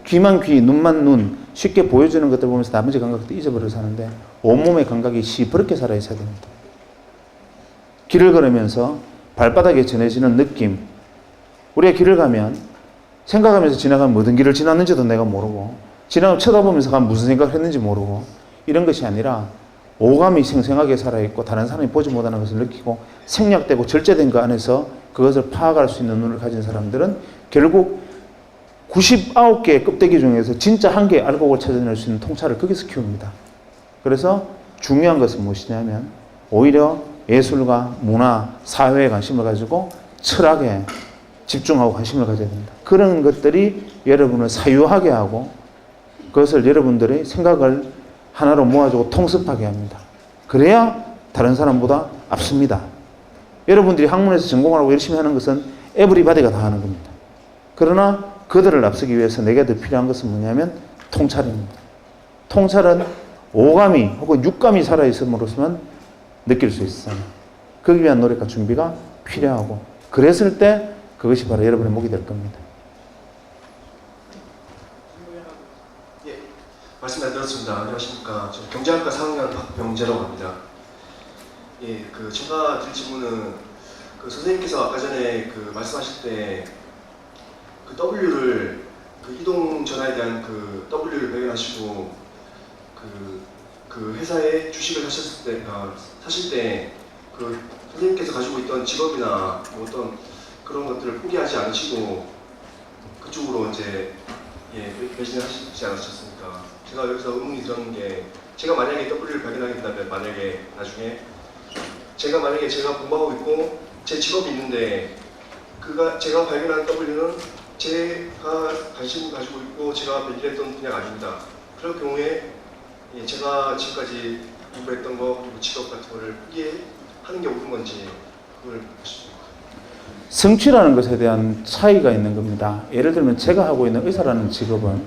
귀만 귀, 눈만 눈 쉽게 보여주는 것들 보면서 나머지 감각도 잊어버리고 사는데 온몸의 감각이 시퍼렇게 살아있어야 됩니다. 길을 걸으면서 발바닥에 전해지는 느낌 우리가 길을 가면 생각하면서 지나가면 모든 길을 지났는지도 내가 모르고 지나가면 쳐다보면서 가면 무슨 생각을 했는지 모르고 이런 것이 아니라 오감이 생생하게 살아있고 다른 사람이 보지 못하는 것을 느끼고 생략되고 절제된 그 안에서 그것을 파악할 수 있는 눈을 가진 사람들은 결국 99개의 껍데기 중에서 진짜 한 개의 알곡을 찾아낼 수 있는 통찰을 거기서 키웁니다. 그래서 중요한 것은 무엇이냐면 오히려 예술과 문화, 사회에 관심을 가지고 철학에 집중하고 관심을 가져야 됩니다. 그런 것들이 여러분을 사유하게 하고 그것을 여러분들의 생각을 하나로 모아주고 통습하게 합니다. 그래야 다른 사람보다 앞섭니다. 여러분들이 학문에서 전공하고 열심히 하는 것은 에브리바디가 다 하는 겁니다. 그러나 그들을 앞서기 위해서 내게 더 필요한 것은 뭐냐면 통찰입니다. 통찰은 오감이 혹은 육감이 살아있음으로서만 느낄 수 있어요. 그기 위한 노력과 준비가 필요하고 그랬을 때 그것이 바로 여러분의 목이 될 겁니다. 예, 말씀 잘 들었습니다. 안녕하십니까. 저 경제학과 4학년 박병재라고 합니다. 예, 제가 드릴 질문은 선생님께서 아까 전에 말씀하실 때 W를 이동 전화에 대한 W를 발견하시고 회사에 주식을 사실 때 선생님께서 가지고 있던 직업이나 뭐 어떤 그런 것들을 포기하지 않으시고 그쪽으로 이제 배신을 하시지 않으셨습니까? 제가 여기서 의문이 들었는 게 제가 만약에 W를 발견하게 된다면 만약에 나중에 제가 공부하고 있고 제 직업이 있는데 제가 발견한 W는 제가 관심 가지고 있고 제가 배신했던 분야가 아닙니다. 그런 경우에 제가 지금까지 공부했던 거 그리고 직업 같은 거를 포기하는 게 옳은 건지 그걸 성취라는 것에 대한 차이가 있는 겁니다. 예를 들면 제가 하고 있는 의사라는 직업은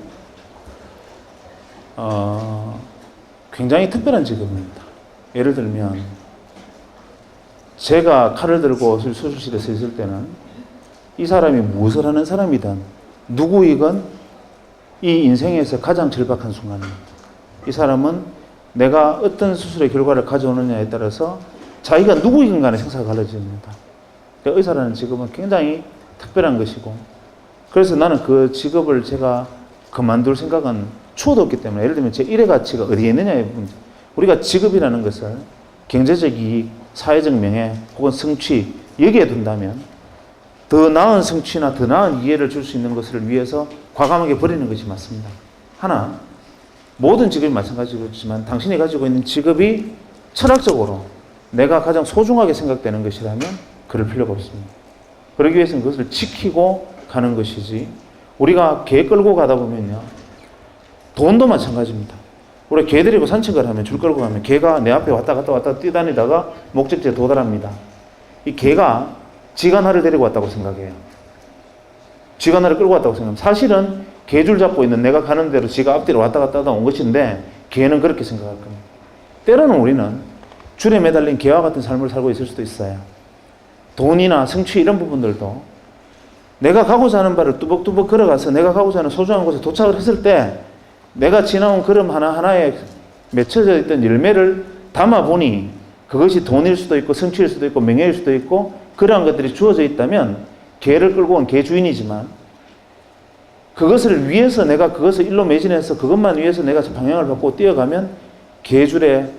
굉장히 특별한 직업입니다. 예를 들면 제가 칼을 들고 수술실에서 있을 때는 이 사람이 무엇을 하는 사람이든 누구이건 이 인생에서 가장 절박한 순간입니다. 이 사람은 내가 어떤 수술의 결과를 가져오느냐에 따라서 자기가 누구이건 간에 생사가 갈라집니다. 그러니까 의사라는 직업은 굉장히 특별한 것이고 그래서 나는 그 직업을 제가 그만둘 생각은 추호도 없기 때문에 예를 들면 제 일의 가치가 어디에 있느냐의 문제. 우리가 직업이라는 것을 경제적 이익, 사회적 명예 혹은 성취 여기에 둔다면 더 나은 성취나 더 나은 이해를 줄 수 있는 것을 위해서 과감하게 버리는 것이 맞습니다. 하나, 모든 직업이 마찬가지겠지만 당신이 가지고 있는 직업이 철학적으로 내가 가장 소중하게 생각되는 것이라면 그럴 필요가 없습니다. 그러기 위해서는 그것을 지키고 가는 것이지 우리가 개 끌고 가다 보면요. 돈도 마찬가지입니다. 우리 개 데리고 산책을 하면 줄 끌고 가면 개가 내 앞에 왔다 갔다 뛰다니다가 목적지에 도달합니다. 이 개가 지가 나를 데리고 왔다고 생각해요. 지가 나를 끌고 왔다고 생각합니다. 사실은 개줄 잡고 있는 내가 가는 대로 지가 앞뒤로 왔다 갔다 하다 온 것인데 개는 그렇게 생각할 겁니다. 때로는 우리는 줄에 매달린 개와 같은 삶을 살고 있을 수도 있어요. 돈이나 성취 이런 부분들도 내가 가고자 하는 바를 뚜벅뚜벅 걸어가서 내가 가고자 하는 소중한 곳에 도착을 했을 때 내가 지나온 걸음 하나하나에 맺혀져 있던 열매를 담아보니 그것이 돈일 수도 있고 성취일 수도 있고 명예일 수도 있고 그러한 것들이 주어져 있다면 개를 끌고 온 개 주인이지만 그것을 위해서 내가 그것을 일로 매진해서 그것만 위해서 내가 방향을 바꾸고 뛰어가면 개줄에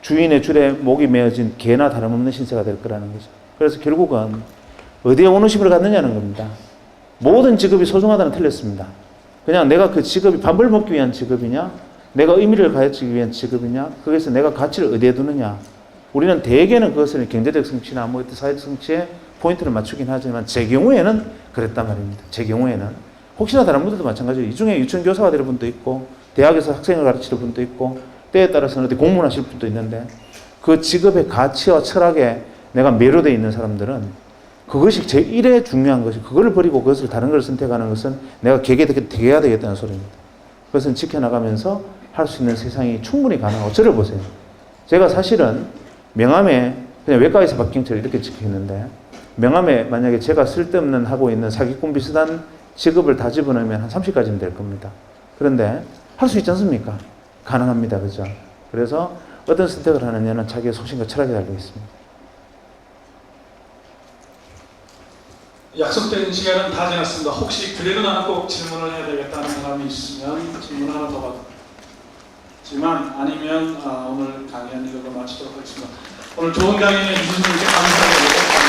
주인의 줄에 목이 메어진 개나 다름없는 신세가 될 거라는 거죠. 그래서 결국은 어디에 오너십을 갖느냐는 겁니다. 모든 직업이 소중하다는 틀렸습니다. 그냥 내가 그 직업이 밥을 먹기 위한 직업이냐 내가 의미를 가지기 위한 직업이냐 거기서 내가 가치를 어디에 두느냐 우리는 대개는 그것을 경제적 성취나 뭐 사회적 성취에 포인트를 맞추긴 하지만 제 경우에는 그랬단 말입니다. 제 경우에는 혹시나 다른 분들도 마찬가지예요. 이 중에 유치원 교사가 될 분도 있고 대학에서 학생을 가르치는 분도 있고 때에 따라서는 어디 공무원하실 분도 있는데 그 직업의 가치와 철학에 내가 매료되어 있는 사람들은 그것이 제1의 중요한 것이 그걸 버리고 그것을 다른 걸 선택하는 것은 내가 개개해야 되겠다는 소리입니다. 그것은 지켜나가면서 할 수 있는 세상이 충분히 가능하고 저를 보세요. 제가 사실은 명함에 그냥 외과에서 박경철 이렇게 찍혀있는데 명함에 만약에 제가 쓸데없는 하고 있는 사기꾼 비슷한 직업을 다 집어넣으면 한 30가지는 될 겁니다. 그런데 할 수 있지 않습니까? 가능합니다. 그죠? 그래서 어떤 선택을 하느냐는 자기의 소신과 철학에 달려 있습니다. 약속된 시간은 다 지났습니다. 혹시 그래도 나는 꼭 질문을 해야 되겠다는 사람이 있으면 질문 하나 더 받지만 아니면 오늘 강연 이걸로 마치도록 하겠습니다. 오늘 좋은 강연해 주신 분께 감사드리고